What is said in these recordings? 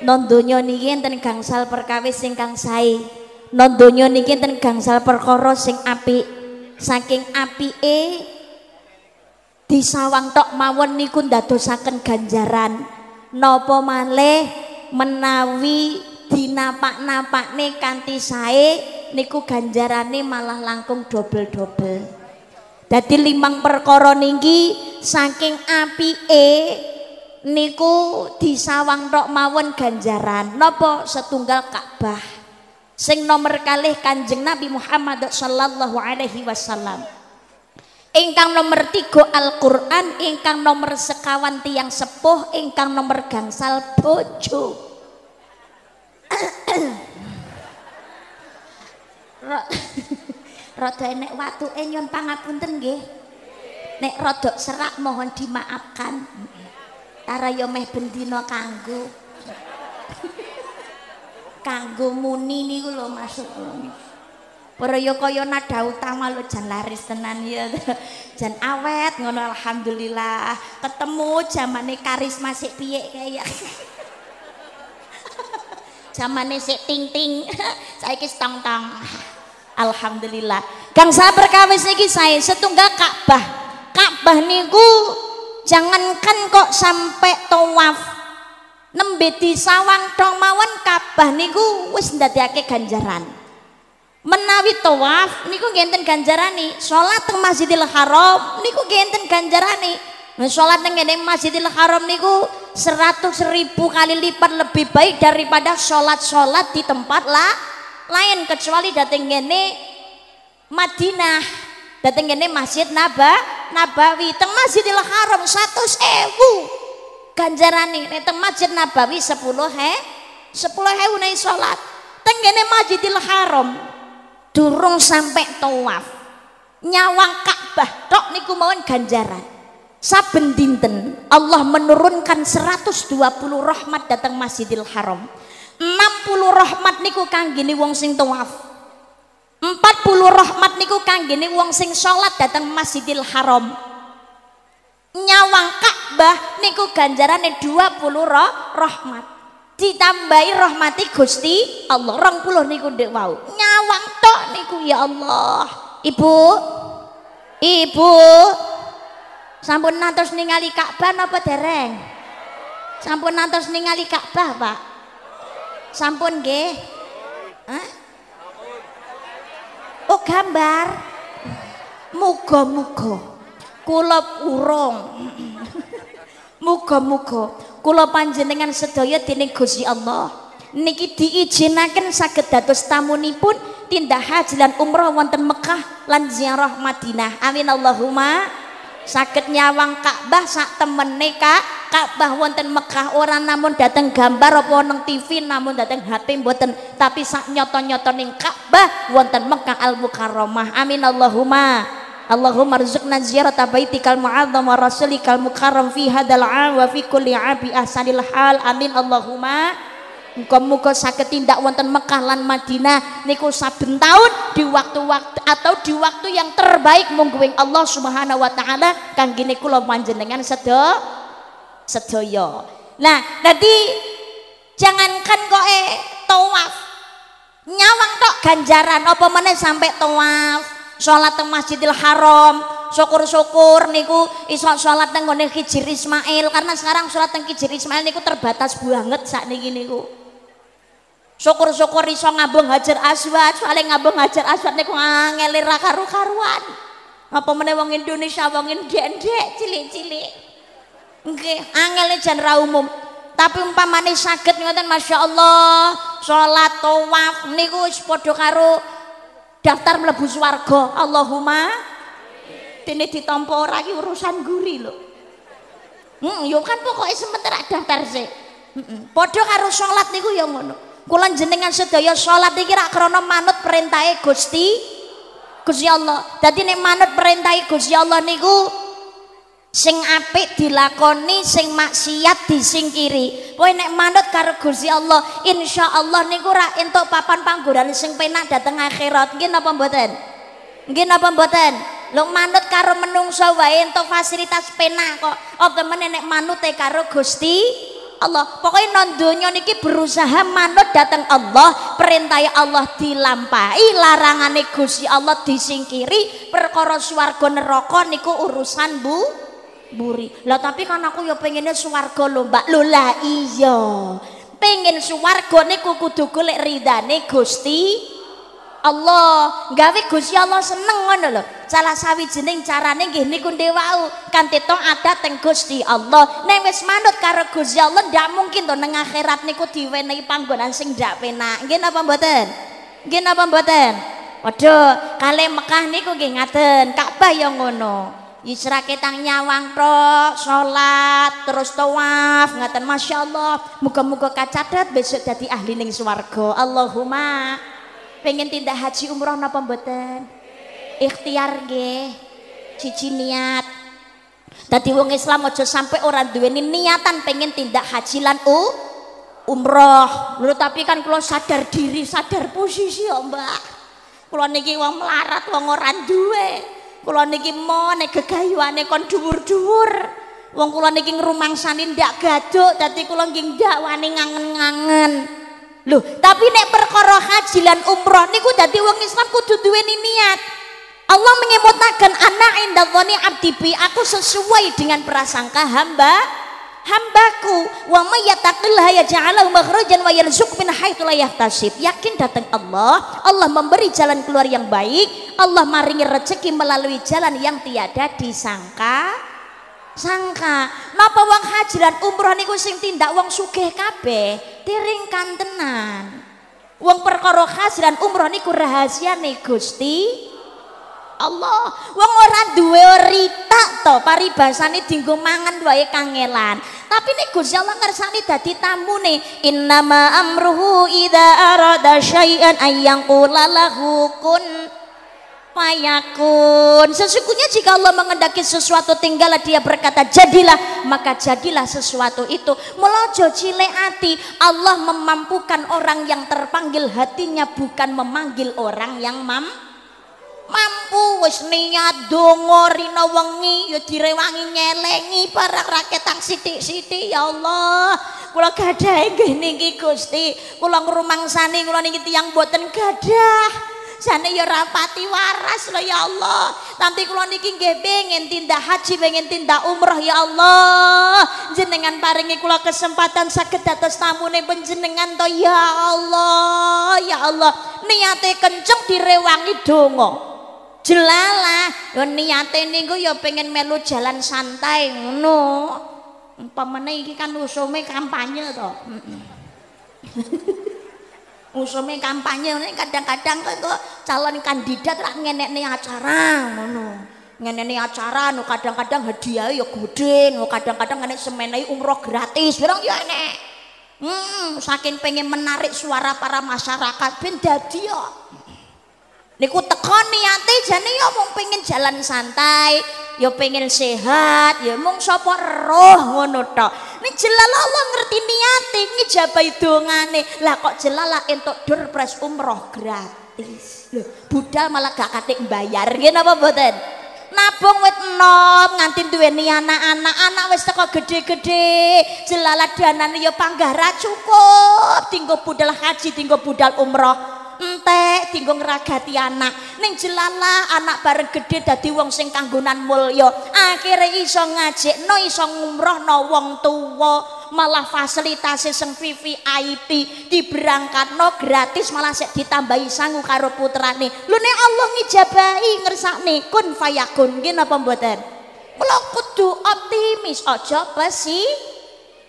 non donya niki enten gangsal perkawis ingkang sae. Non donya niki enten gangsal perkara sing apik. Saking apike disawang tok mawon niku ndadosaken ganjaran. Napa malih menawi dinapak-napakne kanthi sae niku ganjarane malah langkung dobel-dobel. Dadi 5 perkara niki saking apike niku disawang tok mawon ganjaran. Napa? Setunggal Ka'bah. Sing nomor kalih Kanjeng Nabi Muhammad sallallahu alaihi wasallam. Ingkang nomor 3 Al-Qur'an, ingkang nomor sekawan tiyang sepuh, ingkang nomor gangsal bojo. Rada enek watuke nyun pangapunten nggih. Nek rada serak mohon dimaafkan. Tara yo meh bendina kanggo muni niku lho masuk. Para ya kaya nada utama lho jan laris tenan ya. Jan awet ngono alhamdulillah. Ketemu zamane karisma sik piye kaya. Zamane sik ting-ting. Saiki tong-tong. Alhamdulillah. Gangsal perkawis niki sae setunggal Ka'bah. Ka'bah niku jangankan kok sampai tawaf. Nembe disawang dong mawon Ka'bah niku wis ndadekake ganjaran. Menawi tawaf niku nggih enten ganjarane, salat teng Masjidil Haram niku nggih enten ganjarane. Nah, salat teng Masjidil Haram niku 100.000 kali lipat lebih baik daripada salat-salat di tempat lain kecuali dateng ngene Madinah, dateng ngene Masjid Nabawi teng Masjidil Haram 100.000 ganjarane. Nek teng Masjid Nabawi 10.000 nek salat. Teng ngene Masjidil Haram durung sampai tawaf nyawang Ka'bah tok niku mawon ganjaran. Saben dinten Allah menurunkan 120 rahmat datang Masjidil Haram. 60 rahmat niku kanggene wong sing tawaf. 40 rahmat niku kanggene wong sing salat datang Masjidil Haram. Nyawang Ka'bah niku ganjarane 20 rahmat. Ditambahi rahmati Gusti Allah 20 niku ndek wau. Nyawang tok niku ya Allah. Ibu sampun nantos ningali Ka'bah napa dereng? Sampun nantos ningali Ka'bah, Pak? Sampun nggih? Hah? Oh, gambar. Muga-muga kula urung. Muga-muga kula panjenengan sedaya dening Gusti Allah niki diijinaken saged dados tamunipun tindak haji lan umrah wonten Mekah lan ziarah Madinah. Amin Allahumma. Saged nyawang Ka'bah sak temene Ka'bah wonten Mekah ora namun dateng gambar apa nang TV, namun dateng HP mboten, tapi sak nyoto-nyoto ning Ka'bah wonten Mekah Al-Mukarramah. Amin Allahumma. Allahumma rzuqna ziyarata baitikal mu'azzam wa rasulikal mukarram fi hadzal 'am wa fi kulli 'am bi ahsanil hal. Amin Allahumma. Muga-muga saged tindak wonten Mekah lan Madinah niku saben taun di waktu-waktu atau di waktu yang terbaik monggo Allah Subhanahu wa taala kanggene kula panjenengan sedaya. Nah, dadi jangankan kok tawaf nyawang tok ganjaran apa meneh sampai tawaf. Sholat teng Masjidil Haram, syukur-syukur niku iso sholat teng ngene Hijr Ismail, karena sekarang sholat teng Hijr Ismail niku terbatas banget sakniki niku. Syukur-syukur iso ngambung Hajar Aswad, soalnya ngambung Hajar Aswad niku angel ra karu-karuan. Apa meneh wong Indonesia wong ndek-ndek cilik-cilik. Nggih, angele jan ra umum. Tapi umpamane saged ngoten masyaallah, sholat tawaf niku wis padha karo daftar mlebu swarga. Allahumma. Dene ditampa ora iki urusan guri lho. Yo kan pokoke sementara daftar sik. Padha karo salat niku ya ngono. Kula jenengan sedaya salat iki rak krana manut perintahe Gusti Allah. Dadi nek manut perintahe Gusti Allah niku sing apik dilakoni, sing maksiat disingkiri. Kowe nek manut karo Gusti Allah, insyaallah niku ra entuk papan panggonan sing penak dateng akhirat. Nggih napa mboten? Nggih napa mboten? Lho manut karo menungso wae entuk fasilitas penak kok. Apa meneh nek manute karo Gusti Allah. Pokoknya non donya niki berusaha manut datang Allah, perintah Allah dilampahi, larangane Gusti Allah disingkiri, perkara swarga neraka niku urusan buri. Lah tapi kan aku ya pengennya swarga lho Mbak. Lho lah iya. Pengen swarga niku kudu golek ridane Gusti Allah, gawe Gusti Allah seneng ngono lho. Salah sawijining carane nggih niku ndewau kanthi taat teng Gusti Allah. Nek wis manut karo Gusti Allah ndak mungkin to nang akhirat niku diwenehi panggonan sing ndak penak. Nggih napa mboten? Nggih napa mboten? Waduh, kalih Mekah niku nggih ngaten, Ka'bah ya ngono. Yisrake tang nyawang tok, salat, terus tawaf, ngaten masyaallah. Muga-muga kacatet besok dadi ahli ning swarga. Allahumma. Pengen tindak haji umroh napa mboten? Ikhtiar nggih. Cici niat. Dadi wong Islam aja sampai ora duweni niatan pengen tindak haji lan umroh. Lho tapi kan kula sadar diri, sadar posisi ya, Mbak. Kula niki wong melarat, wong ora duwe. Kula niki mau nek gegayuane kon dhuwur-dhuwur. Wong kula niki ngrumangsani ndak gaduk, dadi kula nggih ndak wani ngangen-ngangen. Loh, tapi nek perkara haji lan umroh niku dadi wong Islam kudu duweni niat. Allah mengemutakan anak indadzoni abdi bi, aku sesuai dengan prasangka hambaku. Wa may yattaqillaha yaj'al lahu makhrajan wa yarzuqhu min haitsu la yahtasib. Yakin datang Allah memberi jalan keluar yang baik, Allah maringi rezeki melalui jalan yang tiada disangka. Napa wong haji lan umroh niku sing tindak wong sugih kabeh, tiring kantenan. Wong perkara haji lan umroh niku rahasiane Gusti Allah. Wong ora duwe orita to, paribasane dienggo mangan wae kangelan. Tapi nek Gusti Allah ngersani dadi tamune, innama amruhu idza arada syai'an ayyaqula lahu kun fayakun. Sesungguhnya jika Allah mengendaki sesuatu tinggallah dia berkata jadilah, maka jadilah sesuatu itu. Melojo cilik ati, Allah memampukan orang yang terpanggil hatinya, bukan memanggil orang yang mampu. Wis niat donga rina wengi ya direwangi nyelengi barang raketang sithik-sithik. Ya Allah, kula gadahe nggih niki Gusti, kula ngrumangsani kula niki tiyang boten gadah. Jane ya rapati waras lho ya Allah. Nanti kula niki nggih pengen tindak haji, pengen tindak umroh ya Allah. Jenengan paringi kula kesempatan saged dados tamune panjenengan to ya Allah. Ya Allah, niate kenceng direwangi donga. Jelalah, yo niate niku yo pengen melu jalan santai ngono. Umpamane iki kan usume kampanye to. Usume kampanye kadang-kadang kok calon kandidat ra ngenekne acara ngono. Ngenekne acara no kadang-kadang hadiah yo gede, no kadang-kadang ngenek semenehi umroh gratis, pirang yo enek. Saking pengen menarik suara para masyarakat ben dadi yo. Niku teko niate jane ya mung pengen jalan santai, ya pengen sehat, ya mung sapa roh ngono tok. Nek jelalah Allah ngerti niate ngijabahi dongane. Lah kok jelalah entuk dur pres umroh gratis. Lho, budal malah gak katik mbayar. Nggih napa mboten? Nabung wit enom nganti duweni anak-anak wis teko gede-gede. Jelalah danane ya panggah ra cukup, tinggo budal haji, tinggo budal umroh. Entek tinggo ngragati anak ning jelalah anak bareng gede dadi wong sing kanggonan mulya, akhire iso ngajekno iso ngumrohno wong tuwa, malah fasilitase sing VIP diberangkatno gratis, malah sik ditambahi sangu karo putrane. Lho nek Allah ngijabahi ngersakne kun fayakun. Nggih napa mboten? Kula kudu optimis, aja besi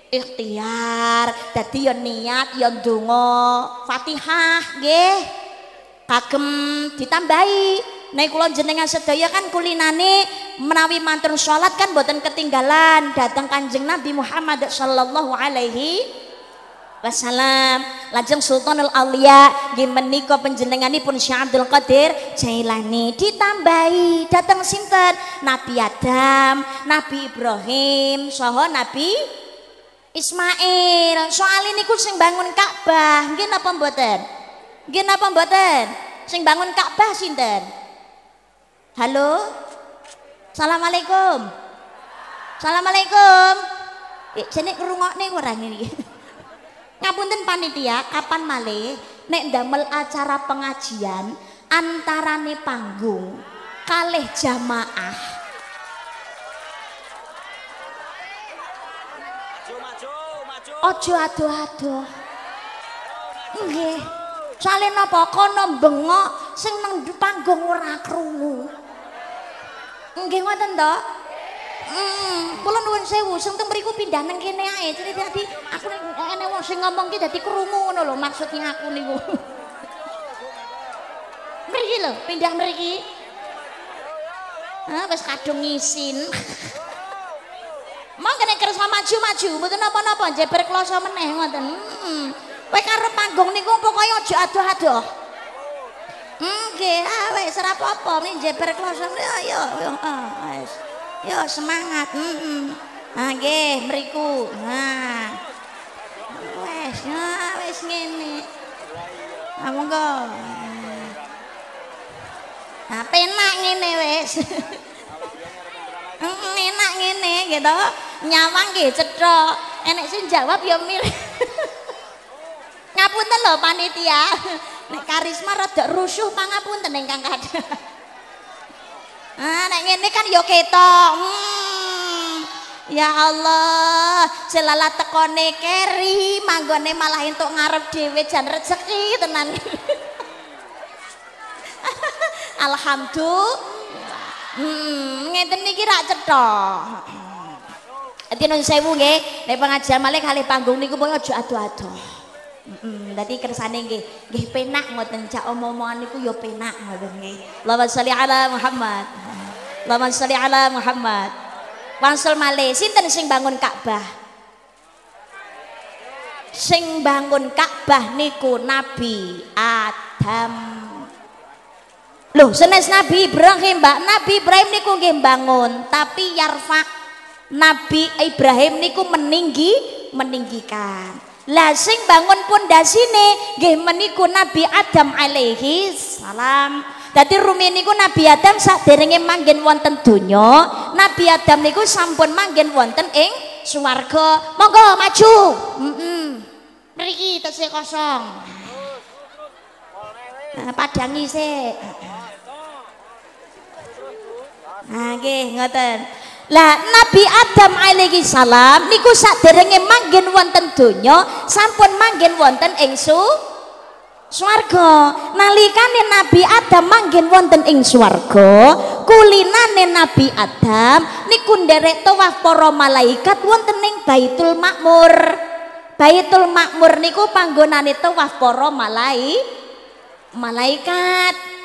ikhtiar. Dadi ya niat ya ndonga Fatihah nggih kagem ditambahi. Nek kula jenengan sedaya kan kulinane menawi mantun salat kan boten ketinggalan datang Kanjeng Nabi Muhammad sallallahu alaihi wasallam. Lajeng Sultanul Aulia nggih menika panjenenganipun Syekh Abdul Qadir Jailani ditambahi datang sinten? Nabi Adam, Nabi Ibrahim, saha Nabi Ismail. Soal niku sing bangun Ka'bah nggih napa mboten? Nggih napa mboten? Sing bangun Ka'bah sinten? Halo? Assalamualaikum. Assalamualaikum. Jane ngrungokne ora ngene iki. Ngapunten panitia, kapan malih nek ndamel acara pengajian antarane panggung kalih jamaah. Ojo adoh-adoh. Nggih. Soale napa kono bengok sing nang panggung ora krungu. Nggih ngoten to? Kula nuwun sewu, sing teng mriku pindah nang kene ae. Dadi aku nek wong sing ngomong ki dadi krungu ngono lho maksudnya aku niku. Mriki lho, pindah mriki. Wis kadung ngisin. Monggo nek kersa maju-maju, mboten napa-napa, jeber kloso meneh ngoten. Kowe karo panggung niku pokoke aja adoh-adoh. Nggih, wis ora apa-apa, nek jeber kloso ayo wis. Yo semangat. Nggih, mriku. Wis ngene. Monggo. Penak ngene wis. Enak ngene gitu. Nyawang nggih cetha. Enek sing jawab ya milih. Ngapunten lho panitia. Nek karisma rada rusuh pangapunten ingkang kadang. Nek ngene kan ya ketok. Ya Allah, selala tekone keri, manggone malah entuk ngarep dhewe jan rezeki tenan. Alhamdulillah. Ngeten niki rak cetha. Dadi nun sewu nggih, nek pengajian malih kalih panggung niku pokoke aja adoh-adoh. Dadi kersane nggih penak ngoten cak omong-omongan niku ya penak ngoten nggih. Allahumma sholli ala Muhammad. Allahumma sholli ala Muhammad. Wangsul malih sinten sing bangun Ka'bah? Sing bangun Ka'bah niku Nabi Adam. Loh, senes Nabi Ibrahim, Mbak. Nabi Ibrahim niku nggih bangun, tapi yarfa. Nabi Ibrahim niku meninggikan. Lah sing bangun pondasine nggih meniku Nabi Adam alaihi salam. Dadi rumiyin niku Nabi Adam saderenge manggen wonten donya, Nabi Adam niku sampun manggen wonten ing swarga. Monggo maju. Mriki tesih kosong. Padangi sik. Nggih ngoten. Lah Nabi Adam alaihi salam niku saderenge manggen wonten donya sampun manggen wonten ing swarga. Nalikane Nabi Adam manggen wonten ing swarga, kulinane Nabi Adam niku nderek tawaf para malaikat wonten ing Baitul Makmur. Baitul Makmur niku panggonane tawaf para malaikat.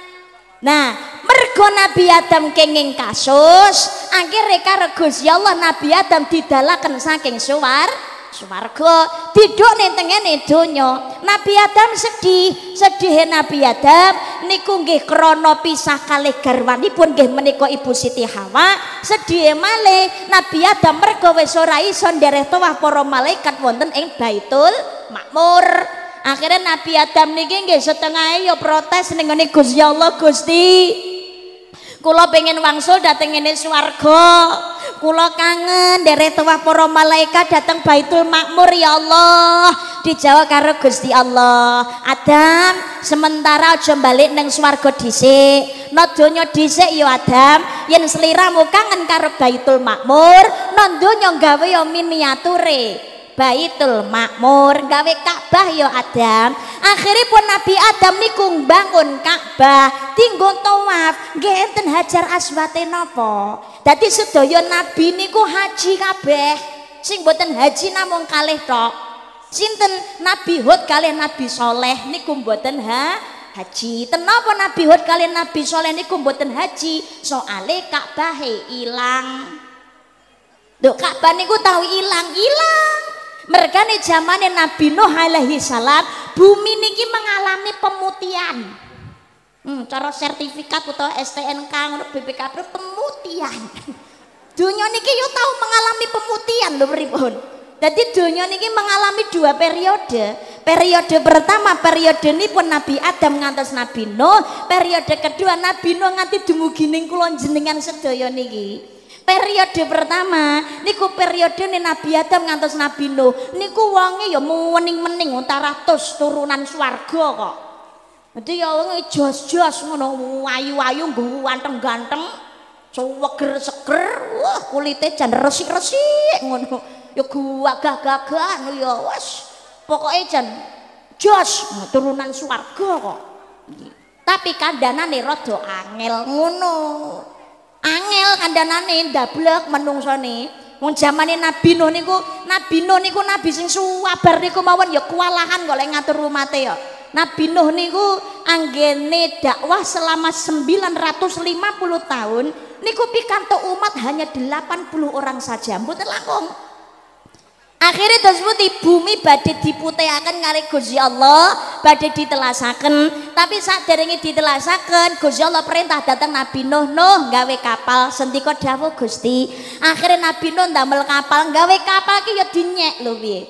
Nah, mergo Nabi Adam kenging kasus, akhirnya karo Gusti Allah Nabi Adam didalaken saking swarga, diduk ning tengene donya. Nabi Adam sedih Nabi Adam niku nggih krana pisah kalih garwanipun nggih menika Ibu Siti Hawa. Sedih malih Nabi Adam mergo wis ora iso ndereh tawaf para malaikat wonten ing Baitul Makmur. Akhirnya Nabi Adam niki nggih setengah ya protes ning ngene Gusti Allah, Gusti kula pengen wangsul dhateng ngene swarga, kula kangen nderek tawaf para malaikat dhateng Baitul Makmur ya Allah. Dijawab karo Gusti Allah, Adam sementara aja balik nang swarga dhisik, no donya dhisik ya Adam. Yen sliramu kangen karo Baitul Makmur, no donya gawe ya miniature Baitul Makmur, gawe Ka'bah ya Adam. Akhirnya pun Nabi Adam niku bangun Ka'bah tinggo tawaf nggih enten Hajar Aswate napa. Dadi sedaya nabi niku haji kabeh. Sing mboten haji namung kalih tok. Sinten Nabi Hud kalih Nabi Saleh niku mboten haji. Tenapa Nabi Hud kalih Nabi Saleh niku mboten haji? Soale Ka'bahe ilang. Lho Ka'bah niku tau ilang. Mergane zamane Nabi Nuh alaihi salam bumi niki mengalami pemutihan. Cara sertifikat utawa STNK ngono BPKB pemutihan. Dunia niki yo tahu mengalami pemutihan lho pripun. Jadi dunia niki mengalami dua periode. Periode pertama periode ini pun Nabi Adam ngantos Nabi Nuh. Periode kedua Nabi Nuh nganti dumugi ning kula jenengan sedaya niki. Periode pertama niku periode Nabi Adam ngantos Nabi Nuh niku wonge ya mening-mening 100 turunan swarga kok. Dadi ya wong jos-jos ngono ayu-ayu nggo ganteng-ganteng, seger-seger, wah kulite jan resik-resik ngono. Ya gagah-gagah ya wis pokoke jan jos turunan swarga kok. Tapi kandhanane rada angel ngono. Angel kandhanane ndablek menungsane. Wong zamane Nabi Nuh niku nabi sing suwabar niku mawon ya kewalahan kok lek ngatur umate ya. Nabi Nuh niku anggene dakwah selama 950 tahun niku pikantuk umat hanya 80 orang saja. Mboten langkung. Akhirnya tersebut bumi badhe diputihaken kali Gusti Allah, badhe ditelasaken. Tapi saderenge ditelasaken, Gusti Allah perintah datang Nabi Nuh, Nuh gawe kapal. Sendika dawuh Gusti. Akhirnya Nabi Nuh ndamel kapal, gawe kapal ki ya dinyek lho piye.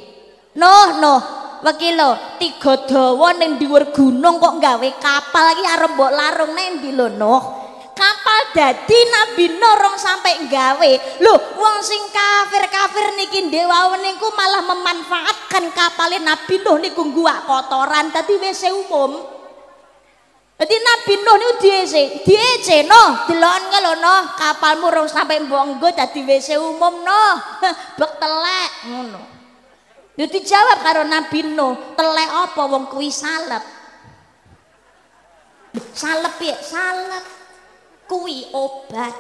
Nuh, iki lho, 3 dawa ning dhuwur gunung kok gawe kapal iki arep mbok larung nang ndi lho Nuh. Kapal dadi Nabi Nuh rong sampai gawe. Lho, wong sing kafir niki dewa niku malah memanfaatkan kapale Nabi Nuh niku ngguak kotoran dadi WC umum. Dadi Nabi Nuh niku diece no, delokon lho Nuh, kapalmu rong sampai mbok nggo dadi WC umum Nuh. Bek telek ngono. Yo dijawab karo Nabi Nuh, telek apa wong kuwi salep. Salep piye? Salep kuwi obat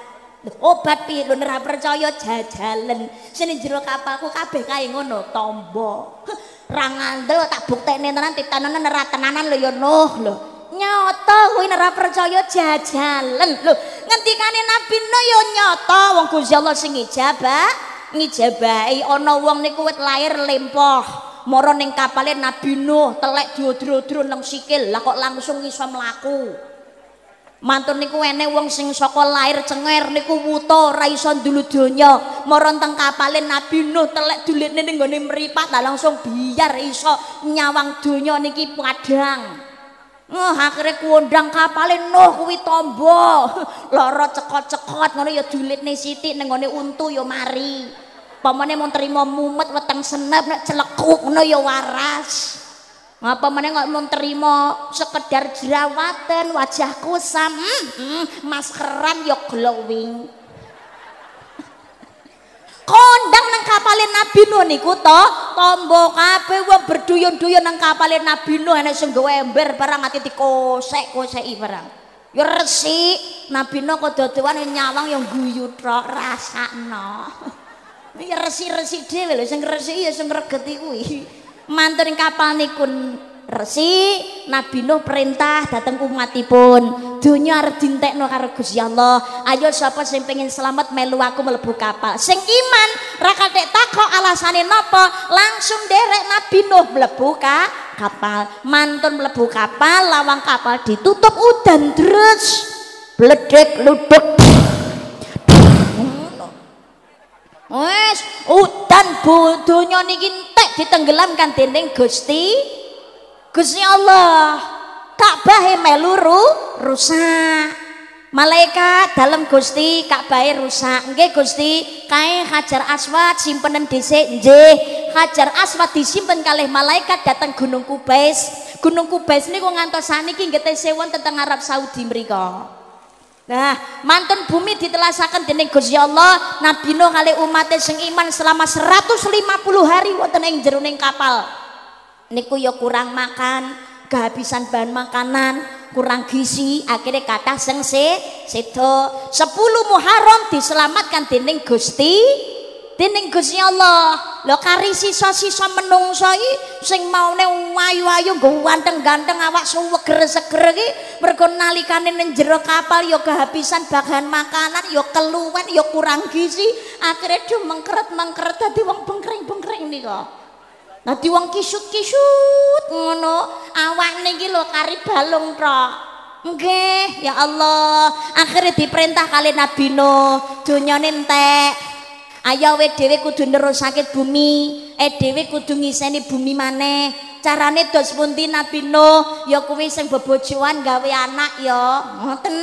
piye lho ora percaya jajalen sing jero kapalku kabeh kae ngono tombo ra ngandel tak buktekne tenan titanen ora tenanan lho ya Nuh lho nyata kuwi ora percaya jajalen lho ngendikane Nabi Nuh ya nyata wong Gusti Allah sing ngijabahi ana wong niku wit lair lempoh mara ning kapale Nabi Nuh telek diodro-odro nang sikil lah kok langsung iso mlaku. Mantun niku enek wong sing saka lair cenger niku wuta ora iso ndulu donya marang teng kapale Nabi Nuh telek dulitne ning gone mripat lah langsung biar iso nyawang donya niki padhang. Akhire kuondang kapale Nuh kuwi tombo lara cekot-cekot ngono ya dulitne sithik ning gone untu ya mari. Pamane mung trimo mumet weteng senep nek celekuk ngono ya waras. Apa meneh kok mun trimo sekedar jerawatan wajah kusam maskeran ya glowing kondang nang kapale Nabi Nuh niku to tombo kabeh wong berduyun-duyun nang kapale Nabi Nuh enek sing nggawe ember barang ati dikosek-koseki barang ya resik Nabi Nuh kok dodoan nyawang ya guyu tok rasakno ya resik-resik dhewe lho sing resik ya sing regeti kuwi mantuning kapal niku resik Nabi Nuh perintah dateng umatipun donya arep dintekno karo Gusti Allah ayo sapa sing pengen selamat melu aku mlebu kapal sing iman ra kathek takok alasane napa langsung derek Nabi Nuh mlebu kapal mantun mlebu kapal lawang kapal ditutup udan deres bledek ludek wes udan donya niki entek ditenggelamkan dening Gusti Allah. Ka'bah melu rusak. Malaikat dalam Gusti Ka'bah rusak. Nggih Gusti, kae Hajar Aswad simpenen dhisik nggih. Hajar Aswad disimpen kalih malaikat datang Gunung Kubais. Gunung Kubais niku ngantos saniki nggih tesih wonten teng Arab Saudi mriku. Nah, mantun bumi ditelasaken dening Gusti Allah, Nabi Nuh kali umatnya sing iman selama 150 hari wonten ing jeroning kapal. Niku ya kurang makan, kehabisan bahan makanan, kurang gizi, akhirnya kathah sing sedo. 10 Muharram diselamatkan dening Gusti Allah. Lho kari sisa-sisa menungso iki sing maune ayu-ayu nggo ganteng-ganteng awak suweger-seger iki mergo nalikane ning jero kapal ya kehabisan bahan makanan ya keluwen ya kurang gizi akhirnya dia mengkeret dadi wong bengkring-bengkring nika. Dadi wong kisut-kisut ngono awakne iki lho kari balung tok. Nggih ya Allah akhirnya diperintah kali Nabi Nuh donyane entek. Ayo we dhewe kudu nerusake bumi, dhewe kudu ngiseni bumi maneh. Carane dos pundi Nabi Nuh? Ya kuwi sing bebojoan gawe anak ya. Ngoten.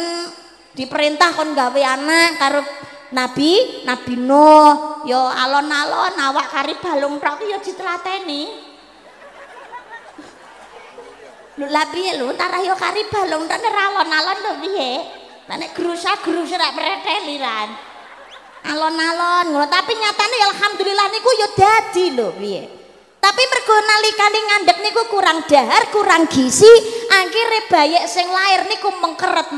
Diperintah kon gawe anak karo Nabi Nuh yo alon-alon awak kari balung tok yo ditlateni. Lho lha piye lho tarah yo kari balung tok nek alon-alon lho piye? Nek grusa-grusa rak preteliran. Alon-alon ngono tapi nyatane ya alhamdulillah niku yo dadi lho piye. Tapi mergo nalikane ngandhek niku kurang dahar, kurang gizi, akhire bayek sing lair niku mengkeret.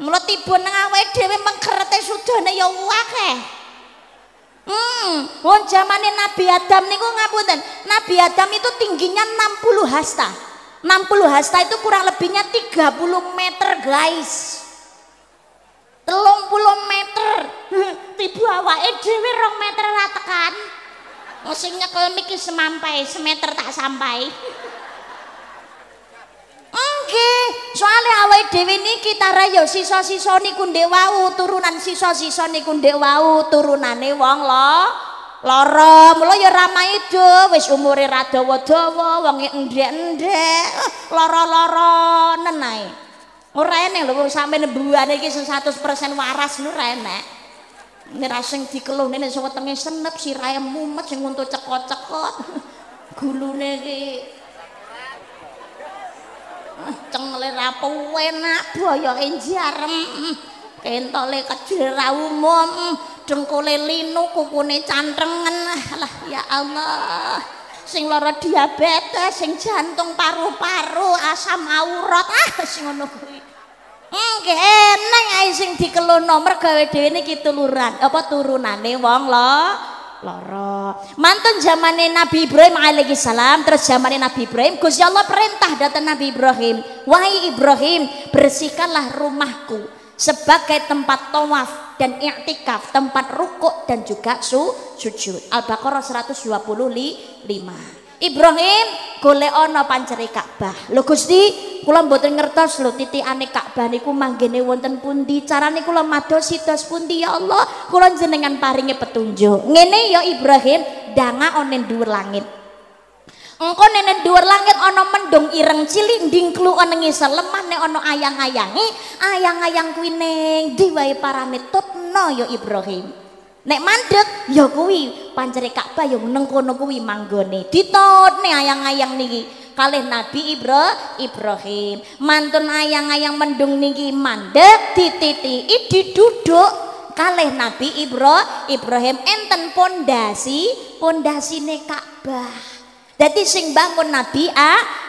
Mula tiba nang awake dhewe mengkerete sudane ya akeh. Wong zamane Nabi Adam niku ngapunten. Nabi Adam itu tingginya 60 hasta. 60 hasta itu kurang lebihnya 30 meter, guys. 30 meter. Tiba awake dhewe 2 meter ra tekan. Sing nyekel niki semampai, semeter tak sampai. Nggih, soalnya awake dhewe niki tara ya sisa-sisa niku ndek wau, turunan sisa-sisa niku ndek wau, turunane wong lara. Mula ya ra maido, wis umure ra dawa-dawa, wonge endhek-endhek, lara-lara nenae. Ora enek lho sampeyan mbuane iki 100% waras lho ora enek. Nek sing dikeluhne nek sing wetenge senep sirahe mumet sing untu cekot-cekot. Gulune iki cengele ra enak, boyoke jarem. Kentole kecil ra umum, dengkule linu, kukune cantrengen. Lah ya Allah. Sing lara diabetes, sing jantung, paru-paru, asam urat, sing ngono kuwi. Nggih eneng ae sing dikelono mergawe dhewe niki turunane wong lara. Mantun zamane Nabi Ibrahim alaihi salam, terus zamane Nabi Ibrahim Gusti Allah perintah datang Nabi Ibrahim, "Wahai Ibrahim, bersihkanlah rumahku sebagai tempat tawaf dan i'tikaf, tempat rukuk dan juga sujud." Al-Baqarah 125. Ibrahim golek ana pancere Ka'bah. Lho Gusti, kula mboten ngertos lho titikane Ka'bah niku manggene wonten pundi, carane kula madosi dos pundi ya Allah, kula jenengan paringi petunjuk. Ngene ya Ibrahim, danga ana dhuwur langit. Engko nene dhuwur langit ana mendung ireng cilinding klu ana ngisor lemah nek ana ayang-ayangi, ayang-ayang kuwi ning ndi wae parane tutno ya Ibrahim. Nek mandeg ya kuwi pancere Ka'bah ya neng kono kuwi manggone. Ditutne ayang-ayang niki kalih Nabi Ibrahim. Mantun ayang-ayang mendung niki mandeg dititiki diduduk kalih Nabi Ibrahim enten pondasine Ka'bah. Dadi sing bangun Nabi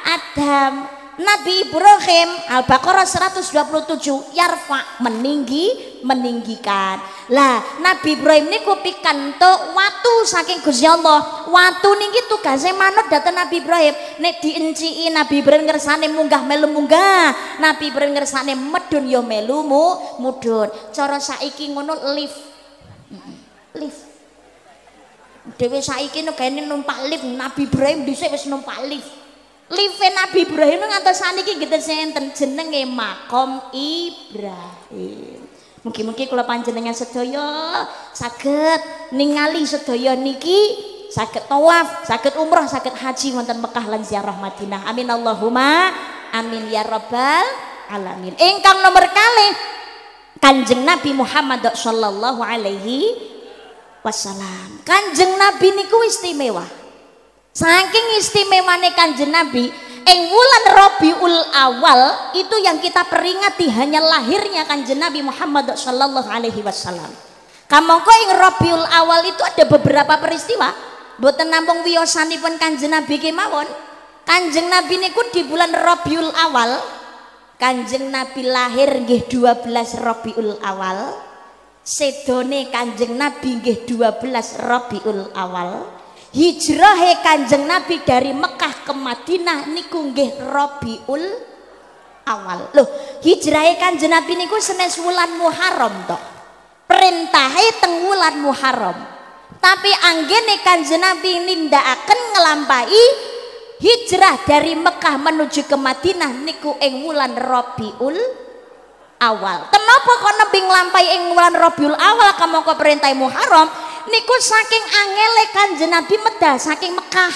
Adam. Nabi Ibrahim Al-Baqarah 127 yarfa meninggikan. Lah Nabi Ibrahim niku pikantuk watu saking Gusti Allah. Watu niki tugase manut dhateng Nabi Ibrahim. Nek dienciki Nabi Ibrahim ngersane munggah melu munggah, Nabi Ibrahim ngersane medun ya melu mudhun. Cara saiki ngono lift. Dhewe saiki nek gene numpak lift, Nabi Ibrahim dhisik wis numpak lift. Live Nabi Ibrahim ngantos saniki nggih enten jenenge Makom Ibrahim. Mugi-mugi kula panjenengan sedaya saged ningali sedaya niki saged tawaf, saged umrah, saged haji wonten Mekah lan ziarah Madinah. Amin Allahumma amin ya rabbal alamin. Ingkang nomor kalih Kanjeng Nabi Muhammad sallallahu alaihi wasallam. Kanjeng Nabi niku istimewa. Saking istimewane Kanjeng Nabi, ing wulan Rabiul Awal itu yang kita peringati hanya lahirnya Kanjeng Nabi Muhammad sallallahu alaihi wasallam. Kamangka ing Rabiul Awal itu ada beberapa peristiwa. Mboten namung wiyosanipun Kanjeng Nabi kemawon. Kanjeng Nabi niku di bulan Rabiul Awal. Kanjeng Nabi lahir nggih 12 Rabiul Awal. Sedone Kanjeng Nabi nggih 12 Rabiul Awal. Hijrahe Kanjeng Nabi dari Mekah ke Madinah niku nggih Rabiul Awal. Loh, hijrahe Kanjeng Nabi niku senes wulan Muharram to. Perintahe teng wulan Muharram. Tapi anggene Kanjeng Nabi nindakaken nglampahi hijrah dari Mekah menuju ke Madinah niku ing wulan Rabiul Awal. Kenapa kok nembe nglampahi ing wulan Rabiul Awal kamangka perintah Muharram? Niku saking angele Kanjeng Nabi medal saking Mekah.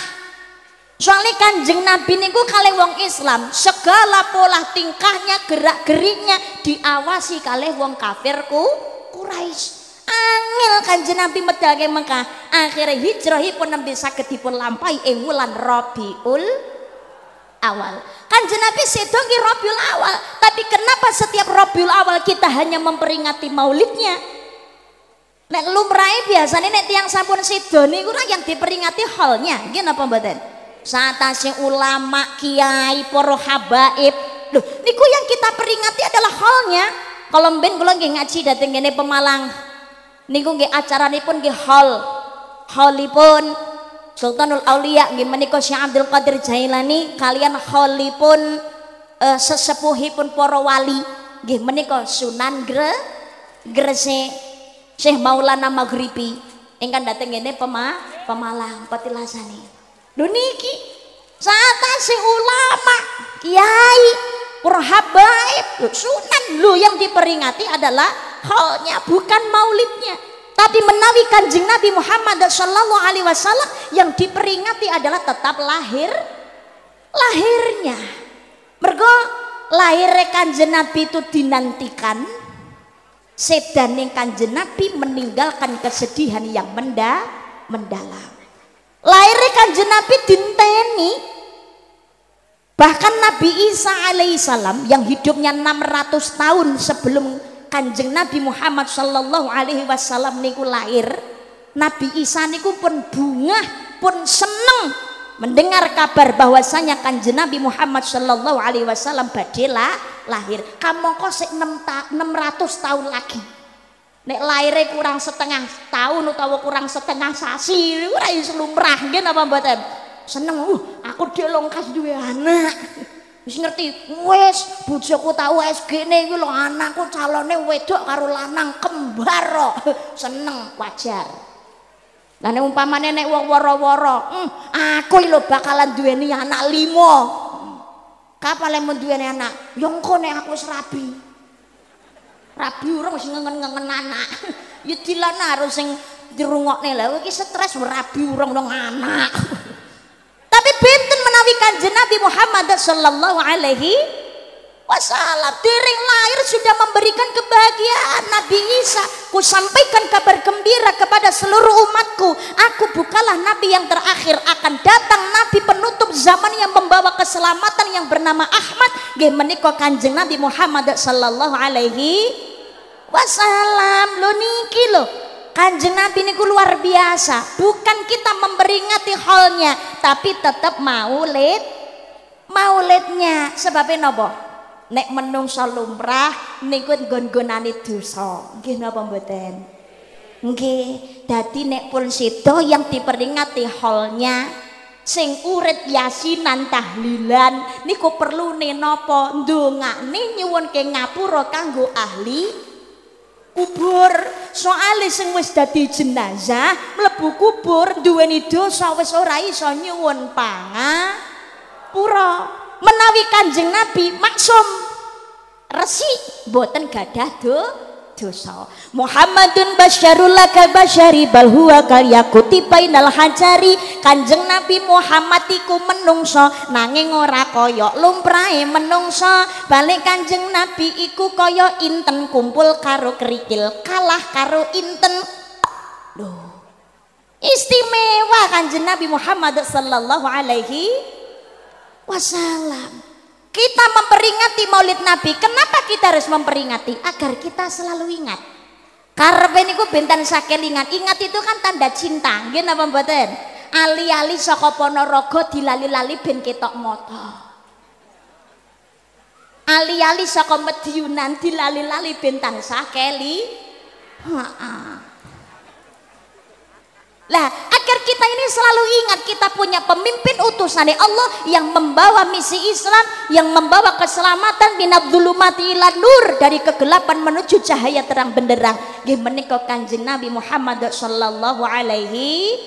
Soalnya Kanjeng Nabi niku kalih wong Islam, segala pola tingkahnya, gerak-geriknya diawasi kalih wong kafir Quraisy. Angel Kanjeng Nabi medal ke Mekah. Akhirnya hijrahipun nembe saged dipun lampahi ing wulan Rabiul Awal. Kanjeng Nabi sedo nggih Rabiul Awal, tapi kenapa setiap Rabiul Awal kita hanya memperingati maulidnya? Nek lumrahe biasanya nek tiyang sampun sedo niku yang diperingati halnya, nggih napa mboten? Satase ulama, kiai, para habaib. Loh, niku yang kita peringati adalah halnya. Kalau mben kula nggih ngaji dhateng kene Pemalang. Niku nggih acaranipun nggih halipun Sultanul Aulia nggih menika Syekh Abdul Qadir Jailani kalian halipun sesepuhipun para wali nggih menika Sunan Gresik Syekh Maulana Maghribi ingkang dhateng kene Pemalang petilasane. Lho niki satase ulama, kiai, para habaib, sunan lho yang diperingati adalah halnya bukan maulidnya. Tapi menawi Kanjeng Nabi Muhammad sallallahu alaihi wasallam yang diperingati adalah tetap lahirnya. Mergo lahirnya Kanjeng Nabi itu dinantikan. Sedane Kanjeng Nabi meninggalkan kesedihan yang mendalam. Lahirnya Kanjeng Nabi dinteni. Bahkan Nabi Isa alaihissalam yang hidupnya 600 tahun sebelum Kanjeng Nabi Muhammad sallallahu alaihi wasallam niku lahir, Nabi Isa niku pun bungah, pun seneng mendengar kabar bahwasanya Kanjeng Nabi Muhammad sallallahu alaihi wasallam badhe lahir. Kamangka sik 600 tahun lagi. Nek lahirnya kurang setengah tahun utawa kurang setengah sasi ora iso lumrah nggih napa mboten? Seneng aku delongkas duwe anak. Wis ngerti, wis bojoku tahu SG-ne iki lho anakku calone wedok karo lanang kembar kok. Seneng wajar. Lah nek umpamane nek wong woro-woro, aku lho bakalan duweni anak 5. Kapan lek duweni anak? Ya engko nek aku wis rabi. Rabi urung wis ngengen-ngengen anak. Ya dilan harus sing dirungokne lha iki stres rabi urung nang anak. Tapi benten menawi Kanjeng Nabi Muhammad sallallahu alaihi wasallam dereng lahir sudah memberikan kebahagiaan. Nabi Isa, ku sampaikan kabar gembira kepada seluruh umatku, aku bukalah nabi yang terakhir, akan datang nabi penutup zaman yang membawa keselamatan yang bernama Ahmad. Nggih menika Kanjeng Nabi Muhammad sallallahu alaihi wasallam. Lho niki lho Kanjeng Nabi niku luar biasa. Bukan kita memperingati halnya, tapi tetap maulidnya. Sebabnya napa? Nek menungso lumrah niku nggon-gonane dosa. Nggih napa mboten? Nggih. Dadi nek pun sedo yang diperingati halnya, sing urip yasinan tahlilan niku perlune napa? Ndongakne nyuwunke ngapura kanggo ahli kubur. Soale sing wis dadi jenazah mlebu kubur duweni dosa wis ora iso nyuwun pangapura. Menawi Kanjeng Nabi maksum resik boten gadah dosa. Muhammadun basyarul laka basyari bal huwa kal yaquti bainal hajari. Kanjeng Nabi Muhammad iku menungso nanging ora kaya lumrahe menungso. Balik Kanjeng Nabi iku kaya inten kumpul karo kerikil kalah karo inten. Loh, istimewa Kanjeng Nabi Muhammad sallallahu alaihi wasallam. Kita memperingati maulid Nabi. Kenapa kita harus memperingati? Agar kita selalu ingat. Karepe niku benten sakelingan. Ingat itu kan tanda cinta. Nggih napa mboten? Ali-ali saka Ponorogo dilali-lali ben ketok mata. Ali-ali saka Medyunan dilali-lali ben tansah keli. Lah, agar kita ini selalu ingat kita punya pemimpin utusan Allah yang membawa misi Islam, yang membawa keselamatan minadz-dzulumati ila nur, dari kegelapan menuju cahaya terang benderang. Nggih menika Kanjeng Nabi Muhammad sallallahu alaihi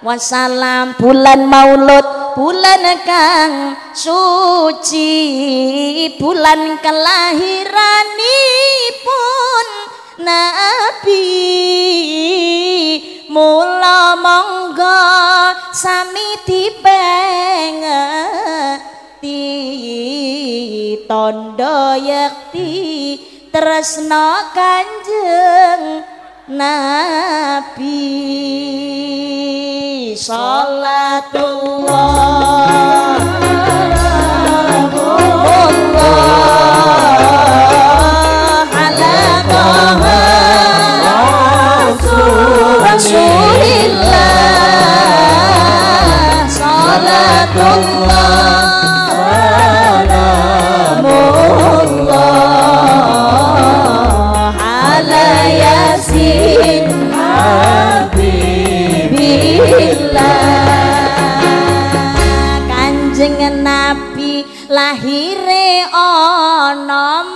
wasallam. Bulan Maulud, bulan kang suci, bulan kelahiranipun Nabi. Mula monggo sami dipengeti tondo yekti tresno Kanjeng Nabi. Sholatullah ala Toha Rasulillah. Sholatullah ala Yasin Kanjeng Nabi lahire ana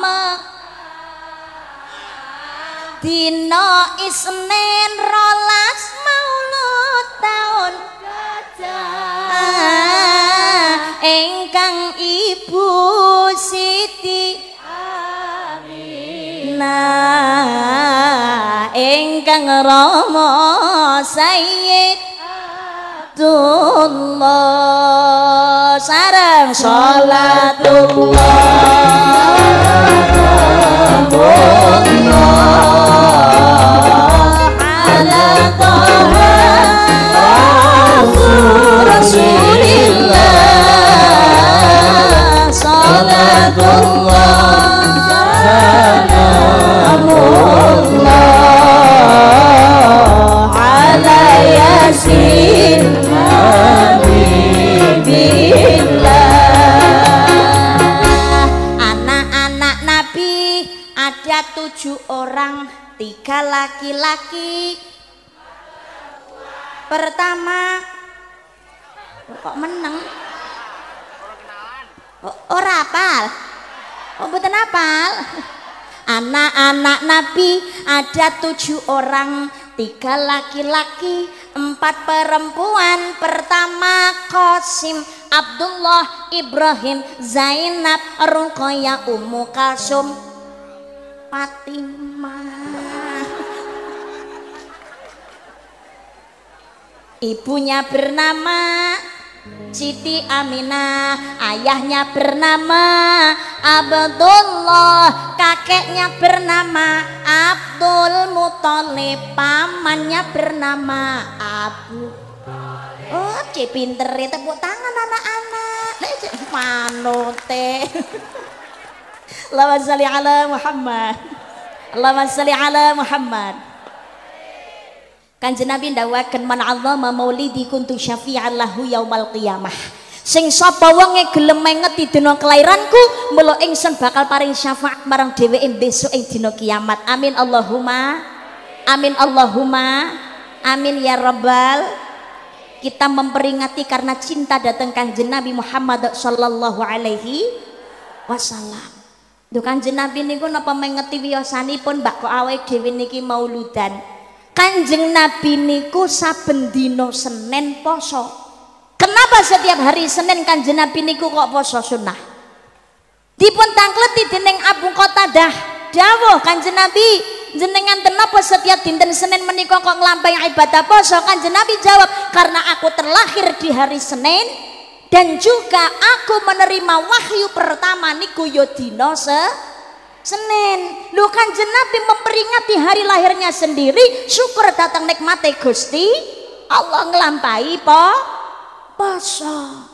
dina Isnin 12 Maulud taun gajah ingkang Ibu Siti Aminah ingkang Rama Sayyidullah sareng ala Toha Rasulillah. Sholatullah salamullah ala Yasin anak-anak Nabi ada 7 orang, 3 laki-laki. Pertama kok meneng ora apal, mboten apal. Anak-anak Nabi ada 7 orang, 3 laki-laki, 4 perempuan. Pertama Qasim, Abdullah, Ibrahim, Zainab, Ruqayyah, Ummu Kalsum, Fatimah. Ibunya bernama Siti Aminah, ayahnya bernama Abdullah, kakeknya bernama Abdul Muthalib, pamannya bernama Abu. Oh, cek pinter ya, tepuk tangan anak-anak. Manote. Allahumma sholli ala Muhammad. Allahumma sholli ala Muhammad. Kanjeng Nabi ndawaken man azama maulidi kuntu syafi'an lahu yaumal qiyamah. Sing sapa wonge gelem mengeti dina kelairanku, mula ingsun bakal paring syafaat marang dheweke besok ing dina kiamat. Amin Allahumma. Amin Allahumma. Amin ya rabbal. Kita memperingati karena cinta datang Kanjeng Nabi Muhammad sallallahu alaihi wasallam. Lho Kanjeng Nabi niku napa mengeti wiyosanipun mbak kok awake dhewe niki mauludan. Kanjeng Nabi niku saben dina Senin poso. Kenapa setiap hari Senin Kanjeng Nabi niku kok poso sunnah? Dipun tangkleti dening Abu Qatadah dawuh Kanjeng Nabi, jenengan kenapa setiap dinten Senin menika kok nglampahi ibadah poso? Kanjeng Nabi jawab, karena aku terlahir di hari Senin dan juga aku menerima wahyu pertama niku yo dina Senin. Lu Kanjeng Nabi memperingati hari lahirnya sendiri, syukur datang nikmate Gusti Allah nglampahi poso.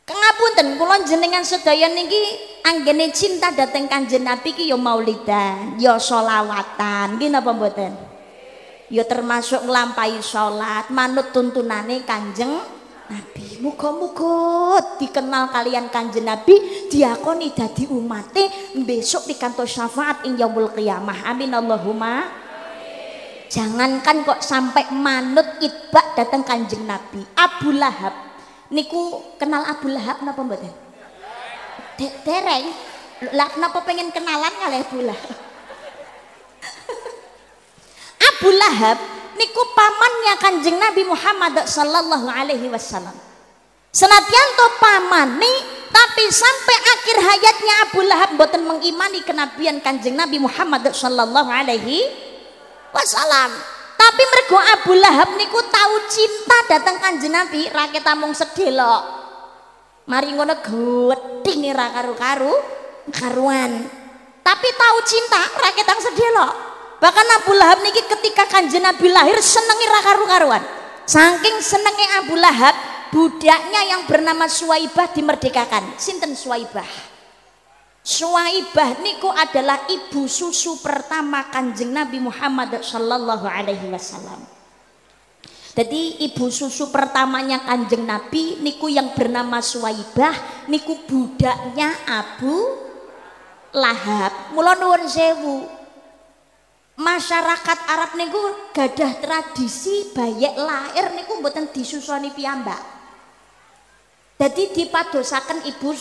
Kengapunten kula jenengan sedaya niki anggene cinta dateng Kanjeng Nabi ki ya maulidan, ya sholawatan, nggih napa mboten? Ya termasuk nglampahi salat manut tuntunane Kanjeng Nabi. Muga-muga dikenal kalian Kanjeng Nabi, diakoni dadi umate besok pikantos syafaat ing yaumul qiyamah. Amin Allahumma. Jangankan kok sampai manut itbak datang Kanjeng Nabi. Abu Lahab niku kenal Abu Lahab napa mboten? Dereng. Lah napa pengen kenalan kalih Abu Lahab? Abu Lahab niku pamannya Kanjeng Nabi Muhammad sallallahu alaihi wasallam. Senadyan to pamane tapi sampai akhir hayatnya Abu Lahab mboten mengimani kenabian Kanjeng Nabi Muhammad sallallahu alaihi wasallam. Tapi mergo Abu Lahab niku tahu cinta datang Kanjeng Nabi, rakyat amung sedelok. Mari ngono gedhing ra karuan. Tapi tahu cinta raketang sedelo. Bahkan Abu Lahab niki ketika Kanjeng Nabi lahir senengi ra karu-karuan. Saking senenge Abu Lahab, budaknya yang bernama Suwaibah dimerdekakan. Sinten Suwaibah? Suwaibah niku adalah ibu susu pertama Kanjeng Nabi Muhammad sallallahu alaihi wasallam. Jadi ibu susu pertamanya Kanjeng Nabi niku yang bernama Suwaibah niku budaknya Abu Lahab. Mula nuwun sewu. Masyarakat Arab niku gadah tradisi bayek lahir niku mboten disusoni piyambak. Jadi dipadosaken ibu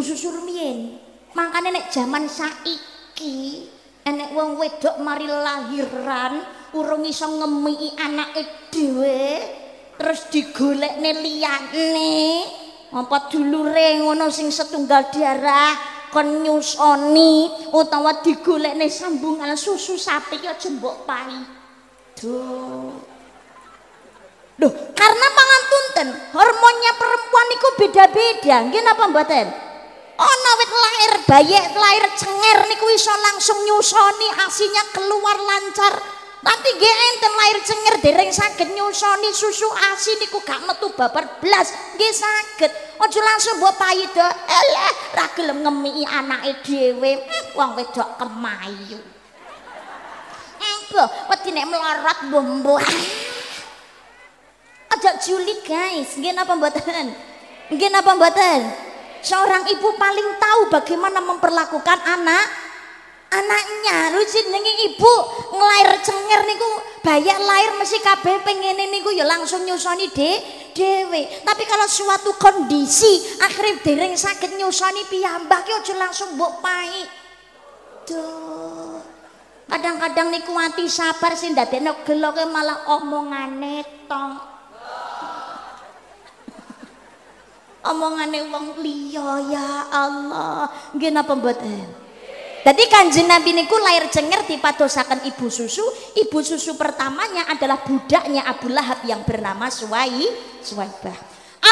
susu rumiyin. Makanya nek zaman saiki enek wong wedok mari lahiran urung iso ngemiki anake dhewe terus digolekne liyane apa dulure ngono sing setunggal darah kon nyusoni utawa digolekne sambungan susu sapi ya jembok paido. Loh, karena pangantunten hormonnya perempuan itu beda-beda. Nggih napa mboten? Ana wit lahir bayi lahir cenger niku iso langsung nyusoni asinya keluar lancar. Tapi nggih enten lahir cenger dereng saged nyusoni susu asi niku gak metu babar blas. Nggih saged. Aja langsung mbok paido. Eleh ra gelem ngemiki anake dhewe. Wong wedok kemayu. Engko wedi nek melorot mbuh-mbuh. Aja julid guys. Nggih napa mboten? Nggih napa mboten? Seorang ibu paling tahu bagaimana memperlakukan anaknya. Lu jenenge ibu nglair cenger niku bayak lahir mesti kabeh pengene niku ya langsung nyusoni dhewe. Tapi kalau suatu kondisi akhirnya dereng sakit nyusoni piyambak ki aja langsung mbok pai. Duh. Kadang-kadang niku ati sabar sing ndadekno geloke malah omongane tok. Omongane wong liya ya Allah. Nggih napa mboten? Dadi Kanjeng Nabi niku lahir cenger dipadosaken ibu susu. Ibu susu pertamanya adalah budaknya Abu Lahab yang bernama Suwaibah.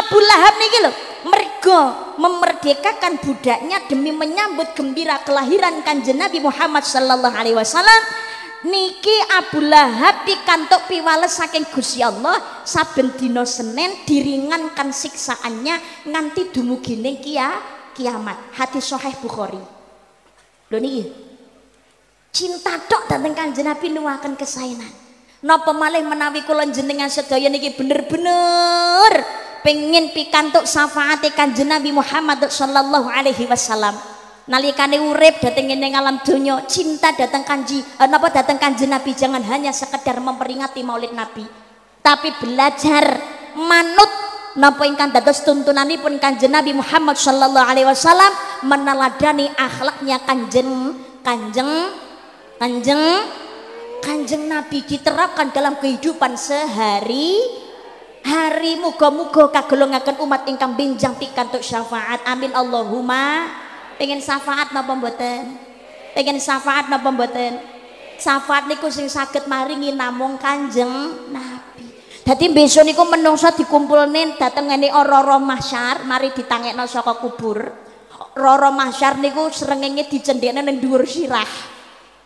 Abu Lahab niki lho mergo memerdekakan budaknya demi menyambut gembira kelahiran Kanjeng Nabi Muhammad sallallahu alaihi wasallam. Niki Abu Lahab pikantuk piwales saking Gusti Allah saben dina Senin diringankan siksaannya nganti dumugine kiamat. Hadis sahih Bukhari. Lho niki cinta tok dhateng Kanjeng Nabi nuwuhaken kesaenan. Napa malih menawi kula jenengan sedaya niki bener-bener pengen pikantuk syafaate Kanjeng Nabi Muhammad sallallahu alaihi wasallam. Nalikane urip dhateng ning alam donya cinta datang Kanjeng Nabi jangan hanya sekedar memperingati Maulid Nabi tapi belajar manut napa ingkang dados tuntunanipun Kanjeng Nabi Muhammad sallallahu alaihi wasallam meneladani akhlaknya Kanjeng Nabi diterapkan dalam kehidupan sehari-hari. Muga-muga kagolongaken umat ingkang benjang pikantuk syafaat. Amin Allahumma. Pengen syafaat napa mboten? Pengen syafaat napa mboten? Syafaat niku sing saged maringi namung Kanjeng Nabi. Dadi besok niku menungso dikumpulne dateng ngene ora-ora mahsyar, mari ditangekno saka kubur. Ora-ora mahsyar niku srengenge dicendhekne ning dhuwur sirah.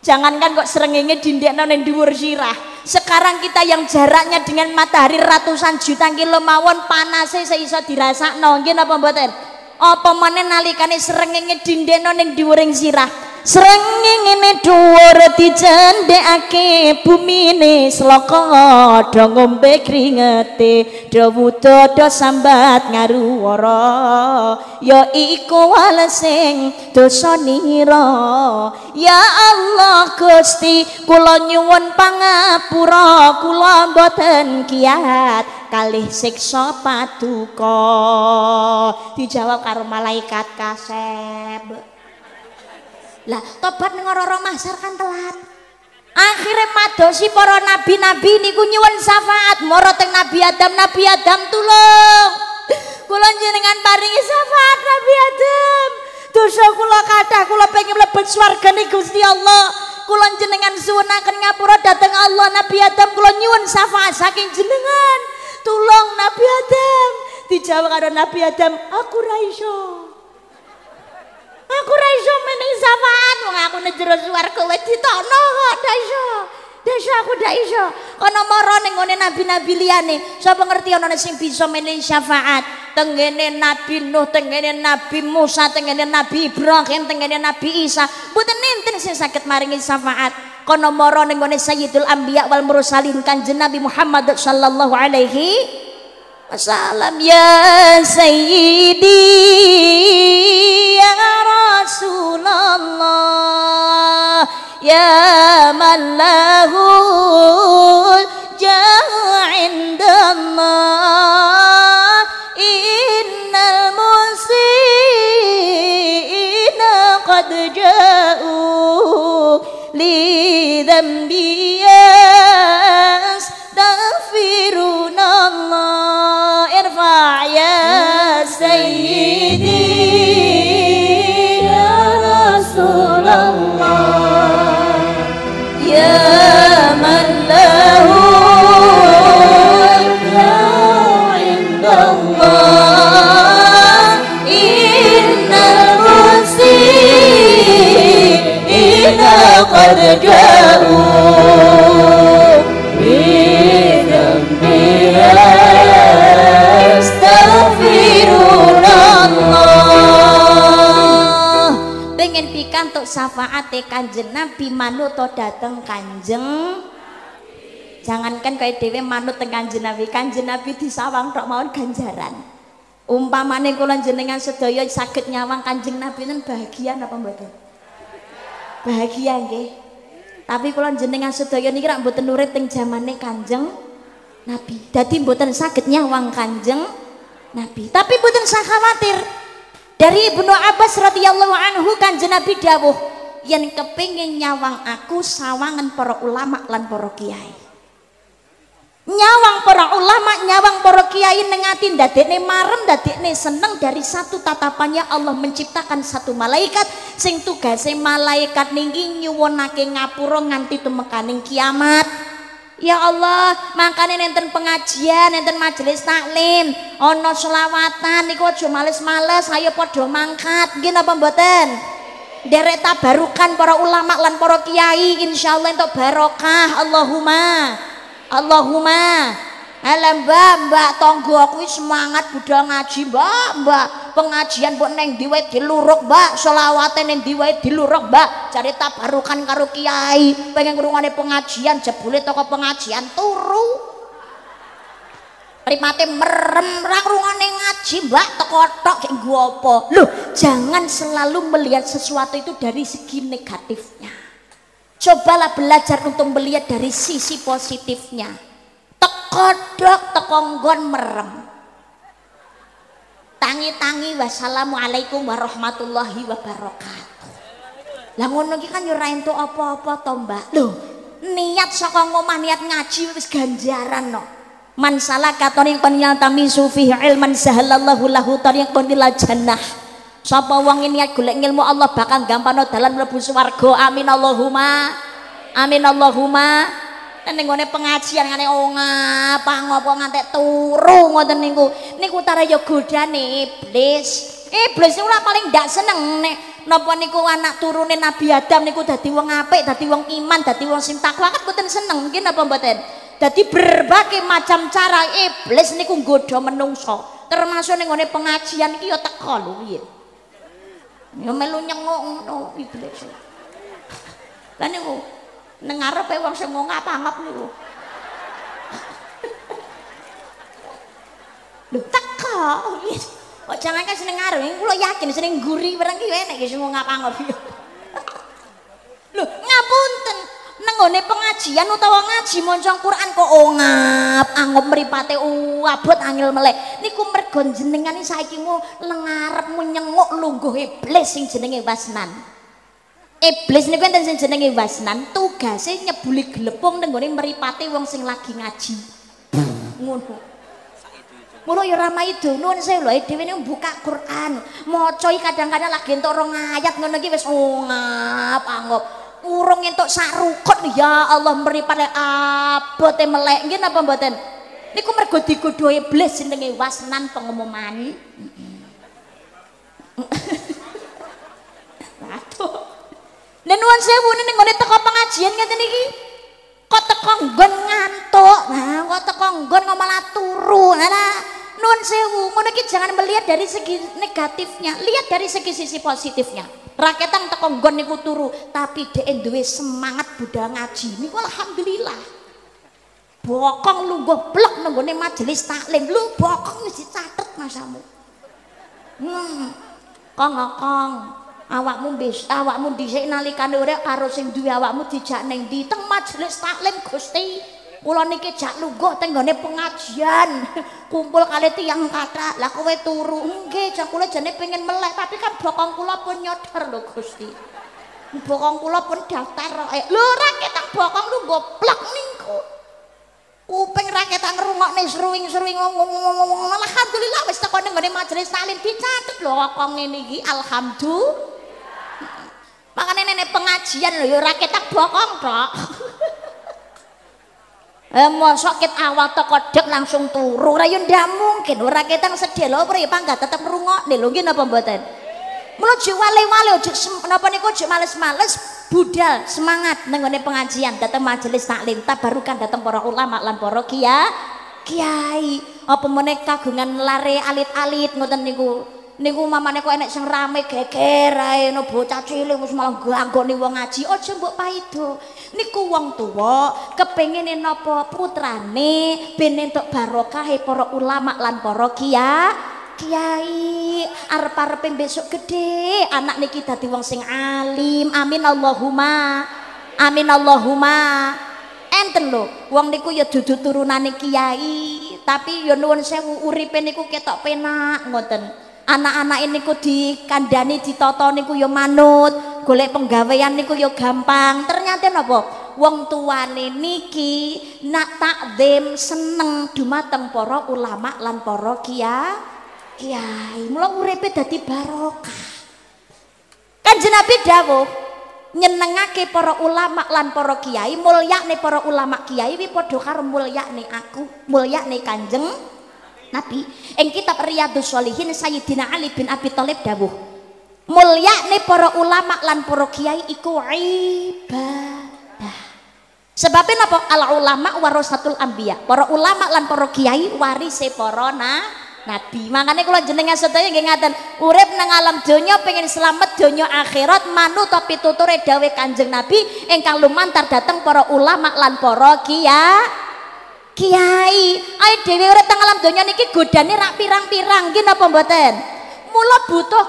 Jangankan kok srengenge dindekno ning dhuwur sirah. Sekarang kita yang jaraknya dengan matahari ratusan juta kilo mawon panase seiso dirasakno. Nggih napa mboten? Apa maneh nalikane srengenge dindekno ning dhuwuring sirah. Srengenge dhuwur dicendhekake bumine sloka do ngombe kringete do wuda do sambat ngaruwara ya iku walesing dosa nira. Ya Allah Gusti kula nyuwun pangapura kula mboten kiyat kalih siksa paduka. Dijawab karo malaikat kasep. Lah tobat ning ora mahsyar kan telat. Akhire madosi para nabi-nabi niku nyuwun syafaat marang teng Nabi Adam tulung. Kula jenengan paringi syafaat Nabi Adam. Dosa kula kathah kula pengin mlebet swargane Gusti Allah. Kula jenengan suwunaken ngapura dhateng Allah. Nabi Adam kula nyuwun syafaat saking jenengan. Tulung Nabi Adam. Dijawab karo Nabi Adam, aku ra iso. aku ra iso menehi syafaat wong aku nang jero swarga wis ditokno kok ndak iso. Desa aku ndak iso. Ana mara ning ngene nabi-nabi liyane. Sapa ngerti ana sing bisa menehi syafaat? Tengene Nabi Nuh, tengene Nabi Musa, tengene Nabi Ibrahim, tengene Nabi Isa. Mboten enten sing saged maringi syafaat. Kono mara ning ngene Sayyidul Anbiya wal Mursalin Kanjeng Nabi Muhammad sallallahu alaihi wasallam. Ya Sayyidi ya Rasulullah ya man lahul jahu indallah innal musina qad ja'u li dhanbi yastaghfirunallah irfa' ya sayyidi ya Rasulullah ya man lahu indallah innal musina qad ja'u bidambi astaghfirullah. Pengen pikantuk syafaate Kanjeng Nabi manut dateng Kanjeng. Jangankan kaya dhewe manut teng Kanjeng Nabi, Kanjeng Nabi disawang tok mawon ganjaran. Umpamane kula jenengan sedaya saged nyawang Kanjeng Nabi nen bahagia napa mboten? Bahagia nggih. Tapi kula jenengan sedaya niki rak mboten urip teng zamane Kanjeng Nabi. Dadi mboten saged nyawang Kanjeng Nabi. Tapi mboten usah khawatir. Dari Ibnu Abbas radhiyallahu anhu Kanjeng Nabi dawuh, yen kepengin nyawang aku sawangan para ulama lan para kiai. Nyawang para ulama, nyawang para kiai nengati ndadekne marem, ndadekne seneng. Dari satu tatapannya Allah menciptakan satu malaikat sing tugase malaikat niki nyuwunake ngapura nganti tumekaning kiamat. Ya Allah, makane nenten pengajian, nenten majelis taklim, ana selawatan niku aja males-males, ayo padha mangkat. Nggih napa mboten? Derek tabarukan para ulama lan para kiai insyaallah entuk barokah. Allahumma alam mbak tonggo aku semangat budal ngaji mbak pengajian mbok neng ndi wae diluruk mbak selawate neng ndi wae diluruk mbak cari tabarukan karo kiai pengen ngrungokne pengajian jebule toko pengajian turu mripate merem ra ngrungokne ngaji mbak teko tok gek nggo apa lho jangan selalu melihat sesuatu itu dari segi negatifnya. Cobalah belajar untuk melihat dari sisi positifnya. Tekodok tekonggon merem. Tangi-tangi wassalamualaikum warahmatullahi wabarakatuh. Lah ngono iki kan yo ora entuk apa-apa to, Mbak. Lho, niat saka ngomah niat ngaji wis ganjaran no. Man salaka tariqan yaltamisu fihi ilman sahalallahu lahu tariqan ila jannah. Sapa wong niat golek ilmu Allah bakal gampangno dalan mlebu swarga. Amin Allahumma. Amin Allahumma. Ning ngene pengajian ngene ngapa ngopo ngantek turu ngoten niku. Niku tara ya godane iblis. Iblis niku ora paling ndak seneng nek napa niku anak turune Nabi Adam niku dadi wong apik, dadi wong iman, dadi wong sing takwa kan mboten seneng. Nggih napa mboten? Dadi berbagai macam cara iblis niku nggodha menungso. Termasuk ning ngene pengajian iki ya teko lho piye. Ya melu nyenguk ngono iblis. Lah niku nang ngarepe wong sing ngapa-ngap niku. Lho teko. Kok jangan kan seneng ngarep, kula yakin seneng guri barang ki enek sing ngapa-ngap. Lho ngapunten nang ngone pengajian utawa ngaji maca Quran kok ngap-angop mripate abot angel melek niku mergo jenengan saiki mu lengarep nyenguk lungguh iblis sing jenenge wasnan. Iblis niku enten sing jenenge wasnan, tugase nyebuli glepung nang ngone mripate wong sing lagi ngaji. Ngono. Mula ya ramai itu nuwun sewu lho dhewe niku buka Quran, maca kadang-kadang lagi entuk rong ayat ngono iki wis ngap-angop. Urung entuk sak rukun ya Allah mripate abote melek nggih napa mboten niku mergo digodho iblis jenenge wasnan pengumuman nuwun sewu ning nggone teko pengajian ngeten iki kok teko nggon ngantuk nah kok teko nggon kok malah turu nah nuwun sewu ngono iki jangan melihat dari segi negatifnya lihat dari sisi positifnya rakyatan teko nggon niku turu tapi dhek duwe semangat budal ngaji niku alhamdulillah bokong lungguh blek nang nggone majelis taklim lu bokong wis dicatet masamu kong awakmu dhisik nalikane urip karo sing duwe awakmu dijak ning ndi teng majelis taklim Gusti kula niki jak lungguh teng nggone pengajian kumpul kali tiyang kathah lah kowe turu nggih jak kula jane pengen melek tapi kan bokong kula pun nyodar lho Gusti bokong kula pun daftar lho raketan bokong lu goblok niku kuping raketan ngrungokne sruwing-sruwing ngomong alhamdulillah wis teko ning nggone majelis taklim dicatet lho kok ngene iki alhamdulillah makane nenek pengajian lho ya raketan bokong tok mosok ket awal teko dek langsung turu ora yo ndak mungkin ora ketang sedih lho priye pangkat tetep ngrungokne lho nggih napa mboten mulo jek wale-wale ojo napa niku ojo males-males budal semangat nang ngene pengajian dateng majelis taklim tabarukan dateng para ulama lan para kiai apa meneh kagungan lare alit-alit ngoten niku mamane kok enek sing rame geger ae no bocah cilik wis malah gangoni wong ngaji aja mbok paido niku wong tuwa kepengine napa putrane ben entuk barokahe para ulama lan para kiai arep-arepe besok gede anak niki dadi wong sing alim amin Allahumma enten lho wong niku ya dudu turunane kiai tapi ya nuwun sewu uripe niku ketok penak ngoten anak-anak ini ku dikandani ditata niku ya manut golek penggawean niku ya gampang ternyata napa wong tuane niki nak takzim seneng dumateng para ulama lan para kiai mula uripe dadi barokah Kanjeng Nabi dawuh nyenengake para ulama lan para kiai mulyane para ulama kiai wi padha karo mulyane aku mulyane Kanjeng Nabi ing kitab Riyadhus Shalihin Sayyidina Ali bin Abi Thalib dawuh mulyane para ulama lan para kiai iku ibadah sebabnya napa al ulama warasatul anbiya para ulama lan para kiai warise para nabi makanya kalau jenengan sedaya nggih ngaten urip nang alam donya pengen selamat donya akhirat manut pituture dawuh Kanjeng Nabi ingkang lumantar dateng para ulama lan para kiai ayo dhewe urip nang alam donya niki godane rak pirang-pirang nggih napa mboten mula butuh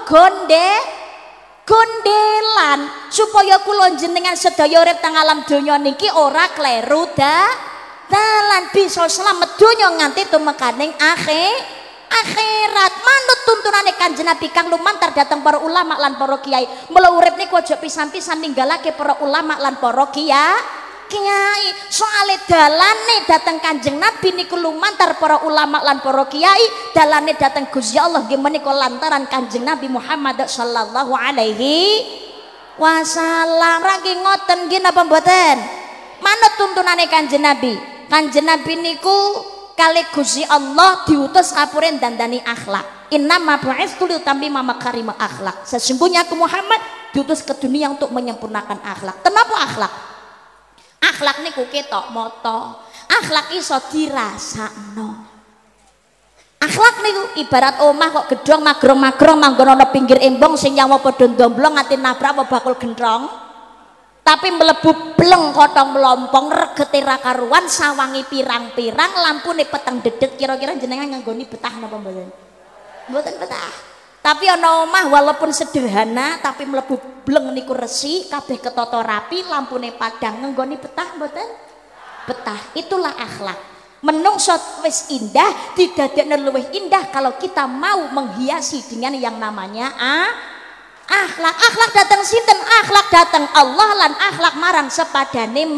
gondelan supaya kula jenengan sedaya urip nang alam donya niki ora kleru dalan bisa selamat donya nganti tumekaning akhirat manut tuntunane Kanjeng Nabi kang lumantar datang para ulama lan para kiai mula urip niku aja pisan-pisan ninggalake para ulama lan para kiai soale dalane datang Kanjeng Nabi niku lumantar para ulama lan para kiai dalane datang Gusti Allah nggih menika lantaran Kanjeng Nabi Muhammad sallallahu alaihi wasallam ra nggih ngoten nggih napa mboten manut tuntunane Kanjeng Nabi niku kali Gusti Allah diutus kapuren dandani akhlak innama bu'istu liutammima makarimul akhlak sesungguhnya aku Muhammad diutus ke dunia untuk menyempurnakan akhlak kenapa akhlak niku ketok moto akhlak iso dirasakno akhlak niku ibarat omah kok gedhong magrong-magrong manggon ana pinggir embong sing nyawa padha ndomblong nganti nabrak apa bakul gendrong tapi melebu bleng kotong melompong regete ra karuan sawangi pirang-pirang lampune peteng dedet kira-kira jenengan nganggoni betah napa mboten mboten betah tapi ana omah walaupun sederhana tapi melebu bleng niku resi kabeh ketata rapi lampune padang nganggoni betah mboten betah itulah akhlak menungso wis indah didadekne luwih indah kalau kita mau menghiasi dengan yang namanya akhlak datang sinten akhlak datang Allah lan akhlak marang sepadane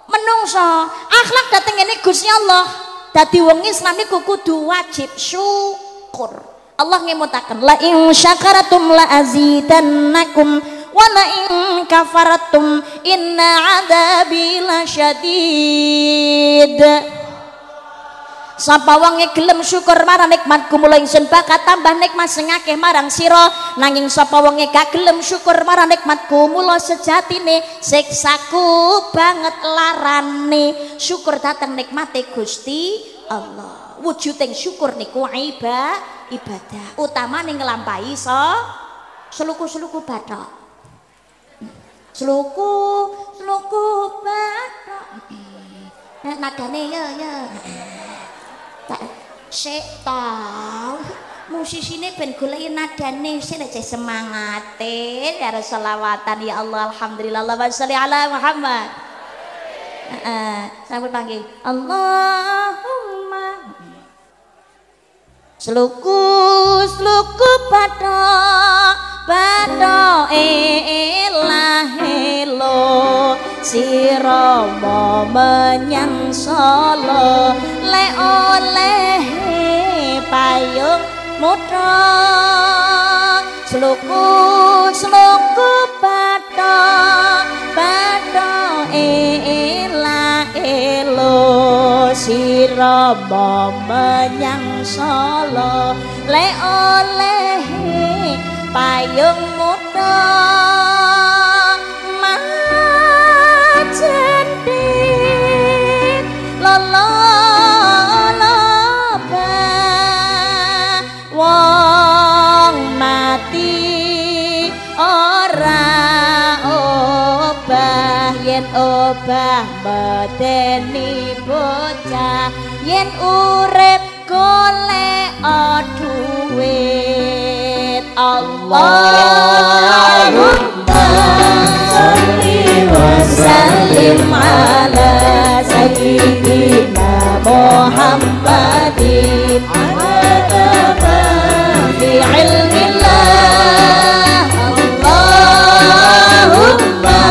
menungso akhlak datang ini Gusti Allah dadi wong Islam niku kudu wajib syukur Allah ngemutaken la in syakaratum la azidannakum wa la in kafaratum inna adzabi lasyadid Sapa wonge gelem syukur marang nikmatku mula ingsun bakal tambah nikmat sing akeh marang sira nanging sapa wonge gak gelem syukur marang nikmatku mula sejatine siksaku banget larane. Syukur datang nikmate Gusti Allah. Wujuding syukur niku ibadah utamane nglampahi seluku bathok. Seluku bathok. Nadane ya. Sik tau musisine ben goleki nadane sik lek semangate karo selawatan ya Allah alhamdulillah Allahumma sholli ala Muhammad. Sampai panggil Allahumma seluku bathok elahelo sira menyang Solo le oleh payung muda seluku bathok elahelo sira menyang Solo le oleh payung muda majendik lolo wong mati ora obah yen obah medeni bocah yen urip golek duit Allahumma sholli wa sallim ala sayyidina Muhammadin fi ilmillah Allahumma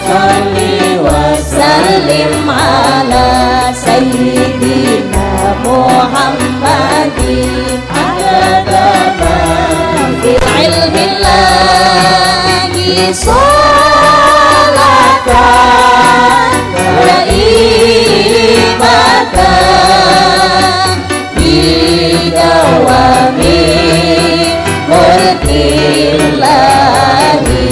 sholli wa sallim ala sayyidina Muhammadin fi ilmillah sholatan wa ibadah bidawami mulkillahi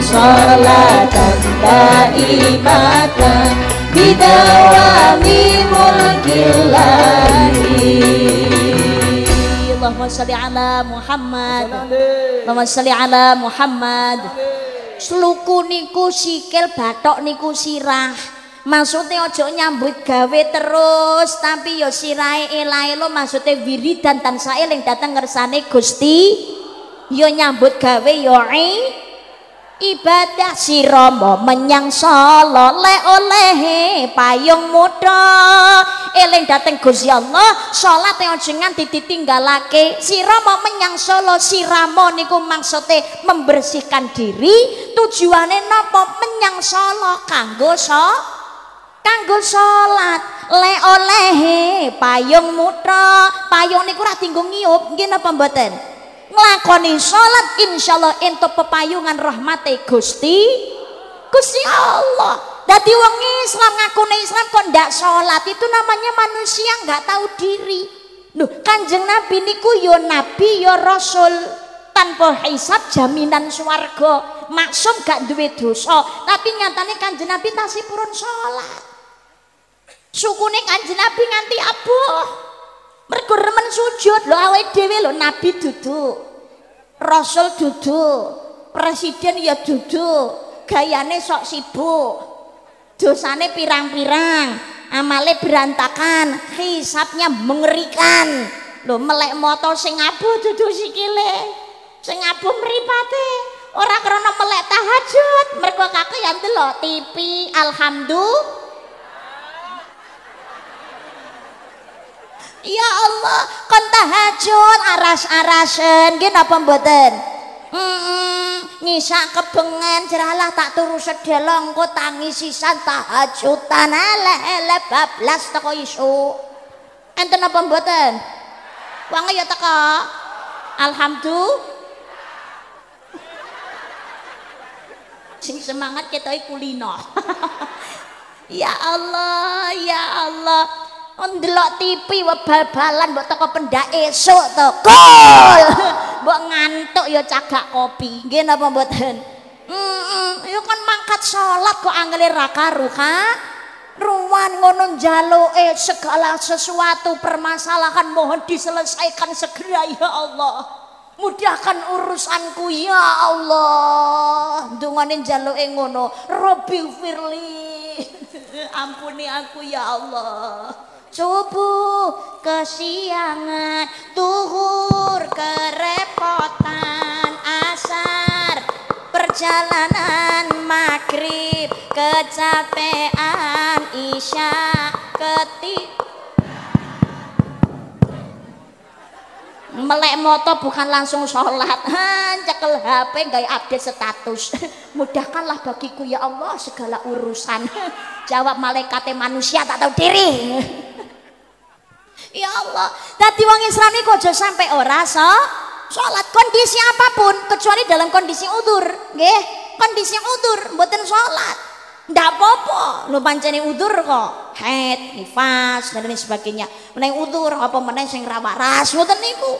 sholatan daimatan bidawami mulkillahi. Allahumma sholli ala Muhammad. Allahumma sholli ala Muhammad. Sluku niku sikil, bathok niku sirah. Maksudnya ojo nyambut gawe terus, tapi yo sirahe ela-elo maksudnya wiridan tansah eling datang ngersane Gusti. Yo nyambut gawe yo ibadah sira menyang Solo le olehe payung muda eling dateng Gusti Allah salat e aja nganti ditinggalake sira menyang Solo siramo niku maksude membersihkan diri tujuane napa menyang Solo kanggo salat le olehe payung muda payung niku ora dienggo ngiyup nggih napa mboten nglakoni salat insyaallah entuk pepayungan rahmate Gusti Allah. Dadi wong Islam ngakune Islam kok ndak salat itu namanya manusia nggak tahu diri. Loh, Kanjeng Nabi niku yo nabi yo rasul tanpa hisab jaminan swarga. Maksum gak duwe dosa, tapi nyatane Kanjeng Nabi tasih purun salat. Sukune Kanjeng Nabi nganti abuh. Mergo remen sujud lho awake dhewe lho nabi duduk. Rasul duduk. Presiden ya duduk. Gayane sok sibuk. Dosane pirang-pirang. Amale berantakan, hisabnya mengerikan. Lho melek moto sing abuh dudu sikile. Sing abuh mripate. Ora krana melek tahajud, mergo kakeyan delok TV. Alhamdulillah. Ya Allah, kon tahajud aras-arasen nggih napa mboten? Nyisak kebengen jeralah tak turu sedelong engko tangi sisan tahajudan ele bablas teko isu. Enten napa mboten? Wong ya teko. Alhamdulillah. Sing semangat ketoke kulino. Ya Allah, ya Allah. ndelok TV wae bal-balan mbok teko pendak esuk to. Gol. Mbok ngantuk ya cagak kopi. Nggih napa mboten? Ya kan mangkat salat kok angele ra karu, ruwan ngono njaluke segala sesuatu permasalahan mohon diselesaikan segera ya Allah. Mudahkan urusanku ya Allah. Ndungane njaluke ngono, Robbi firli. Ampuni aku ya Allah. Subuh kesiangan, zuhur kerepotan, asar perjalanan, maghrib kecapean, isya melek moto bukan langsung sholat, cekel HP gaya update status. Mudahkanlah bagiku ya Allah segala urusan. Jawab malaikatnya manusia tak tahu diri. Ya Allah, dadi wong Islam iki aja sampai ora sholat kondisi apapun kecuali dalam kondisi udzur, nggih. Kondisi udzur mboten sholat ndak apa-apa lho, pancene udzur kok haid, nifas dan lain sebagainya. Meneh udzur apa meneh sing ra waras ngoten niku.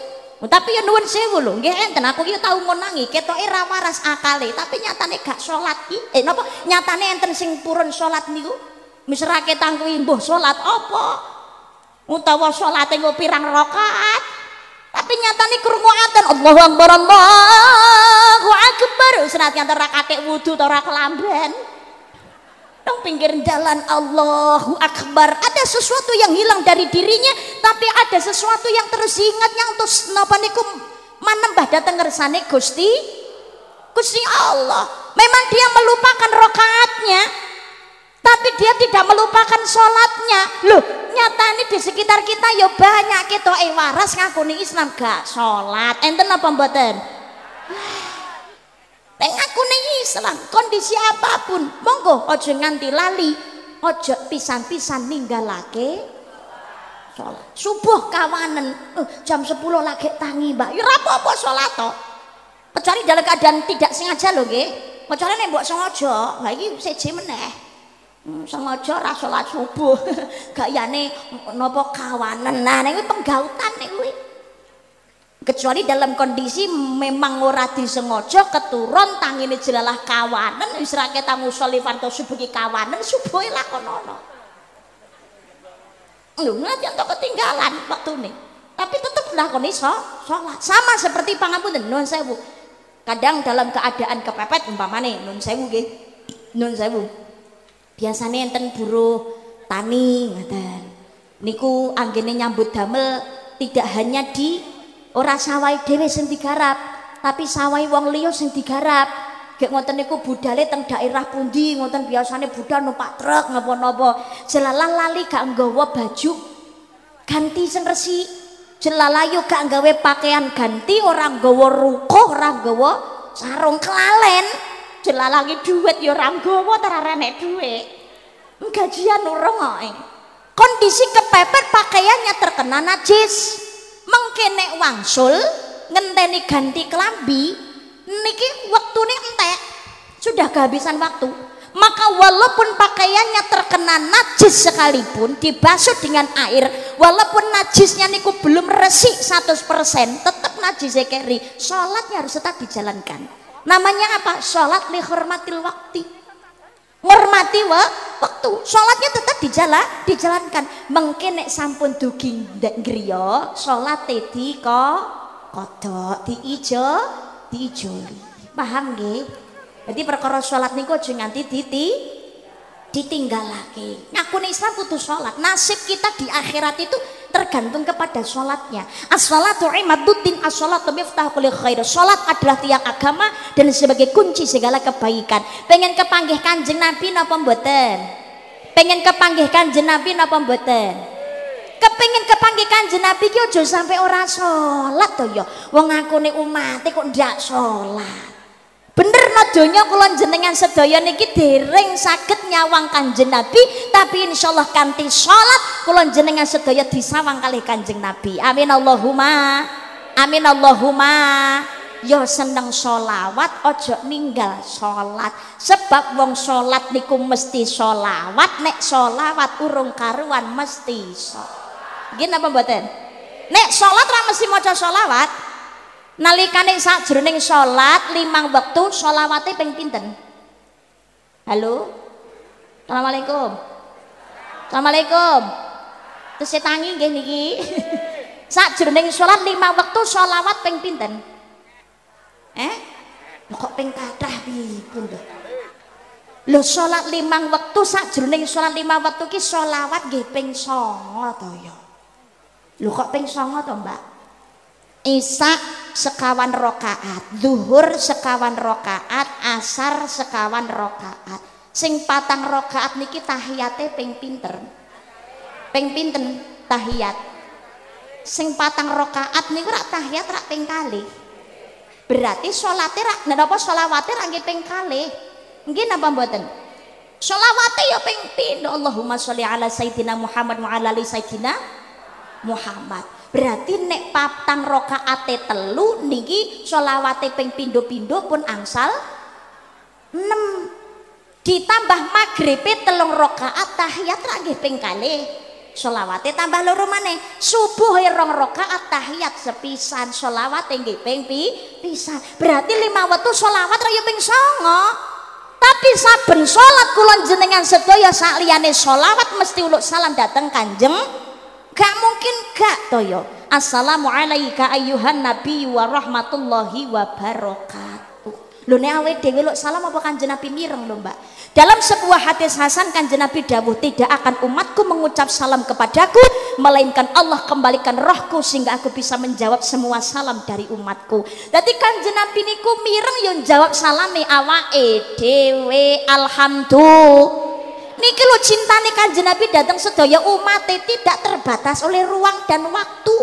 Tapi ya nuwun sewu lho, nggih enten aku ki tau ngonangi ketoke ra waras akale, tapi nyatane gak sholat ki. Napa nyatane enten sing purun sholat niku misrake tangkuwi mbuh sholat apa? Utawa sholate engko pirang rakaat tapi nyatane krungu adzan Allahu Akbar Allahu Akbar senajan ora kakek wudu ora kelamben nang pinggir jalan Allahu Akbar. Ada sesuatu yang hilang dari dirinya tapi ada sesuatu yang terus diingatnya untuk napa niku manembah dateng ngersane Gusti Allah. Memang dia melupakan rakaatnya tapi dia tidak melupakan sholatnya. Loh, nyatanya di sekitar kita ya banyak ketoke waras ngakuni Islam gak sholat. Enten apa mboten? Nek ngakuni Islam kondisi apapun, monggo aja nganti lali, aja pisan-pisan ninggalake sholat. Subuh kawanen, jam 10 lagi tangi, Mbak. Ya ora apa-apa sholat to. Kecuali dalam keadaan tidak sengaja lho nggih. Kecuali nek mbok sengaja, lha iki siji meneh. Sengaja ra salat subuh gayane napa kawanen. Nah niku penggautan niku. Kecuali dalam kondisi memang ora disengaja keturun tangine jelalah kawanen wis ra ketangu sholli fardhu subuh ki kawanen subuhe lakonono. Lho nanti entuk ketinggalan waktune. Tapi tetep lakoni salat. Sama seperti pangapunten nuwun sewu. Kadang dalam keadaan kepepet umpamane nuwun sewu nggih. Nuwun sewu. Biasanya enten buruh tani ngaten niku anggene nyambut damel tidak hanya di ora sawai dhewe sing digarap tapi sawai wong liya sing digarap. Gek ngoten niku budale teng daerah pundi ngoten biasane budal numpak truk napa-napa jelalah lali gak nggawa baju ganti sing resik, jelalah yo gak nggawe pakaian ganti, ora nggawa ruko, ora nggawa sarung kelalen. Jelalangi duit ya ora nggawa ora renek duit. Gajian urung kok. Kondisi kepepet pakaiannya terkena najis. Mengke nek wangsul ngenteni ganti kelambi niki waktune entek. Sudah kehabisan waktu. Maka walaupun pakaiannya terkena najis sekalipun dibasuh dengan air, walaupun najisnya niku belum resik 100%, tetap najisnya keri. Sholatnya harus tetap dijalankan. Namanya apa? Sholat li hormatil waktu. Ngormati waktu. Sholatnya tetap dijalankan. Mungkin nek sampun dugi ndak griya, sholate kodok diijoli. Paham nggih? Jadi perkara sholat niku aja nganti ditinggalake. Ngakune Islam kudu sholat. Nasib kita di akhirat itu tergantung kepada sholatnya. As-sholatu imaduddin, as-sholatu miftahul kulli khair. Sholat adalah tiang agama dan sebagai kunci segala kebaikan. Pengen kepanggih Kanjeng Nabi napa mboten? Pengen kepanggih Kanjeng Nabi napa mboten? Kepengin kepanggih Kanjeng Nabi ki aja sampai ora sholat to ya. Wong ngakune umate kok ndak sholat. Bener no donya kula jenengan sedaya niki dereng saged nyawang Kanjeng Nabi, tapi insyaallah kanthi salat kula jenengan sedaya disawang kalih Kanjeng Nabi. Amin Allahumma. Amin Allahumma. ya seneng sholawat, ojo ninggal sholat. Sebab wong sholat niku mesti sholawat, nek sholawat urung karuan mesti sholat. Nggih napa mboten? Nek sholat ra mesti maca sholawat. Nalikane sakjroning sholat 5 wektu sholawate ping pinten? Halo? Assalamualaikum. Assalamualaikum. Terus tangi nggih niki. Sakjroning sholat 5 wektu sholawat ping pinten? Kok ping kathah pripun lho? Lho sholat 5 wektu sakjroning sholat 5 wektu ki sholawat nggih ping 9 to ya. Lho kok ping 9 to, Mbak? Isya sekawan rakaat, zuhur sekawan rakaat, asar sekawan rakaat. Sing 4 rakaat niki tahiyate ping pinter? Ping pinten tahiyat? Sing 4 rakaat niku rak tahiyat rak ping kalih. Berarti salate rak napa selawate rak nggih ping kalih. Nggih napa mboten? Selawate ya ping pindho. Allahumma sholli ala sayyidina Muhammad wa ala ali sayyidina Muhammad. Berarti nek 4 rakaate telu niki selawate ping pindho-pindho pun angsal 6. Ditambah maghribe 3 rakaat tahiyat rak nggih ping kalih. Selawate tambah 2 maneh. Subuh 2 rakaat tahiyat sepisan, selawate nggih ping pisan. Berarti 5 wektu selawat ra ya ping 9. Tapi saben salat kula jenengan sedaya sak liyane selawat mesti uluk salam dateng Kanjeng. Gak mungkin gak toyo. Assalamu alayka ayyuhan nabi wa rahmatullahi wa barakatuh. Lho nek awake dhewe uluk salam apa Kanjeng Nabi mireng lho, Mbak. Dalam sebuah hadis hasan Kanjeng Nabi dawuh, tidak akan umatku mengucap salam kepadaku melainkan Allah kembalikan rohku sehingga aku bisa menjawab semua salam dari umatku. Dadi Kanjeng Nabi niku mireng yo jawab salame awake dhewe. Alhamdulillah. Niki lho cintane Kanjeng Nabi datang sedaya umatnya tidak terbatas oleh ruang dan waktu.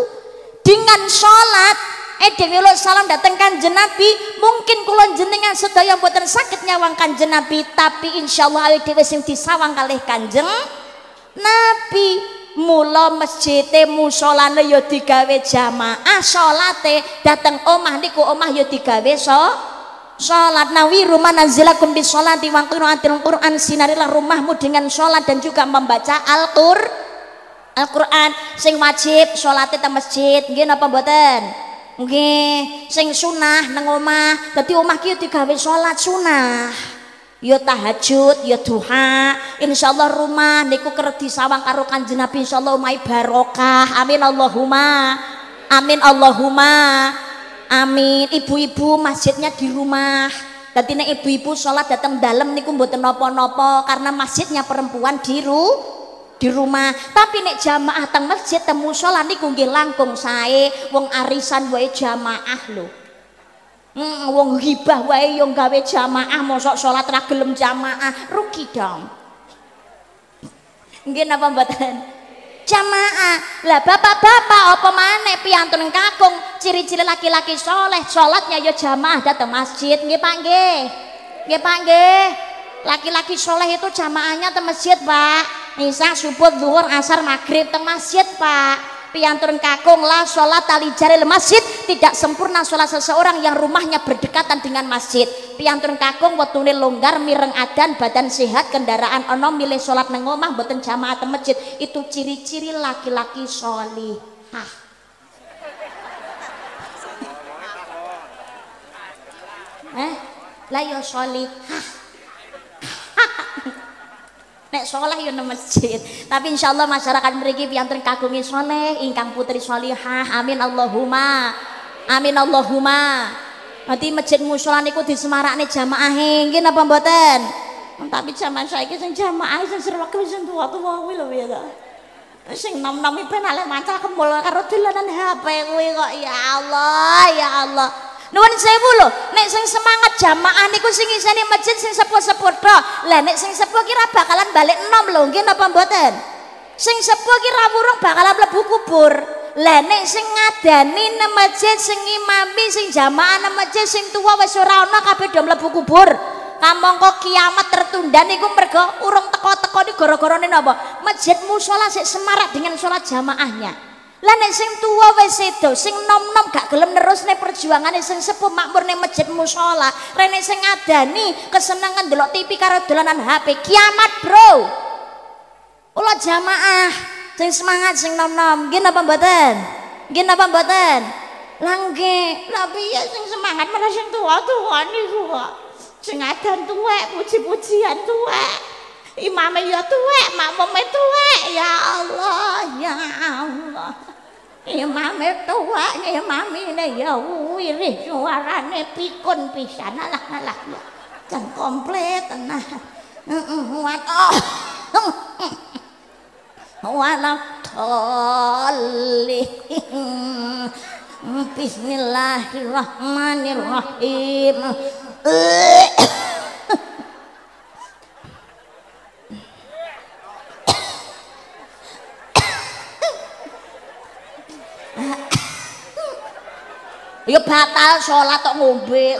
Dengan sholat dhewe lho salam datang Kanjeng Nabi, mungkin kula jenengan sedaya mboten saged nyawang Kanjeng Nabi, tapi insyaallah awake dhewe sing disawang kalih Kanjeng Nabi. Mula masjide musholane ya digawe jamaah, salate dateng omah niku omah ya digawe sholat. Nawiru manazzilakum bis sholati wa qiraatil Qur'an, sinarilah rumahmu dengan sholat dan juga membaca Al-Qur'an. Sing wajib sholate teng masjid nggih napa mboten? Nggih. Sing sunah nang omah, dadi omah ki digawe sholat sunah. Ya tahajud, ya duha. Insyaallah rumah niku kerep disawang karo Kanjeng Nabi, insyaallah omahe barokah. Amin Allahumma. Amin Allahumma. Amin. Ibu-ibu masjidnya di rumah. Dadi nek ibu-ibu sholat datang dalem niku mboten napa-napa karena masjidnya perempuan di rumah. Tapi nek jamaah teng masjid teng mushola niku nggih langkung sae. Wong arisan wae jamaah lho. Wong hibah wae yo gawe jamaah, mosok sholat ra gelem jamaah, rugi dong. Nggih napa mboten? Jamaah. Lah bapak-bapak apa maneh piyantun kakung ciri-ciri laki-laki soleh sholatnya ya jamaah datang masjid. Nggih Pak nggih. Nggih Pak nggih. Laki-laki soleh itu jamaahnya teng masjid Pak. Isya, subuh, zuhur, asar, maghrib teng masjid Pak. Piyantun kakung lah sholat tali jaril masjid, tidak sempurna sholat seseorang yang rumahnya berdekatan dengan masjid. Piyantun kakung wektune longgar mireng adan, badan sehat, kendaraan ono, milih sholat nang omah mboten jamaah teng masjid. Itu ciri-ciri laki-laki sholihah. Lah ya sholihah. Nek sholat ya nang masjid. Tapi insyaallah masyarakat mriki piyantun kagungi sholeh ingkang putri sholihah. Amin Allahumma. Amin Allahumma. Nanti masjid mushola niku disemarakne jamaahe nggih napa mboten? Tapi zaman saiki sing jamaah sing serwake sing tuwa-tuwa kuwi lho ya ta. Sing nom-nom ben alih maca kemul karo dolanan HP kuwi kok ya Allah, ya Allah. Nuwun sewu lho, nek sing semangat jamaah niku sing isine masjid sing sepuh-sepuh tok. Lah nek sing sepuh ki ra bakalan balik enom lho, nggih napa mboten? Sing sepuh ki ra wurung bakalan mlebu kubur. Lah nek sing ngadani nang masjid, sing imami, sing jamaah nang masjid sing tuwa wis ora ana kabeh do mlebu kubur. Kamangka kiamat tertunda niku mergo urung teko-teko ni gara-garane napa? Masjid mushola sik semarak dengan sholat jamaahnya. Lah nek sing tuwa wis sedo, sing nom-nom gak gelem nerusne perjuangane sing sepuh makmur ning masjid musala, rene sing ngadani kesenengan delok TV karo dolanan HP, kiamat, Bro. Ula jamaah sing semangat sing nom-nom, nggih napa mboten? Nggih napa mboten? Lah nggih, lha piye sing semangat malah sing tuwa-tuwa niku kok. Sing adan tuwek, puji-pujian tuwek. Imame ya tuwek, makmume tuwek. Ya Allah, ya Allah. Imame tuwek, imamine ya wirih suarane pikun pisan. Alah ya. Jan komplit tenan. Wala tolli. Bismillahirrahmanirrahim. Ya batal sholat tok ngombe.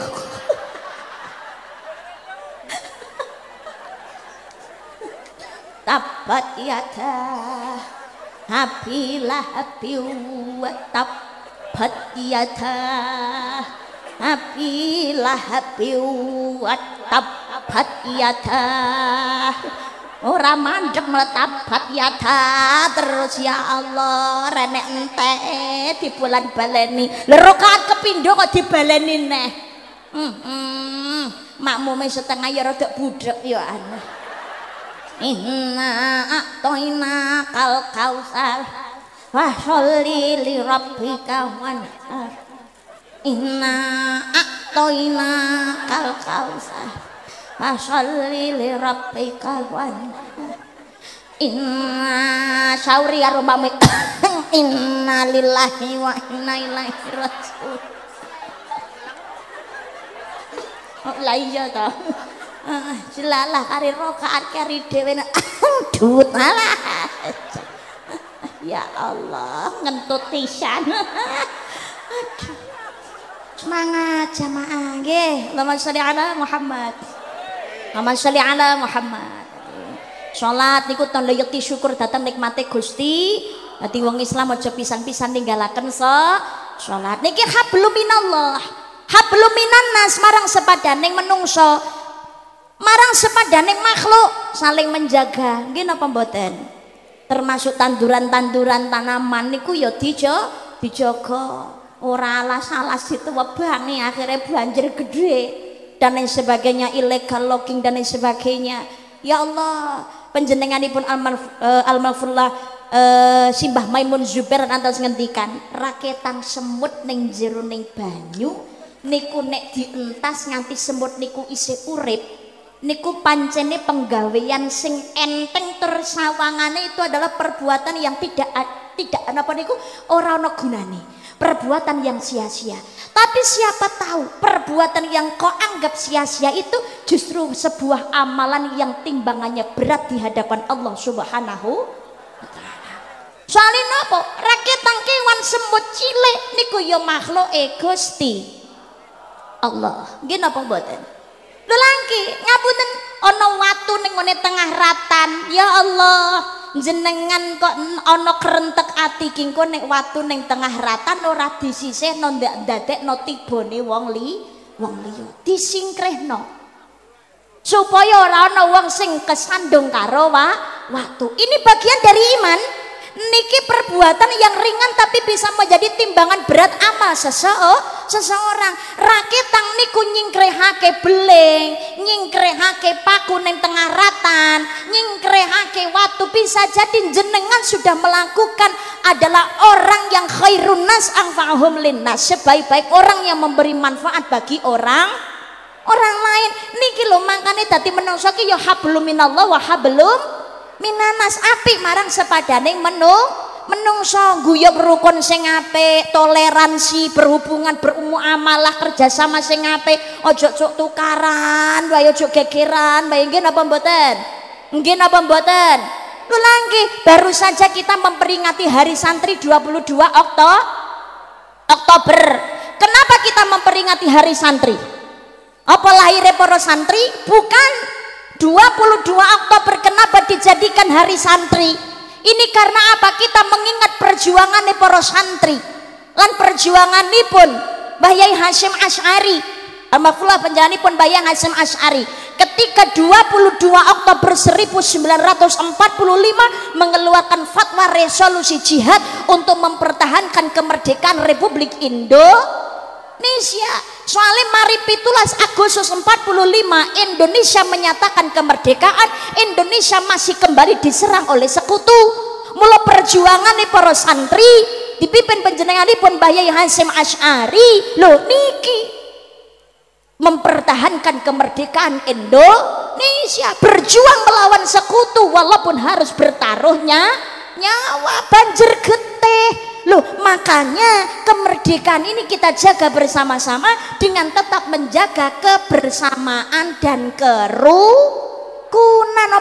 Tabat yada Habilah wa tabat yada Habilah wa tabat yada. Ora mandeg mletabat yada terus ya Allah renek entek di bulan baleni. Lha rakaat kepindho kok dibaleni neh. Makmume setengah ya rada budhek ya aneh. Inna a'toina kal kausar wa sholli li rabbika wanhar. Inna a'toina kal kausar wa sholli li rabbika wanhar. Inna syauri arumami inna lillahi wa inna ilaihi raji'un. Oh lah iya toh. Jelalah kari rokaat kari dhewe dut alah. Ya Allah ngentut pisan. Aduh. Semangat jamaah nggih. Allahumma sholli ala Muhammad. Allahumma sholli ala Muhammad. Salat niku tanda yakti syukur datang nikmate Gusti. Dadi wong Islam aja pisan-pisan ninggalaken salat. Niki hablum minallah. Hablum minannas marang sepadaning menungso. Marang sepadaning makhluk saling menjaga. Nggih napa mboten? Termasuk tanduran-tanduran tanaman niku ya dijaga. Ora alas-alas dituwebangi akhirnya banjir gede dan lain sebagainya, illegal logging dan lain sebagainya. Ya Allah, panjenenganipun almarhumlah Simbah Maimun Zubair antos ngendikan, raketan semut ning jero ning banyu niku nek dientas nganti semut niku isih urip. Niku pancene penggawean sing enteng tersawangane itu adalah perbuatan yang tidak apa niku ora ana gunane, perbuatan yang sia-sia. Tapi siapa tahu perbuatan yang kau anggap sia-sia itu justru sebuah amalan yang timbangannya berat di hadapan Allah Subhanahu wa taala. Soalnya napa? Raketan kewan semut cilik niku ya makhluke Gusti Allah. Nggih napa mboten? Lelangki ngapunten ana watu ning ngene tengah ratan. Ya Allah, jenengan kok ana kerentek ati kingko nek watu ning tengah ratan ora disisihno ndak ndadekno tibone wong liya. Disingkrehno. Supaya ora ana wong sing kesandung karo watu. Ini bagian dari iman. Niki perbuatan yang ringan tapi bisa menjadi timbangan berat amal seseorang. Raketan niku nyingkrehake beling, nyingkrehake paku ning tengah ratan, nyingkrehake watu. Bisa jadi jenengan sudah melakukan adalah orang yang khairun nas anfa'uhum linnas, sebaik-baik orang yang memberi manfaat bagi orang lain. Niki lho makane dadi menungso ki ya hablum minallah wa hablum minanas, apik marang sepadaning menungso, guyub rukun sing apik, toleransi, berhubungan bermuamalah, kerjasama sing apik, ojo cuk tukaran, wae ojo gegeran, wae nggih napa mboten? Nggih napa mboten? Lho nggih, baru saja kita memperingati Hari Santri 22 Oktober. Kenapa kita memperingati Hari Santri? Apa lahirnya para santri? Bukan. 22 Oktober kenapa dijadikan Hari Santri? Ini karena apa? Kita mengingat perjuangan para santri lan perjuanganipun Mbah Yai Hasyim Asy'ari. Alhamdulillah panjenenganipun Mbah Yai Hasyim Asy'ari ketika 22 Oktober 1945 mengeluarkan fatwa resolusi jihad untuk mempertahankan kemerdekaan Republik Indonesia. Soalnya mari 17 Agustus 45 Indonesia menyatakan kemerdekaan, Indonesia masih kembali diserang oleh sekutu. Mula perjuangan para santri dipimpin panjenenganipun Mbah Yai Hasyim Asy'ari lho niki mempertahankan kemerdekaan Indonesia, berjuang melawan sekutu walaupun harus bertaruhnya nyawa banjir getih. Loh, makanya kemerdekaan ini kita jaga bersama-sama dengan tetap menjaga kebersamaan dan kerukunan.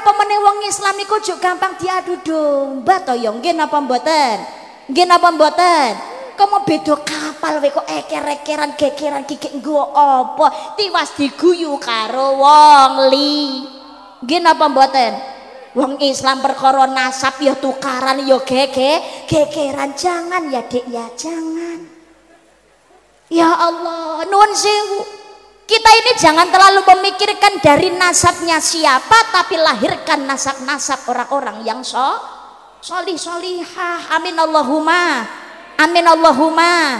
Apa meneh wong Islam niku juk gampang diadu domba to ya, nggih napa mboten? Nggih napa mboten? Kamu beda kapal we kok eker-ekeran gegeran gigik nggo apa? Tiwas diguyu karo wong li. Nggih napa mboten? Wong Islam perkara nasab ya tukaran ya gegeran, jangan ya Dik ya, jangan. Ya Allah, nuwun sewu. Kita ini jangan terlalu memikirkan dari nasabnya siapa, tapi lahirkan nasab-nasab orang-orang yang solih solihah. Amin Allahumma. Amin Allahumma.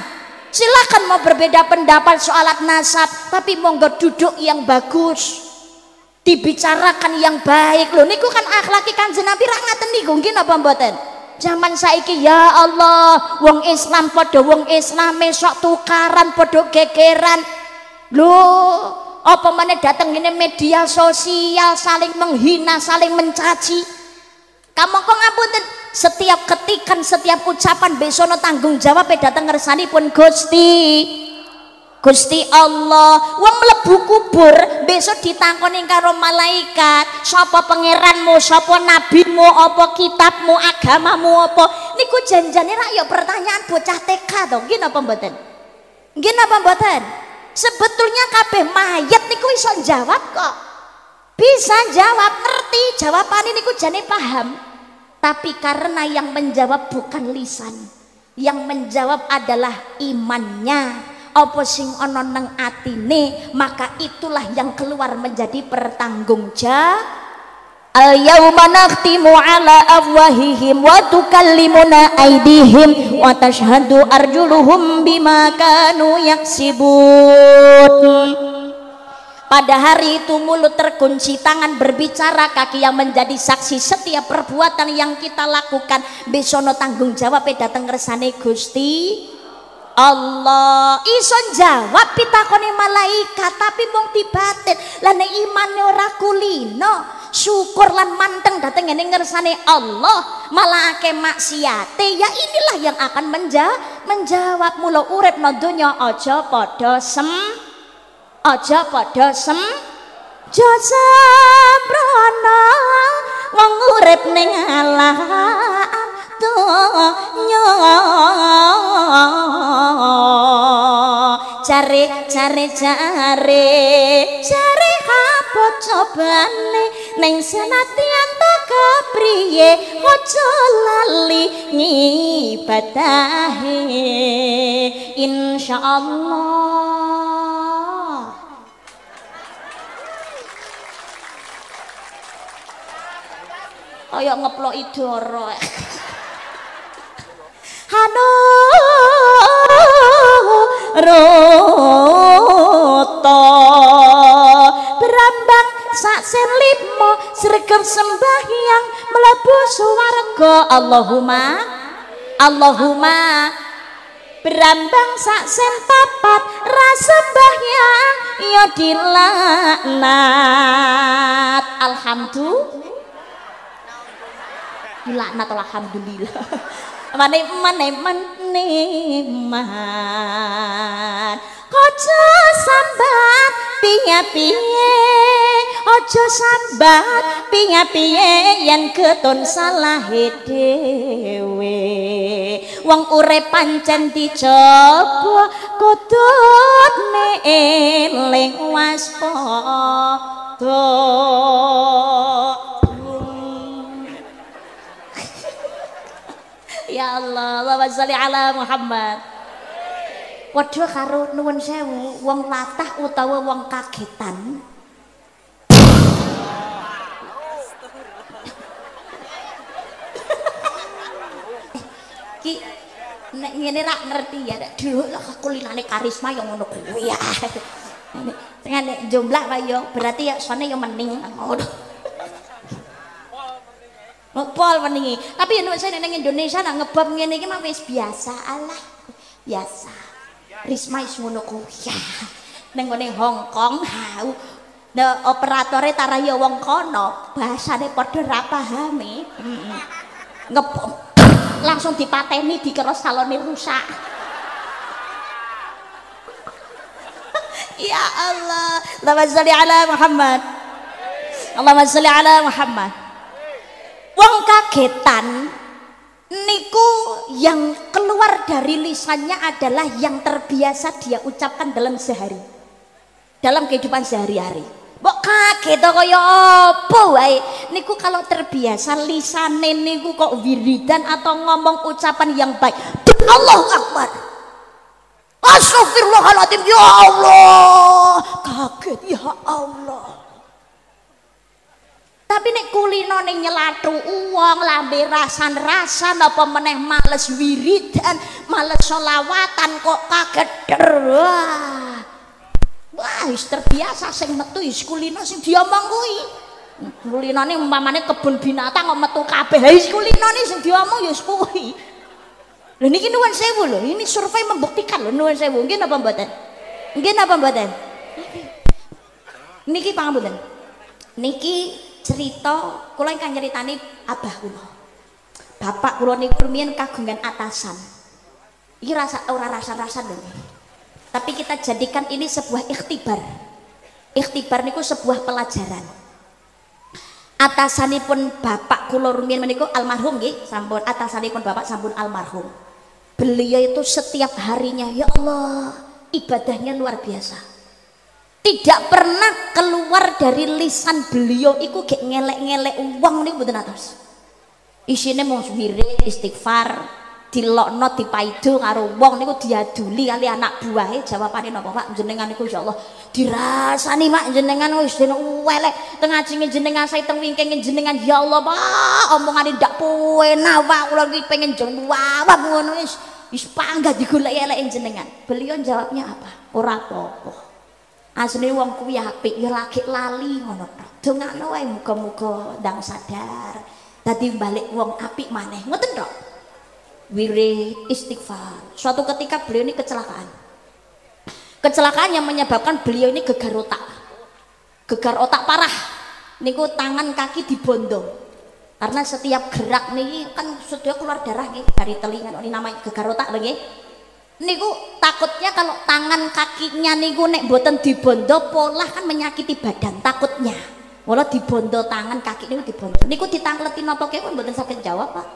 Silakan mau berbeda pendapat soal nasab, tapi monggo duduk yang bagus. Dibicarakan yang baik. Loh niku kan akhlaki Kanjeng Nabi rak ngaten niku nggih napa mboten? Zaman saiki ya Allah, wong Islam padha wong Islame sok tukaran padha gegeran. Loh, apa meneh dateng ngene media sosial saling menghina, saling mencaci. Kamu kok ngapunten, setiap ketikan, setiap ucapan besono tanggung jawab dateng ngersanipun Gusti Allah. Wong mlebu kubur besok ditangkoni karo malaikat, sapa pangeranmu, sapa nabimu, apa kitabmu, agamamu apa. Niku janjane rak ya pertanyaan bocah TK to, nggih napa mboten? Nggih napa mboten? Sebetulnya kabeh mayat niku iso jawab kok. Bisa jawab, ngerti jawabane niku jane paham. Tapi karena yang menjawab bukan lisan, yang menjawab adalah imannya. Apa sing ana nang atine, maka itulah yang keluar menjadi pertanggungjawab. Al-yauma nakhtimu ala afwahihim wa tukallimuna aydihim wa tashhadu arjuluhum bima kanu yaksibun. Pada hari itu mulut terkunci, tangan berbicara, kaki yang menjadi saksi setiap perbuatan yang kita lakukan. Besono tanggung jawab dateng ngersane Gusti Allah. Iso jawab pitakone malaikat tapi mung dibatin. Lah nek imane ora kulino, syukur lan manteng dateng ngene ngersane Allah, malah akeh maksiate, ya inilah yang akan menjawab. Mula urip nang donya aja padha sembrono wong urip ning alam donya. Cari apa cobane ning senatian to kepriye aja lali ngibadahe insyaallah. Kaya ngeploki doro. Hano roto berambang sak sen limo sregep sembahyang mlebu swarga. Allahumma berambang sak sen papat rasa sembahyang ya dilaknat. Dilaknat alhamdulillah. Maneman ojo sambat piye-piye, ojo sambat piye-piye yen keton salahe dhewe. Wong urip pancen dicoba kudune eling waspada. ya Allah. Allahumma sholli ala Muhammad. Waduh karo nuwun sewu wong latah utawa wong kagetan. Ki nek ngene ra ngerti ya dhewe lah kulinane karisma yang ngono kuwi ya. Dengan nek jumlah wae yo berarti ya sone yo mending ngono. Ngepol mendingi. Tapi nek saya nang Indonesia nak ngebab ngene iki mah wis biasa alah. Biasa. Risma is ngono kuwi ya. Ning ngene Hong Kong hau. Nek operatore tarah ya wong kono, bahasane padha ra pahami. Ngebom langsung dipateni dikira salone rusak. Ya Allah, Allahumma sholli ala Muhammad. Allahumma sholli ala Muhammad. Wong kagetan niku yang keluar dari lisannya adalah yang terbiasa dia ucapkan dalam sehari, dalam kehidupan sehari-hari. Mbok kaget kaya apa wae niku kalau terbiasa lisane niku kok wiridan atau ngomong ucapan yang baik. Allahu Akbar. Astagfirullahaladzim, ya Allah. Kaget ya Allah. Tapi nek kulino ning nyelathu uang, lambe rasan-rasan apa meneh males wiridan, males sholawatan kok kaget. Wah, wis terbiasa sing metu wis kulino sing diomong kuwi. Kulinane umpamane kebun binatang kok metu kabeh. Wis kulinane sing diomong ya wis kuwi. Lho niki nuwun sewu lho, ini survei membuktikan lho nuwun sewu. Nggih napa mboten? Nggih napa mboten? Niki pangapunten. Niki cerita kula ingkang nyeritani abah kula. Bapak kula niku rumiyin kagungan atasan. Iki rasa ora rasan-rasan lho. Tapi kita jadikan ini sebuah ikhtibar. Ikhtibar niku sebuah pelajaran. Atasanipun bapak kula rumiyin menika almarhum nggih, sampun atasanipun bapak sampun almarhum. Beliau itu setiap harinya ya Allah ibadahnya luar biasa. Tidak pernah keluar dari lisan beliau iku gek ngelek-ngelek uang niku mboten atos. Isine mung wirid istighfar, dilokno dipaido karo wong niku diaduli kali anak buahe. Jawabane napa Pak jenengan niku insyaallah dirasani Mak jenengan wis dene elek teng ajenge jenengan sae teng wingkinge jenengan ya Allah Pak omongane ndak penak Pak kula iki pengen jawab ngono wis panggah digoleki eleke jenengan. Beliau jawabnya apa? Ora apa-apa. Asline wong kuwi apik ya lagi lali ngono tok. Dongakno wae muga-muga ndang sadar dadi balik wong apik maneh. Ngoten tok. Wirid istighfar. Suatu ketika beliau ini kecelakaan. Kecelakaan yang menyebabkan beliau ini gegar otak. Gegar otak parah. Niku tangan kaki dibondong. Karena setiap gerak nih kan sudah keluar darah nih dari telinga. Ini namanya gegar otak lagi. Niku takutnya kalau tangan kakinya niku nek boten dibondo pola kan menyakiti badan takutnya. Walau dibondo tangan kaki niku dibondo. Niku ditangletin apa kewon boten saged jawab Pak.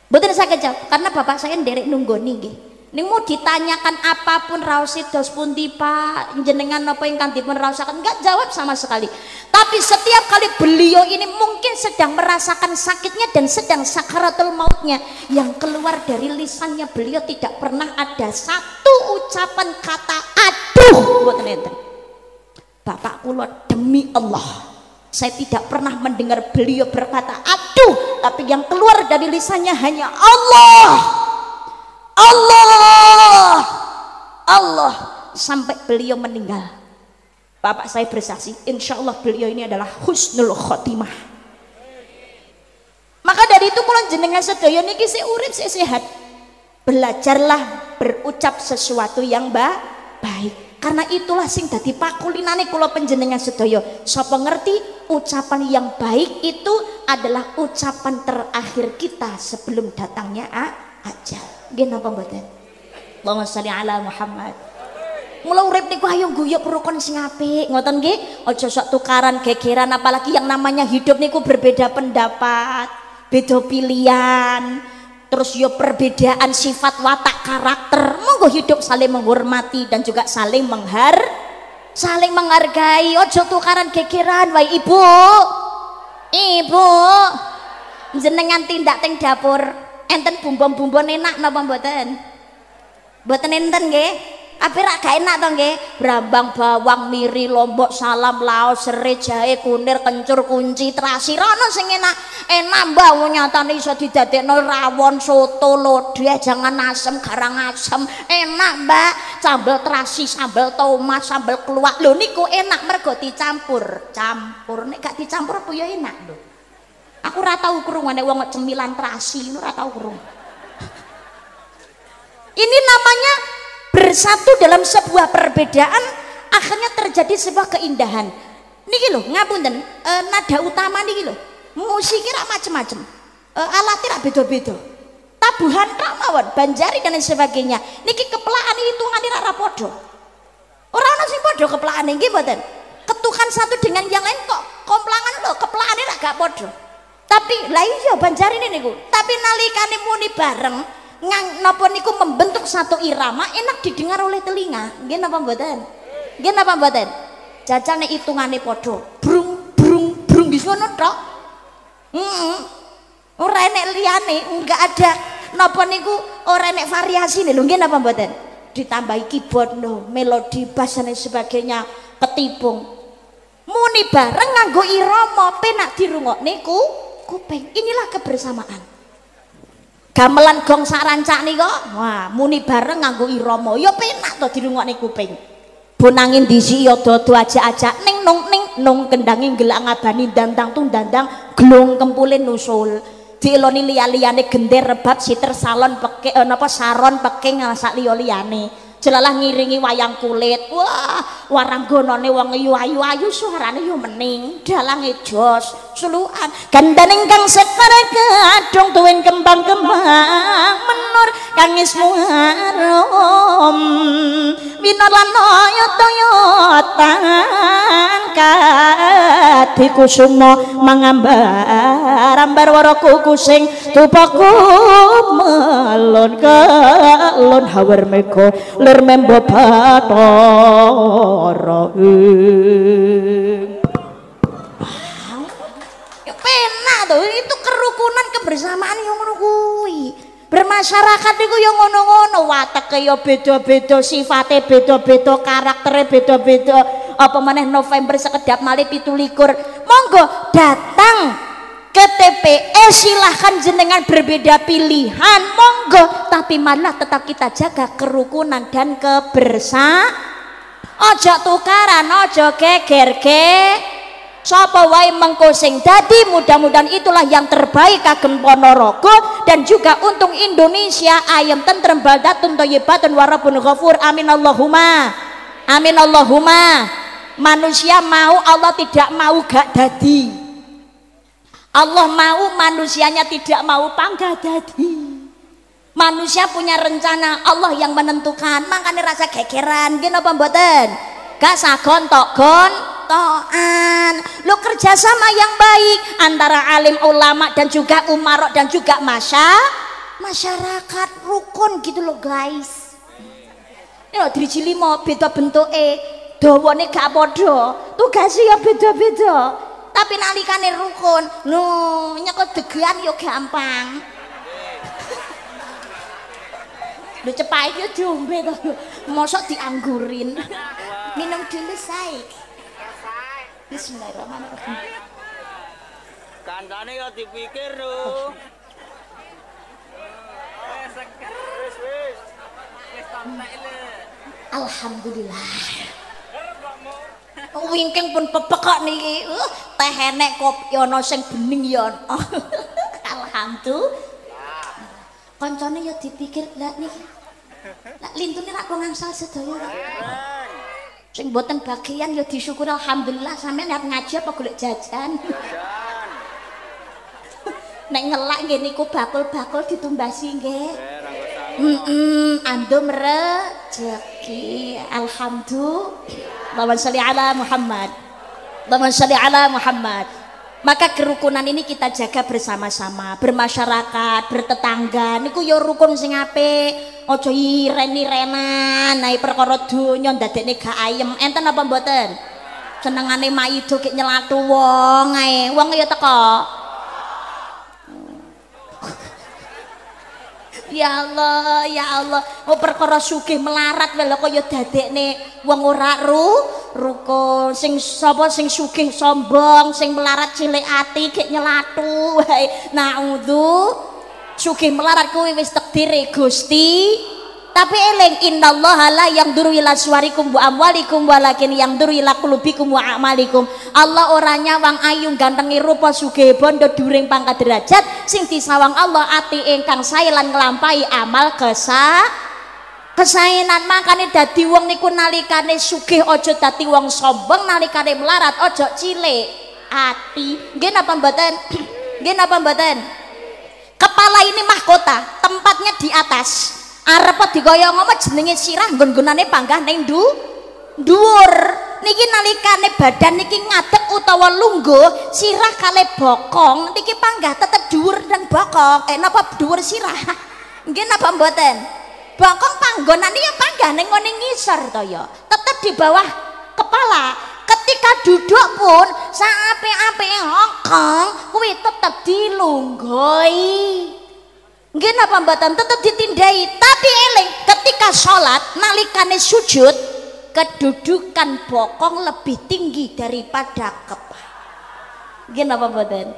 Boten saged jawab karena bapak saya nderek nunggoni nggih. Ning mau ditanyakan apapun raosi dos pundi Pak, jenengan apa ingkang dipun raosaken enggak jawab sama sekali. Tapi setiap kali beliau ini mungkin sedang merasakan sakitnya dan sedang sakaratul mautnya, yang keluar dari lisannya beliau tidak pernah ada satu ucapan kata aduh mboten enten. Bapak kula demi Allah saya tidak pernah mendengar beliau berkata aduh, tapi yang keluar dari lisannya hanya Allah, Allah, Allah sampai beliau meninggal. Bapak saya bersaksi, insya Allah beliau ini adalah husnul khotimah. Maka dari itu kula jenengan sedaya niki sik urip sik sehat. Belajarlah berucap sesuatu yang baik. Karena itulah sing dadi pakulinane kula panjenengan sedaya. Sapa ngerti ucapan yang baik itu adalah ucapan terakhir kita sebelum datangnya ajal. Nggih napa mboten? Allahumma sholli ala Muhammad. Mula urip niku ayo guyub rukun sing apik, ngoten nggih? Aja sok tukaran gegeran apalagi yang namanya hidup niku berbeda pendapat, beda pilihan. Terus yo perbedaan sifat watak karakter, monggo hidup saling menghormati dan juga saling menghargai. Ojo tukaran gegeran wae ibu jenengan tindak teng dapur enten bumbon-bumbon enak napa mboten? Mboten enten nggih. Tapi rak gak enak to nggih. Brambang, bawang, miri, lombok, salam, laos, serai, jahe, kunir, kencur, kunci, terasi. Rono sing enak. Enak mbak nyatane iso didadekno rawon, soto, lodeh, jangan asem, garang asem. Enak mbak. Sambal terasi, sambal tomat, sambal keluak. Lho niku enak mergo dicampur. Campur. Nek gak dicampur apa ya enak lho. Aku ora tau krungu nek wong cemilan terasi ngono ora tau krungu. Ini namanya bersatu dalam sebuah perbedaan akhirnya terjadi sebuah keindahan. Niki lho ngapunten, nada utama niki lho. Musiknya macam-macam. Alatnya rak beda-beda. Tabuhan rak mawon, banjari dan lain sebagainya. Niki kepelaan hitungane rak padha. Ora ana sing padha keplakane nggih mboten. Ketukan satu dengan yang lain kok komplangan lho, keplakane rak gak padha. Tapi lah iya banjarine niku. Tapi nalikane muni bareng napa niku membentuk satu irama enak didengar oleh telinga. Nggih napa mboten? Nggih napa mboten? Jajane hitungane padha. Brung brung brung wis ngono tok. Ora enek liyane, enggak ada napa niku ora enek variasine lho. Nggih napa mboten? Ditambahi keyboard lho, melodi bass dan sebagainya, ketipung. Muni bareng nganggo irama penak dirungokne kuping. Inilah kebersamaan. Gamelan gong sarancak nika, wah muni bareng nganggo irama ya penak to dirungokne kuping. Bonangin disi ya dodo ajak-ajak ning nung kendange gelak ngabani dandang tung dandang glung kempule nusul. Dieloni liya-liyane gender rebab siter salon peke napa saron peking sak liya-liyane. Jelalah ngiringi wayang kulit. Wah, waranggonane wong ayu-ayu suarane yo mening, dalange jos, sulukan. Gandaning kang separe kadung tuwin kembang-kembang menur kangismu harum. Winar lan toyot-toyotan kadi kusuma mangambar ambar waraku kusing tupaku melon kalon hawer meko ler membo bathara ya penak to itu kerukunan kebersamaan yang ngono kuwi. Bermasyarakat iku ya ngono-ngono, wateke ya beda-beda, sifate beda-beda, karaktere beda-beda. Apa meneh November sekedap malih 17. Monggo datang ke TPS, silahkan jenengan berbeda pilihan, monggo, tapi malah tetap kita jaga kerukunan dan kebersamaan. Ojo tukaran, ojo geger-geger. Sapa wae mengko sing dadi, mudah-mudahan itulah yang terbaik kagem Ponorogo dan juga untuk Indonesia. Ayam tentrem baldatun thayyibatun wa rabbun ghafur. Amin Allahumma. Amin Allahumma. Manusia mau, Allah tidak mau gak dadi. Allah mau, manusianya tidak mau panggah dadi. Manusia punya rencana, Allah yang menentukan. Makanya rasa gegeran, gini apa mboten? Gak sagon tok gontokan. Lo kerjasama yang baik antara alim ulama dan juga umarok dan juga masyarakat rukun gitu loh guys. Ini loh diriji limo beda bentuke, dawane gak podo, tugasnya ya beda-beda. Tapi nalikane rukun, no nyekot degean yo gampang. Lu cepai yo diombe to. Mosok dianggurin. Minum dulu say. Bismillahirrahmanirrahim. Kancane yo dipikir lho. Alhamdulillah. Wingking pun pepekok niki. Teh enek kopi ana sing bening ya ana. Alhamdulillah. Kancane ya dipikir lah niki. Lah lintune rak ngangsal sedaya. Sing mboten bagian ya disyukur alhamdulillah sampeyan arep ngaji apa golek jajan. Nek ngelak nggih niku bakul-bakul ditumbasi nggih. Andum rezeki. Alhamdulillah. Allahumma sholli ala Muhammad. Allahumma sholli ala Muhammad. Maka kerukunan ini kita jaga bersama-sama, bermasyarakat, bertetangga. Niku yo rukun sing apik. Aja iren-irenan, nae perkara donya ndadekne gak ayem. Enten apa mboten? Senengane maido kek nyelatu wong ae. Wong ya teko. Ya Allah, ya Allah. Oh perkara sugih melarat wae lho kaya dadekne wong ora rukun. Sing sapa sing sugih sombong, sing melarat cilik ati gek nyelatu wae. Naudzu sugih melarat kuwi wis takdire Gusti. Tapi eling innallaha la yanduru ila suwarikum wa amwalikum walakin yanduru ila qulubikum wa a'malikum. Allah ora nyawang ayu gantengi rupa sugih bondo dhuwuring pangkat derajat, sing disawang Allah ati ingkang sae lan nglampahi amal kesaenan. Makane dadi wong niku nalikane sugih aja dadi wong sombong, nalikane melarat aja cilik ati. Nggih napa mboten? Nggih napa mboten? Kepala ini mahkota, tempatnya di atas. Arep digaya ngomong jenenge sirah nggon-gonane panggah ning dhuwur. Niki nalikane badan niki ngadeg utawa lungguh, sirah kalih bokong niki panggah tetep dhuwur dan bokong. Napa dhuwur sirah? Nggih napa mboten? Bokong panggonane ya panggah ning ngene ngisor to ya. Tetep di bawah kepala. Ketika duduk pun saape-apike hongkong kuwi tetep dilunggoi. Nggih napa mboten tetep ditindai. Tapi eling ketika sholat nalikane sujud kedudukan bokong lebih tinggi daripada kepala. Nggih napa mboten?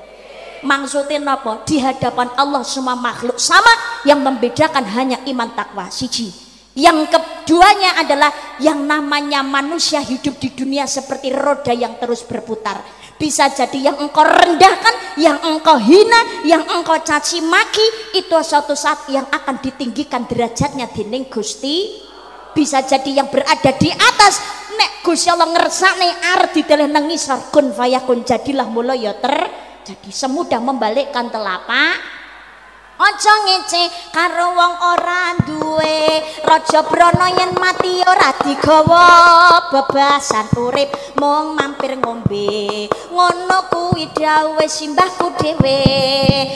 Maksudnya napa? Di hadapan Allah semua makhluk sama, yang membedakan hanya iman takwa siji. Yang keduanya adalah yang namanya manusia hidup di dunia seperti roda yang terus berputar. Bisa jadi yang engkau rendahkan, yang engkau hina, yang engkau caci maki, itu suatu saat yang akan ditinggikan derajatnya dening Gusti. Bisa jadi yang berada di atas, nek Gusti Allah ngersakne arep dideleh nang ngisor, kun fayakun, jadilah mula ya terjadi. Semudah membalikkan telapak. Aja ngece karo wong ora duwe, raja brana yen mati ora digawa, bebasan urip mung mampir ngombe. Ngono kuwi dawuh simbahku dhewe.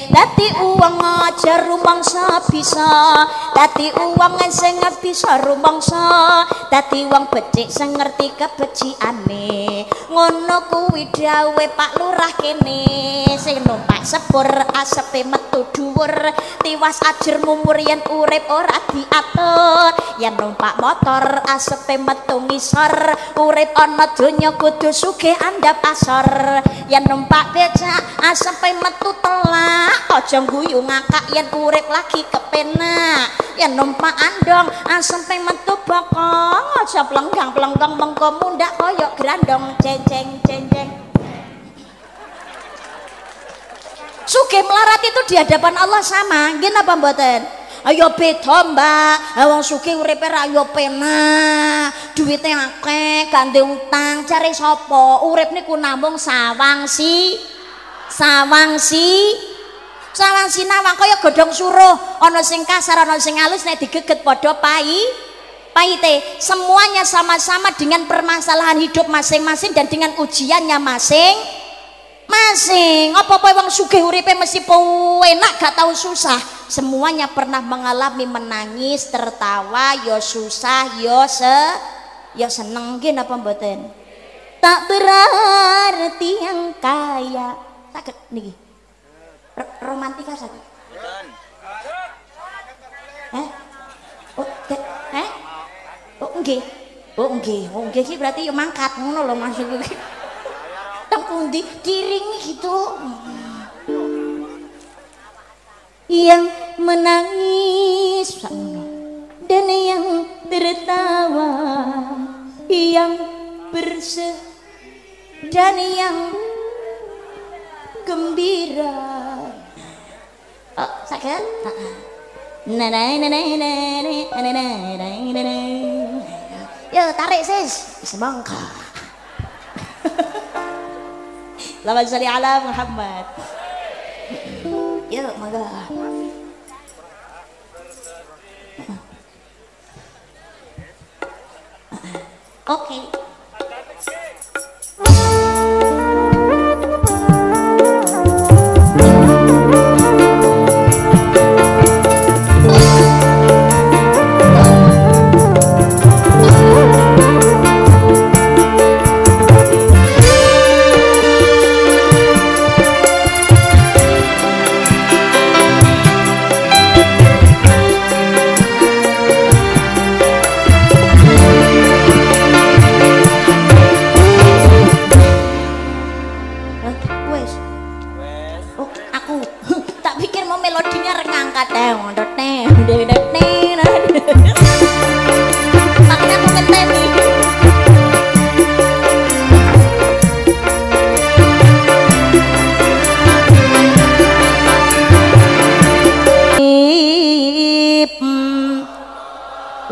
Dadi uwang aja rumangsa bisa, dadi uwang sing bisa rumangsa, dadi wong becik sing ngerti kebeciane. Ngono kuwi dawuh Pak Lurah kene, sing numpak sepur asepe metu dhuwur. Tiwas ajur mumur yen urip ora diatur, yen numpak motor asepe metu ngisor. Urip ana donya kudu sugih andhap asor, yen numpak becak asepe metu telak. Aja guyu ngakak yen urip lagi kepenak, yen numpak andong asepe metu bokong. Aja plenggang-plenggang mengko mundak kaya grandong ceng-ceng. Sugih melarat itu di hadapan Allah sama, nggih napa mboten? Ayo beda mbak, wong sugih uripe ra yo penak, duwite akeh, gandhe utang, cari sapa? Urip niku namung sawang sinawang kaya godhong suruh, ana sing kasar, ana sing halus, nek digeget padha pahite. Semuanya sama-sama dengan permasalahan hidup masing-masing dan dengan ujiannya masing-masing. Apa-apa wong sugih uripe mesti enak, gak tahu susah. Semuanya pernah mengalami menangis, tertawa, yo susah, yo seneng. Nggih napa mboten? Tak berarti yang kaya. Saged niki. Romantika saged. Nggih iki berarti yo mangkat ngono lho maksud iki. Tang pundi diringi gitu. Yang menangis dan yang tertawa, yang bersedih dan yang gembira. Oh, sakit? Yo tarik sis, semangka. Allahumma sholli ala Muhammad. Yuk, mangga. Oke.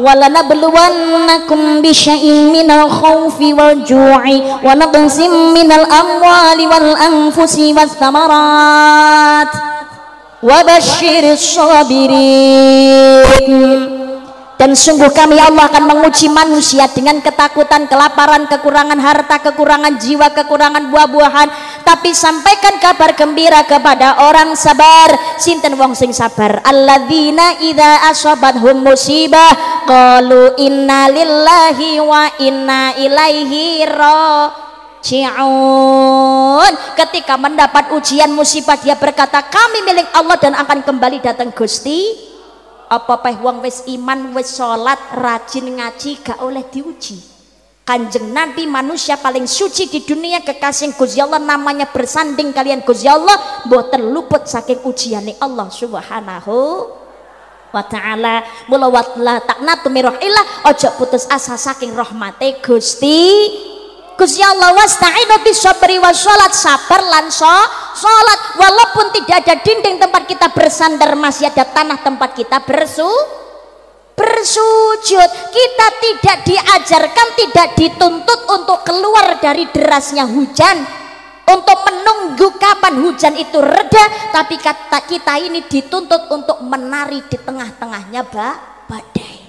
walanabluwannakum bisyai'in minal khawfi wal ju'i wa naqsim minal amwali wal anfusi was thamarat wa basyiris sabirin. Dan sungguh kami Allah akan menguji manusia dengan ketakutan, kelaparan, kekurangan harta, kekurangan jiwa, kekurangan buah-buahan. Tapi sampaikan kabar gembira kepada orang sabar. Sinten wong sing sabar? Alladzina idza asabathum musibah qalu inna lillahi wa inna ilaihi raji'un. Ketika mendapat ujian musibah dia berkata kami milik Allah dan akan kembali datang Gusti. Apa peh wong wis iman wis salat rajin ngaji gak oleh diuji. Kanjeng Nabi manusia paling suci di dunia, kekasih Gusti Allah, namanya bersanding kalian Gusti Allah mboten luput saking ujiane Allah Subhanahu wa taala. Mula watla taqnatu min rahmatillah, ojo putus asa saking rahmate Gusti Allah. Wasta'inu bis sabri was salat, sabar lan salat. Walaupun tidak ada dinding tempat kita bersandar, masih ada tanah tempat kita bersujud. Kita tidak diajarkan, tidak dituntut untuk keluar dari derasnya hujan, untuk menunggu kapan hujan itu reda, tapi kita ini dituntut untuk menari di tengah-tengahnya badai.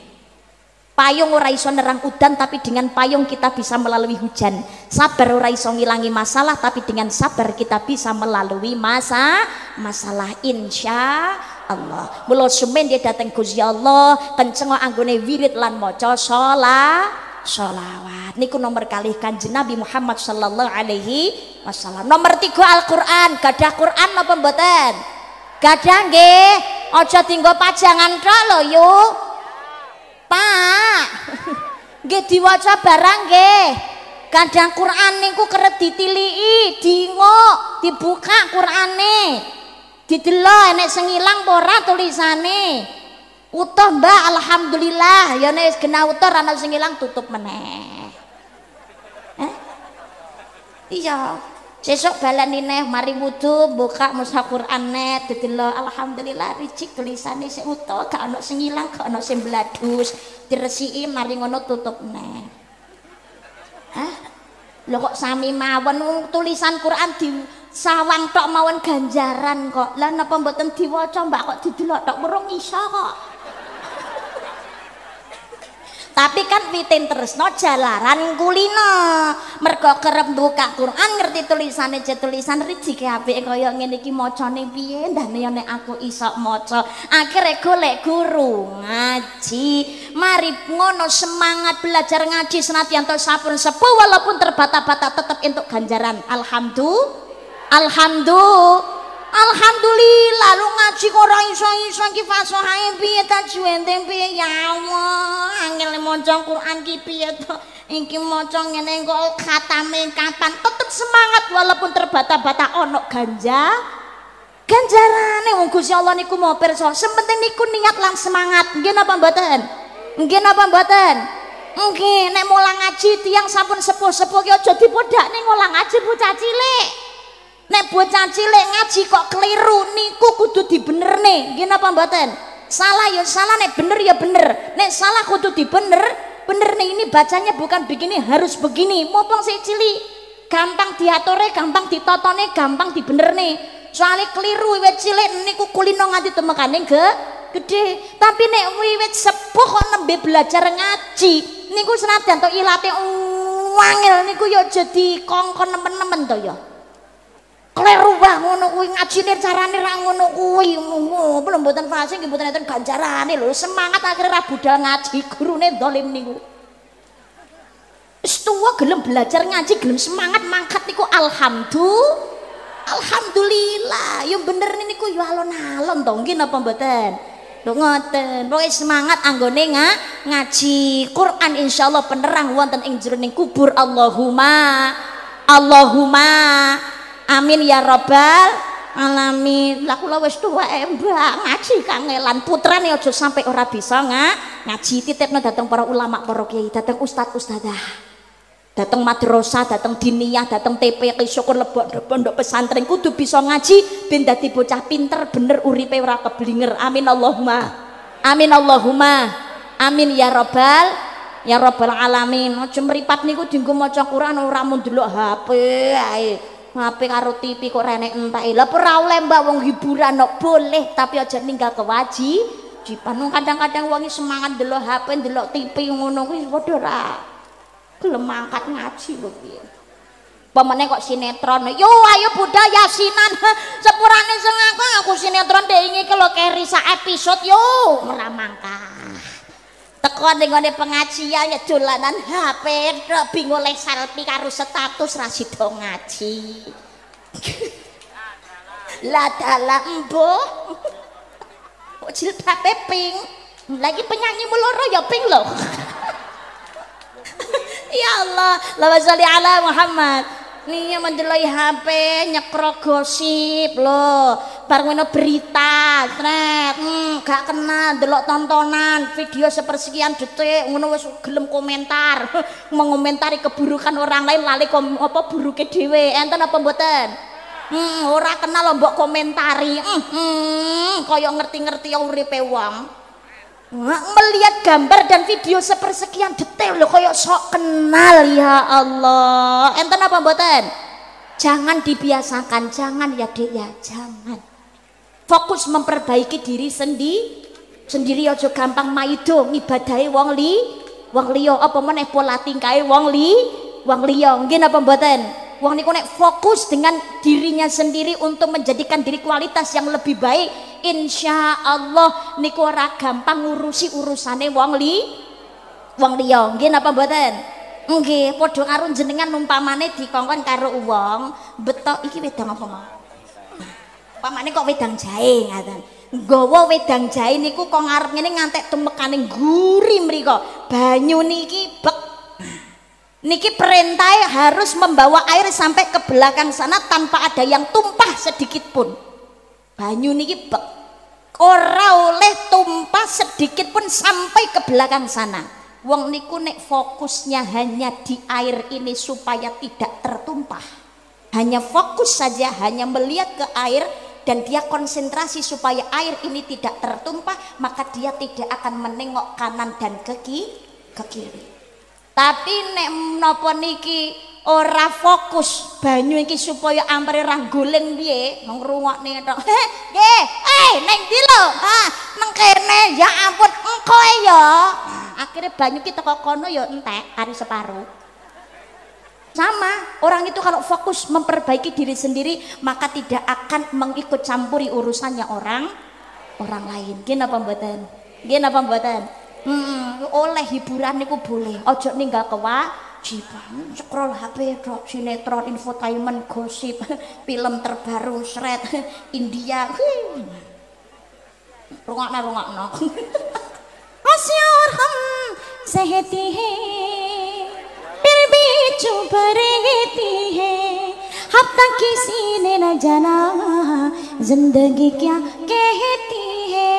Payung ora iso nerang udan, tapi dengan payung kita bisa melalui hujan. Sabar ora iso ngilangi masalah, tapi dengan sabar kita bisa melalui masalah insya Allah. Mula sumen dia datang Gusti Allah, kenceng anggone wirid lan maca sholawat. Niku nomor kalih Kanjeng Nabi Muhammad sallallahu alaihi wasallam. Nomor 3 Al-Qur'an. Gadah Qur'an napa mboten? Gadah nggih. Aja tinggo pajangan tok lho yuk. Pak, nggih diwaca barang nggih. Kadang Quran niku kerep ditiliki, dingo, dibuka Qurane. Didelok enek sing ilang apa ora tulisane. Utuh Mbak, alhamdulillah. Ya nek genah utuh ana sing ilang tutup meneh. Iya. Sesuk balani neh mari wudu buka mushaf Quran net didelok alhamdulillah ricik tulisane sik utuh, gak ono sing ilang, gak ono sing bladus, diresiki mari ngono tutup neh. Lho kok sami mawon tulisan Quran di sawang tok mawon ganjaran kok. Lah napa mboten diwaca Mbak kok didelok tok murung iso kok. Tapi kan pitin tresno jalaran kulino. Mergo kerep buka Quran ngerti tulisane je tulisan rijike apike kaya ngene iki macane piye ndane nek aku iso maca. Akhire golek guru ngaji. Mari ngono semangat belajar ngaji senadyan sampun sepuh walaupun terbata-bata tetep entuk ganjaran. Alhamdulillah lu ngaji kok ora iso-iso iki fasohae piye ta juwenteng piye ya Allah angel maca Quran ki piye to iki maca ngene kok khatame kapan tetep semangat walaupun terbata-bata ono ganjarane wong Gusti Allah niku mau pirsa sementing niku niat lan semangat nggih napa mboten nggih nek mulang ngaji tiyang sampun sepuh-sepuh ki aja dipodhakne ngulang ngaji bocah cilik. Nek bocah cilik ngaji kok keliru niku kudu dibenerne nggih napa mboten? Salah ya salah, nek bener ya bener. Nek salah kudu bener nih ini bacanya bukan begini, harus begini. Mumpung sik cilik gampang diatore, gampang ditotone, gampang dibenerne. Soalnya keliru wiwit cilik niku kulino nganti temekane gede. Tapi nek wiwit sepuh kok nembe belajar ngaji niku senadyan to ilate wangil niku ya jadi kongkon nemen-nemen to ya. Kleru bah ngono kuwi ngajine carane ra ngono kuwi. Belum mboten fasih nggih mboten enten ganjarane lho. Semangat akhire ra budal ngaji gurune dolim niku. Wis tuwa gelem belajar ngaji, gelem semangat mangkat niku alhamdulillah. Yo bener niku yo alon-alon to nggih napa mboten? Lho ngoten. Pokoke semangat anggone ngaji Quran insyaallah penerang wonten ing jroning kubur. Allahumma amin ya robbal alamin. Lah kula wis tuwek Mbak ngaji kangelan putrane aja sampai ora bisa ngaji. Titipno dateng para ulama, para kiai, dateng ustad-ustadzah, dateng madrasah, dateng diniyah, dateng TPQ syukur lebok pondok pesantren kudu bisa ngaji ben dadi bocah pinter bener uripe ora keblinger. Amin Allahumma Amin ya robbal alamin. Aja mripat niku dienggo maca Quran ora mung delok HP ae. HP karo TV kok renek entek. Lah ora oleh Mbak wong hiburan kok boleh, tapi aja ninggal kewajiban. Kadang-kadang wong semangat delok HP, delok TV ngono kuwi padha ora gelem angkat ngaji lho piye. Pemene kok sinetron. Yo ayo budal yasinan. Sepurane sing aku sinetron dek iki lho keri sak episode yo ora mangkah. Teko ning ngene pengajian ya dolanan HP tok bingung oleh selfie karo status ra sida ngaji. Lah dalah embuh. Kok jilbabe pink. Lagi penyanyi muloro ya pink lho. Ya Allah, Allahumma sholli ala Muhammad. Nih mendeloi HP nyekrok gosip loh, bareng berita, thread, gak kenal, delok tontonan, video sepersekian detik, ngono wis gelem komentar, mengomentari keburukan orang lain, lali apa buruke dhewe, enten apa mboten? Ora kenal lho mbok komentari, kaya ngerti-ngerti uripe wong. Melihat gambar dan video sepersekian detail loh kayak sok kenal ya Allah. Enten apa mboten? Jangan dibiasakan, jangan ya Dek ya, jangan. Fokus memperbaiki diri sendiri aja gampang maido ngibadahi wong liya apa meneh pola tingkahe wong liya. Nggih napa mboten? Wong niku nek fokus dengan dirinya sendiri untuk menjadikan diri kualitas yang lebih baik, insya Allah niku ora gampang ngurusi urusane wong liya. Nggih napa mboten? Nggih, padha karo jenengan umpamane dikongkon karo wong, betok iki wedang apa mau? Umpamane kok wedang jahe ngaten. Nggawa wedang jahe niku kok ngarep ngene ngantek tumekane guri mriko. Banyu niki bek. Niki perintah harus membawa air sampai ke belakang sana tanpa ada yang tumpah sedikit pun. Banyu niki bek. Ora oleh tumpah sedikit pun sampai ke belakang sana. Wong niku nek fokusnya hanya di air ini supaya tidak tertumpah. Hanya fokus saja, hanya melihat ke air dan dia konsentrasi supaya air ini tidak tertumpah, maka dia tidak akan menengok kanan dan ke kiri. Tapi nek napa niki ora fokus banyu iki supaya ampere ra goleng piye ngrungokne tok. Nggih, ning ndi lho? Nang kene. Ya ampun, engko ya. Akhirnya banyu kita kok kono ya entek kari separuh. Sama, orang itu kalau fokus memperbaiki diri sendiri maka tidak akan mengikut campuri urusannya orang lain. Nggih napa mboten? Nggih napa mboten? Oleh hiburan niku boleh, ojo ninggal kewajiban. Scroll HP tok, sinetron, infotainment, gosip, film terbaru, thread India. Rungokno. Asyur ham sehati hai, फिर भी चुप रहती है, अब तक किसी ने न जाना जिंदगी क्या कहती है.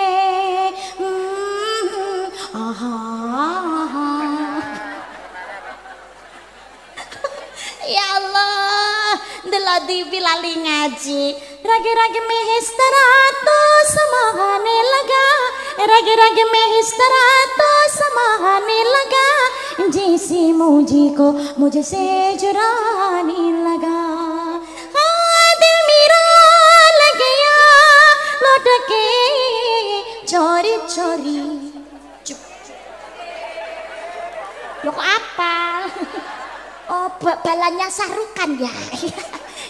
Ya Allah, deladi lali ngaji. Rage-rage में इस तरह तो समाने लगा, रग-रग में इस तरह तो समाने लगा, जैसे मुझे को मुझसे चुराने लगा. दिल मेरा लग गया लौट के चोरी-चोरी. Loh kok apa? Oh balannya sarukan ya.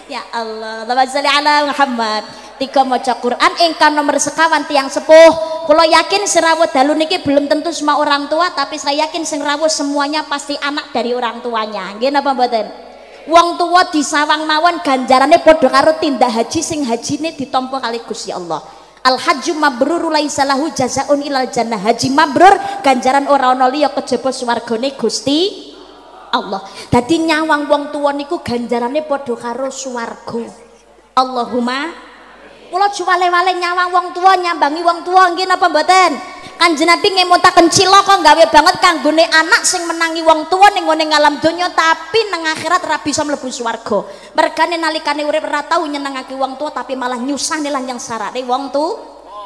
Ya Allah, Allahumma sholli ala Muhammad. Tiga maca Quran ingkang nomor sekawan tiang sepuh. Kula yakin sing rawuh dalu niki belum tentu semua orang tua, tapi saya yakin sing rawuh semuanya pasti anak dari orang tuanya. Nggih napa mboten? Wong tua disawang mawon ganjarane padha karo tindak haji sing hajine ditampa kali Gusti Allah. Al hajju mabrur laisa lahu jazaun ilal jannah. Haji mabrur ganjaran ora ana liya kejaba swargane Gusti Allah. Dadi nyawang wong tuwa niku ganjarane padha karo swarga. Allahumma kula juwale-wale nyawang wong tuwa, nyambangi wong tuwa nggih napa mboten? Kanjeng Nabi ngemuntaken cilaka gawe banget kanggone anak sing menangi wong tuwa ning ngene ngalam donya tapi nang akhirat ora bisa mlebu swarga. Mergane nalikane urip ora tau nyenengake wong tuwa tapi malah nyusahne lan yang sarane wong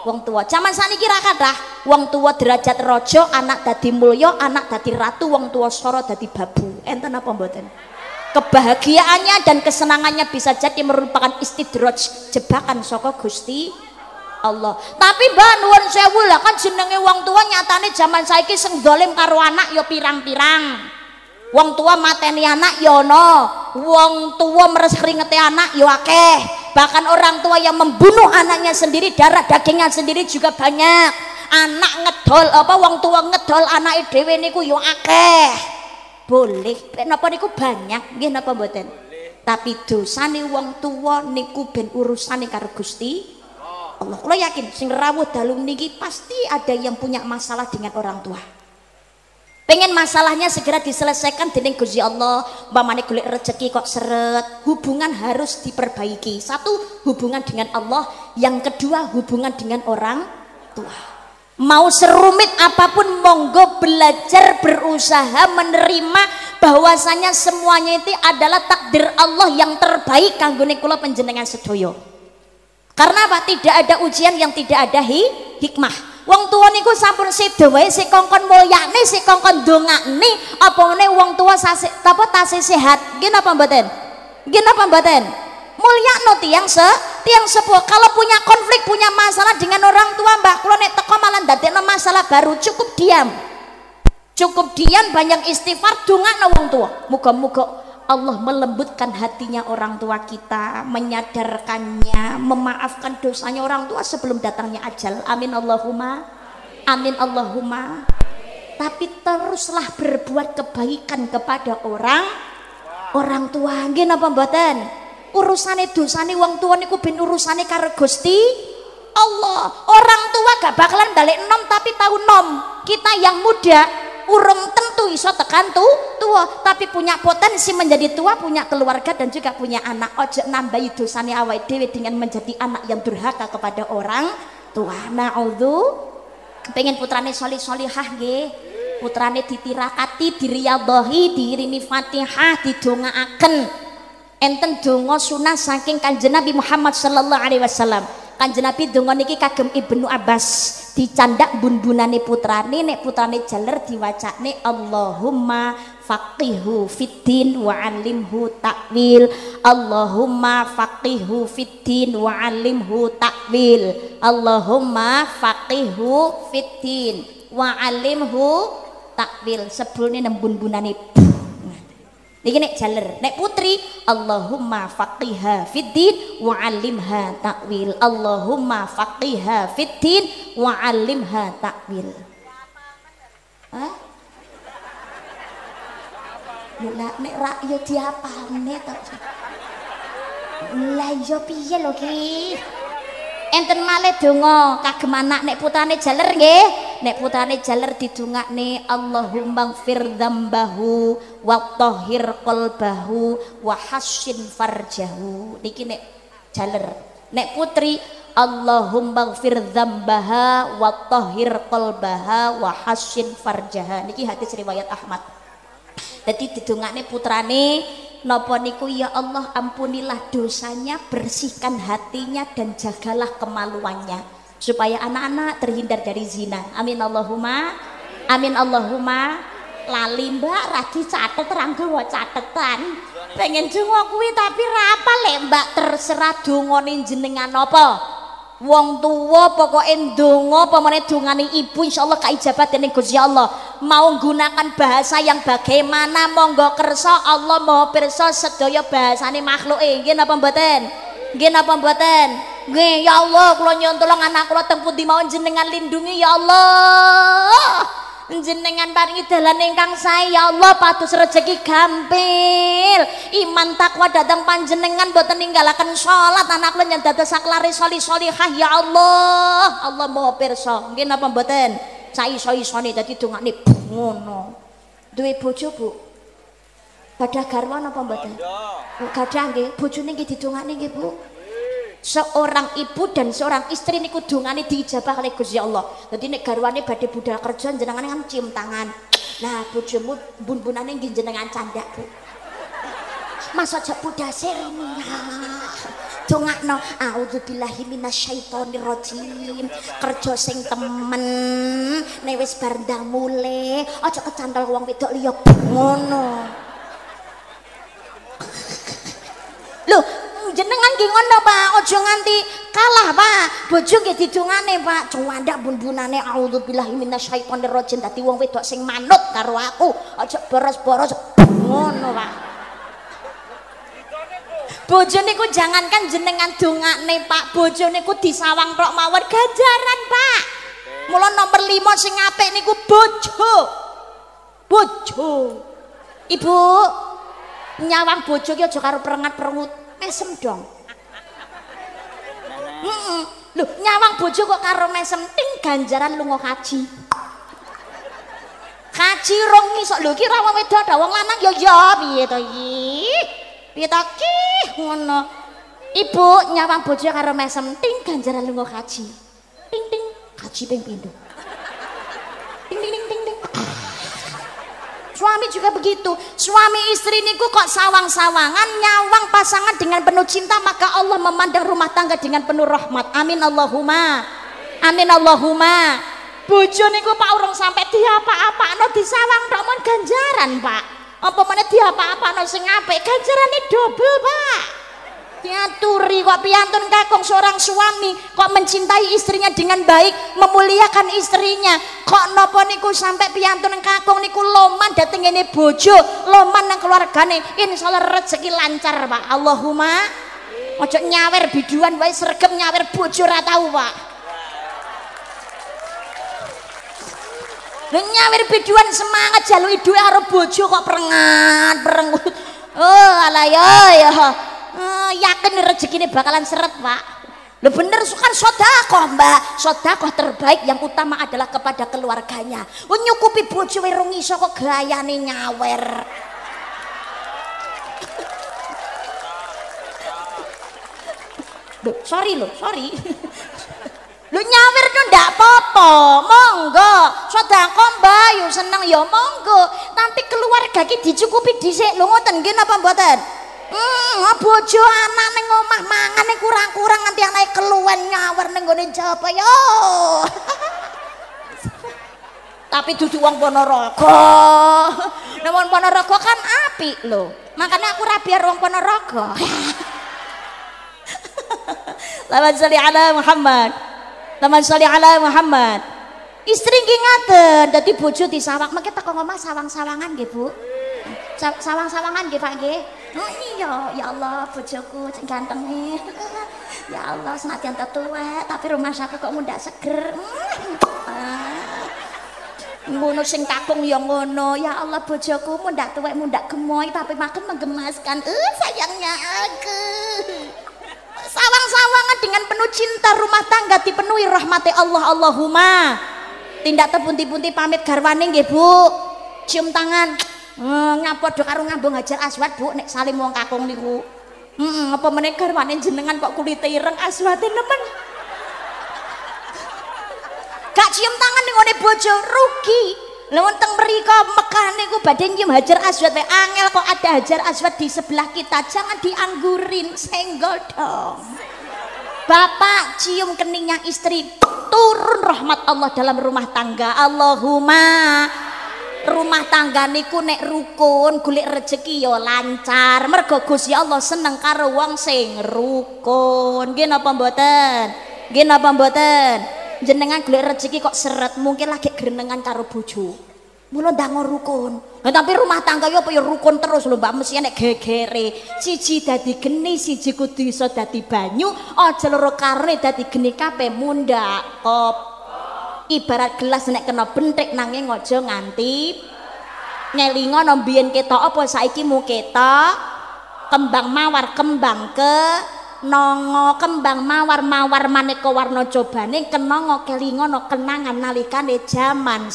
wong tua. Zaman saniki ra kathah wong tua derajat raja, anak dadi mulya, anak dadi ratu, wong tua sora dadi babu. Enten apa mboten? Kebahagiaannya dan kesenangannya bisa jadi merupakan istidraj, jebakan saka Gusti Allah. Tapi Mbak nuwun sewu lah, kan jenenge wong tua nyatane zaman saiki sing dolim karo anak ya pirang-pirang. Wong tua mateni anak ya ana, wong tua meres keringete anak ya akeh. Bahkan orang tua yang membunuh anaknya sendiri, darah dagingnya sendiri juga banyak. Anak ngedol apa wong tua ngedol anake dhewe niku ya akeh. Boleh, napa niku banyak nggih napa mboten? Tapi dosane wong tua niku ben urusane karo Gusti Allah. Kula yakin sing rawuh dalu niki pasti ada yang punya masalah dengan orang tua. Pengen masalahnya segera diselesaikan dening Gusti Allah. Umpamane golek rezeki kok seret, hubungan harus diperbaiki. Satu, hubungan dengan Allah, yang kedua hubungan dengan orang tua. Mau serumit apapun monggo belajar, berusaha menerima bahwasanya semuanya itu adalah takdir Allah yang terbaik kanggone kula panjenengan sedaya. Karena apa? Tidak ada ujian yang tidak ada hikmah. Wong tua niku sampun sedo wae sik kongkon mulyane, sik kongkon ndongakne, apa meneh wong tua tasih sehat. Nggih napa mboten? Nggih napa mboten? Mulyakno tiang sepuh. Kalau punya konflik, punya masalah dengan orang tua, Mbak kula nek teko malah ndadekno masalah baru, cukup diam. Cukup diam, banyak istighfar, dongakno wong tua. Muga-muga Allah melembutkan hatinya orang tua kita, menyadarkannya, memaafkan dosanya orang tua sebelum datangnya ajal. Amin Allahumma. Amin Allahumma. Tapi teruslah berbuat kebaikan kepada orang tua. Nggih napa mboten? Urusane dosane wong tua niku ben urusane karo Gusti Allah. Orang tua gak bakalan balik nom tapi tahu nom. Kita yang muda urung tentu iso tekan tua, tapi punya potensi menjadi tua, punya keluarga dan juga punya anak. Ojo nambahi dosane awake dhewe dengan menjadi anak yang durhaka kepada orang tua. Naudzu, pengen putrane solih-solihah nggih. Putrane ditirakati, diriyadhahi, diirimi Fatihah, didongaaken. Enten donga sunah saking Kanjeng Nabi Muhammad sallallahu alaihi wasallam. Kanjeng Nabi donga niki kagem Ibnu Abbas, dicandak bun-bunane putrane, nek putrane jaler diwacane Allahumma faqihu fiddin wa 'allimhu ta'wil. Allahumma faqihu fiddin wa 'allimhu ta'wil. Allahumma faqihu fiddin wa 'allimhu ta'wil. Sebelune nembun-bunane niki nek jaler, nek putri Allahumma faqiha fiddin wa 'allimha ta'wil. Allahumma faqiha fiddin wa 'allimha ta'wil. Hah? Lah nek rak yo diapane to. Lah yo piye lho ki? Enten malih donga kagem anak nek putrane jaler nggih. Nek putrane jaler didongakne Allahumma ighfir dzambahu wa thahhir qalbahu wa hassin farjahu. Niki nek jaler. Nek putri Allahumma ighfir dzambaha wa thahhir qalbaha wa hassin farjaha. Niki hadis riwayat Ahmad. Jadi didongakne putrane napa niku, ya Allah ampunilah dosanya, bersihkan hatinya dan jagalah kemaluannya supaya anak-anak terhindar dari zina. Amin Allahumma. Amin Allahumma. Lali Mbak radi catet terang gawa catetan. Pengen donga kuwi tapi ra apa lek Mbak, terserah dongane jenengan apa. Wong tua pokoknya ndonga pamane dongane ibu insyaallah kaijabat dening Gusti Allah. Mau gunakan bahasa yang bagaimana monggo kersa, Allah Maha pirsa sedaya bahasane makhluke. Nggih napa mboten? Nggih napa mboten? Nggih, ya Allah kula nyuwun tulung anak kula teng pundi mawon jenengan lindungi ya Allah. Jenengan paringi dalan ingkang sae ya Allah, pados rezeki gampil, iman takwa datang panjenengan, boten ninggalaken salat, anak kula yang dados saklare solih-solihah ya Allah. Allah Maha pirsa. Nggih napa mboten? Saiso-isone dadi dongane ngono. Duwe bojo, Bu? Gadah garwa napa mboten? Gadah nggih. Bojone nggih didongane nggih, Bu. Seorang ibu dan seorang istri niku dongane diijabah oleh Gusti Allah. Dadi nek garwane badhe budal kerja jenengan kan cium tangan. Nah, bojomu bun-bunane nggih jenengan candak, Bu. Mas aja budasir dongakno a'udzubillahi minasyaitonir rajim kerja sing temen nek wis bar ndang mule aja kecantol wong wedok liya ngono lho jenengan ki ngono Pak aja nganti kalah Pak bojo nggih didongane Pak cuwandak bun-bunane a'udzubillahi minasyaitonir rajim dadi wong wedok sing manut karo aku aja boros-boros ngono Pak bojo niku jangankan jenengan dongakne Pak bojo niku disawang tok mawon ganjaran Pak mula nomor 5 sing apik niku bojo ibu nyawang bojo ki aja karo perengat-perengut mesem dong lho nyawang bojo kok karo mesem ting ganjaran lunga haji rong iso lho ki ra wong wedok ada wong lanang ya piye to iki piye to ki ngono ibu nyawang bojo karo mesem ting ganjaran lunga haji ting ting haji ping pindho ting ting ting ting suami juga begitu suami istri niku kok sawang-sawangan nyawang pasangan dengan penuh cinta maka Allah memandang rumah tangga dengan penuh rahmat amin Allahumma bojo niku Pak urung sampai diapa-apakno disawang tok mon ganjaran Pak apa meneh diapa-apakno sing apik ganjarane double Pak diaturi kok piantun kakung seorang suami kok mencintai istrinya dengan baik memuliakan istrinya kok napa niku sampai piantun kakung niku loman dateng ngene bojo loman nang keluargane insyaallah rezeki lancar Pak Allahumma ojo nyawer biduan wae sregep nyawer bojo ra tau Pak nyawer biduan semangat jaluki duwe karo bojo kok perengut oh ala ya yakin rezekine bakalan seret Pak lho bener kan sedekah Mbak sedekah terbaik yang utama adalah kepada keluarganya nyukupi bojo wae rong iso kok gayane nyawer sorry lu nyawer tuh ndak apa-apa monggo sedekah Mbak yo seneng ya monggo tapi keluarga ki dicukupi dhisik lho ngoten nggih napa mboten bojo anak ning omah mangane kurang-kurang nganti anake keluwen nyawer ning gone jaba yo tapi dudu wong Ponorogo nek wong Ponorogo kan apik lho makanya aku ra biar wong Ponorogo Allahumma sholli ala Muhammad istri nggih ngaten dadi bojo disawang mengke teko omah sawang-sawangan nggih Bu sawang-sawangan nggih Pak nggih oh iya ya Allah bojoku sing ganteng ya Allah senadyan tuwek tapi rumah sakit kok mundak seger ngono sing kakung ya ngono ya Allah bojoku mundak tuwek mundak gemoy tapi makin menggemaskan sayangnya aku sawang-sawangan dengan penuh cinta rumah tangga dipenuhi rahmati Allah Allahumma tindak tepunti-punti pamit garwane nggih Bu cium tangan ngapodo karo ngambung Hajar Aswad Bu nek salim wong kakung niku apa meneh garwane jenengan kok kulite ireng aswate nemen gak cium tangan ning ngene bojo rugi lha wonten mriko Mekah niku badhe nyium Hajar Aswad wae angel kok ada Hajar Aswad di sebelah kita jangan dianggurin senggol dong Bapak cium keningnya istri turun rahmat Allah dalam rumah tangga Allahumma rumah tangga niku nek rukun golek rezeki ya lancar mergo Gusti Allah seneng karo wong sing rukun nggih napa mboten jenengan golek rezeki kok seret mungkin lagi grenengan karo bojo mula ndangon rukun nah, tapi rumah tangga ya apa ya rukun terus lho Mbak mesti nek gegere siji dadi geni siji kudu iso dadi banyu aja loro karone dadi geni kabeh mundhak kop ibarat gelas nek kena bentik nanging aja nganti ngelingo no mbiyen ketok apa saiki mu ketok kembang mawar kembang ke nongo kembang mawar maneka warna cobane kenongo kelingono kenangan nalikane jaman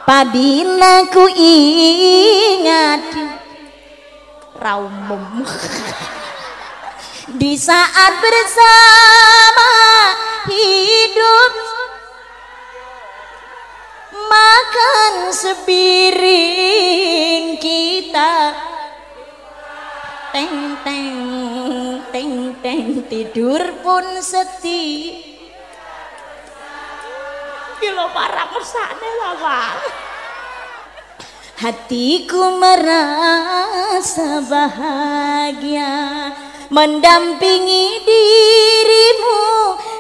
padina ku ingat raumum di saat bersama hidup makan sepiring kita teng teng teng teng tidur pun sedih. Kilo parah mesakne lah Pak. Hatiku merasa bahagia mendampingi dirimu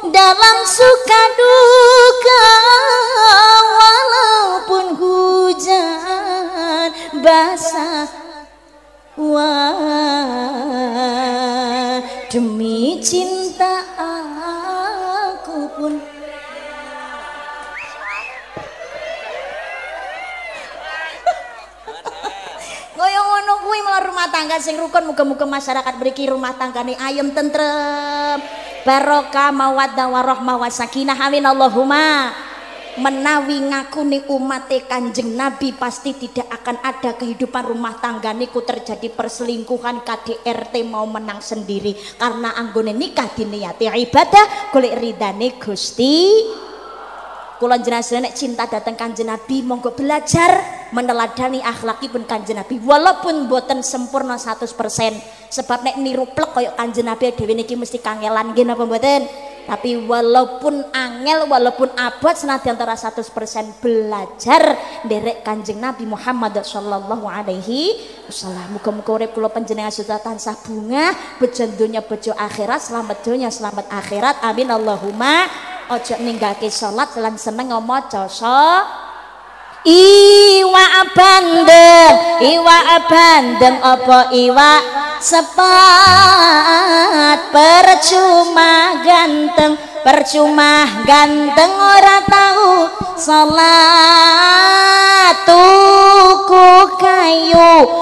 dalam suka duka, walaupun hujan basah. Wah, demi cinta aku pun koyo ngono kuwi malah rumah tangga sing rukun. Muga-muga masyarakat mriki rumah tanggane ayem tentrem, barokah, mawaddah warahmah wasakinah. Amin Allahumma. Menawi ngakuni umat Kanjeng Nabi pasti tidak akan ada kehidupan rumah tangga niku terjadi perselingkuhan, KDRT mau menang sendiri, karena anggone nikah diniati ibadah golek ridane Gusti. Kula jenengan nek cinta datang Kanjeng Nabi monggo belajar meneladani akhlakipun Kanjeng Nabi, walaupun boten sempurna 100%. Sebab nek niru plek koyo Kanjeng Nabi dhewe niki mesti kangelan nggih napa mboten? Tapi walaupun angel, walaupun abot senadyan antara 100%, belajar nderek Kanjeng Nabi Muhammad sallallahu alaihi wasallam. Muga-muga urip kula panjenengan sedaya tansah bungah, bejo donya bejo akhirat, selamat donya selamat akhirat. Amin Allahumma. Ojo ninggake salat lan seneng maca iwa bandeng apa iwa sepat, percuma ganteng ora tahu salat, tuku kayu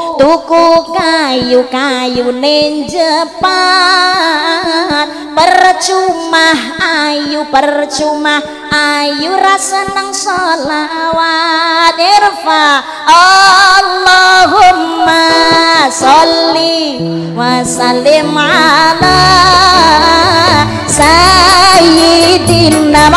nenjepat, percuma ayu rasa nang sholawat. Irfa Allahumma sholli wa sallim ala sayyidina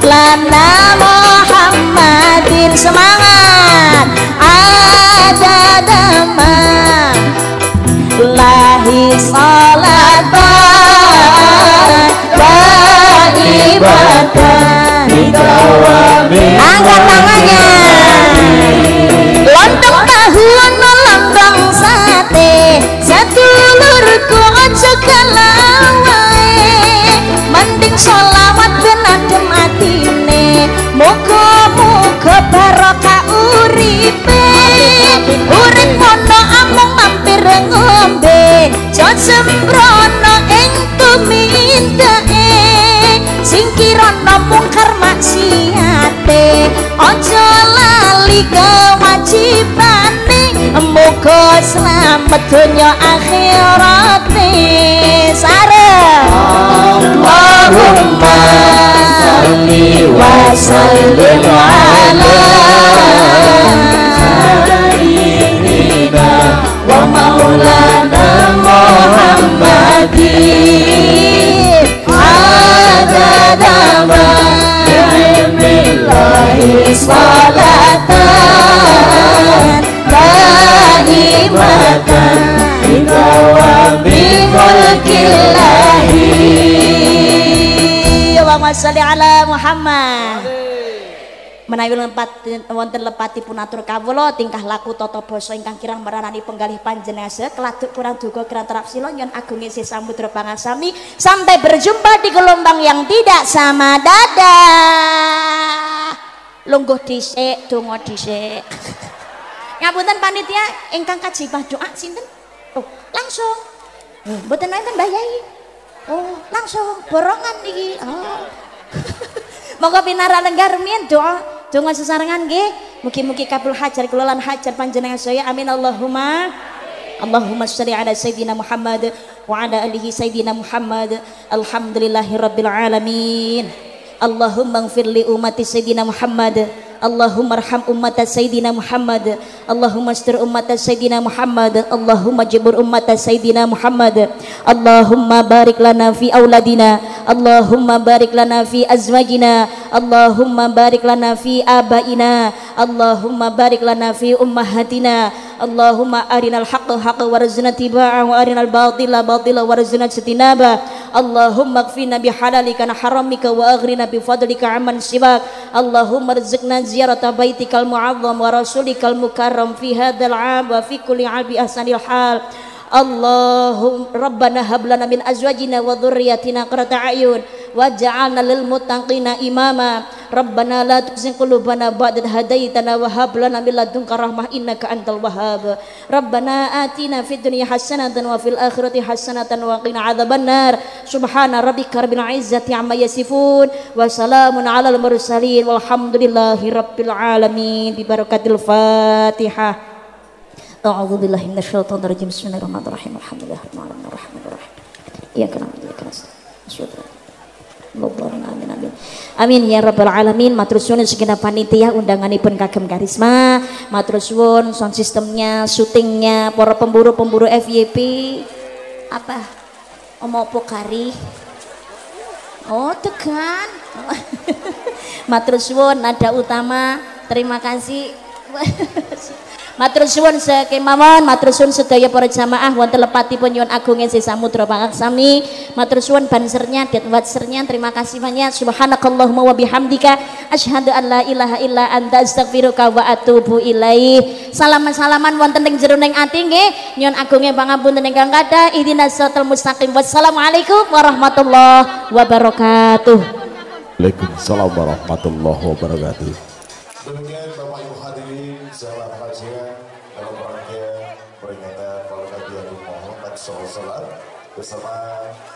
lana Muhammadin. Semangat ada dama lahi salatan ibatan. Angkat tangannya. Lontong tahu lontong sate, sedulurku aja kalawae, mending sholawat ben adem atine, muga-muga barokah uripe. Urip mono amung mampir ngombe, jot sembrono ing tumindae, singkirono mungkar maksiate, ojo lali kewajibane, muga selamat dunya akhirate. Sareng Allahumma sholli wa sallim ala sayyidina wa maulana Muhammadin adada ma bi'ilmillahi salatan daimatan bidawami mulkillahi. Allahumma sholli ala Muhammad. Menawi wonten lepatipun atur kawula tingkah laku tata basa ingkang kirang maranani penggalih panjenengan keladuk kurang duga kirang terapsila nyon agung isih samudra pangasami. Sampai berjumpa di gelombang yang tidak sama. Dadah. Lungguh dhisik, donga dhisik. Ngapunten panitia ingkang kajibah doa sinten? Oh, langsung. Mboten wonten Mbah Yai. Oh, langsung borongan iki. Oh. Monggo pinara lenggar rumiyin doa sesarengan nggih. Mugi-mugi kabul hajar kula lan hajar panjenengan saya. Amin Allahumma. Allahumma sholli ala sayyidina Muhammad wa ala alihi sayyidina Muhammad. Alhamdulillahirabbil alamin. Allahumma ighfir li ummati sayyidina Muhammad. Allahumma arham ummata sayyidina Muhammad. Allahumma astur ummata sayyidina Muhammad. Allahumma jibur ummata sayyidina Muhammad. Allahumma barik lana fi auladina. Allahumma barik lana fi azwajina. Allahumma barik lana fi abaina. Allahumma barik lana fi ummahatina. Allahumma arinal haqqa haqqa warzuqna tibaa wa arinal batila batila warzuqna ijtinaba. Allahumma kfina bihalalika an haramika wa aghnina bifadlika amman siwak. Allahumma rizqna ziyarata baitikal mu'azzam wa rasulikal mukarram fi hadzal 'am wa fi kulli 'am bi ahsanil hal. Allahumma rabbana hab lana min azwajina wa dhurriyyatina qurrata a'yun waj'alna lil muttaqina imama. Rabbana la tuzigh qulubana ba'da idh hadaitana wa hab lana min ladunka rahmah innaka antal wahhab. Rabbana atina fid dunya hasanatan wa fil akhirati hasanatan wa qina adzabannar. Subhana rabbika rabbil izzati amma yasifun wa salamun alal mursalin walhamdulillahi rabbil alamin. Bi barakatil Fatihah. A'udzu billahi minasyaitonir rajim. Bismillahirrahmanirrahim. Alhamdulillahirabbil alamin arrahmanir rahim. Iyyaka na'budu wa iyyaka nasta'in. Amin amin. Amin ya rabbal alamin. Matur suwun segenap panitia undanganipun kagem karisma. Matur suwun sound sistemnya, syutingnya, para pemburu-pemburu FYP. Apa? Omo pokari. Oh, tekan. Matur suwun nada utama. Terima kasih. Matur suwun sekemawon, matur suwun sedaya para jamaah wonten lepatipun nyuwun agung ing samudra pangaksami. Matur suwun bansernya, datwatsernya, terima kasih banyak. Subhanakallahumma wa bihamdika asyhadu an la ilaha illa anta astaghfiruka wa atubu ilaih. Salaman-salaman wonten ing jero ning ati nggih. Nyuwun agunge pangapunten ingkang kathah. Ihdinas siratal mustaqim. Wassalamualaikum warahmatullahi wabarakatuh. Waalaikumsalam warahmatullahi wabarakatuh. Demikian Bapak Ibu hadirin sahabat kajian dalam rangkaian peringatan Maulid Nabi Muhammad SAW bersama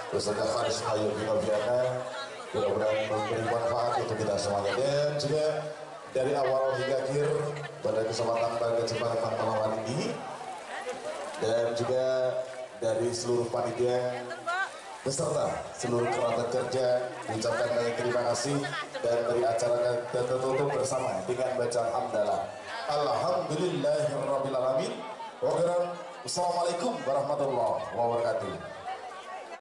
Ustazah Faris Hayu Binoviana. Mudah-mudahan memberi manfaat untuk kita semuanya dan juga dari awal hingga akhir pada kesempatan malam ini dan juga dari seluruh panitia beserta seluruh kerabat kerja mengucapkan banyak terima kasih dan dari acara dan tertutup bersama dengan bacaan hamdalah alhamdulillahirabbil alamin. Wassalamualaikum warahmatullahi wabarakatuh.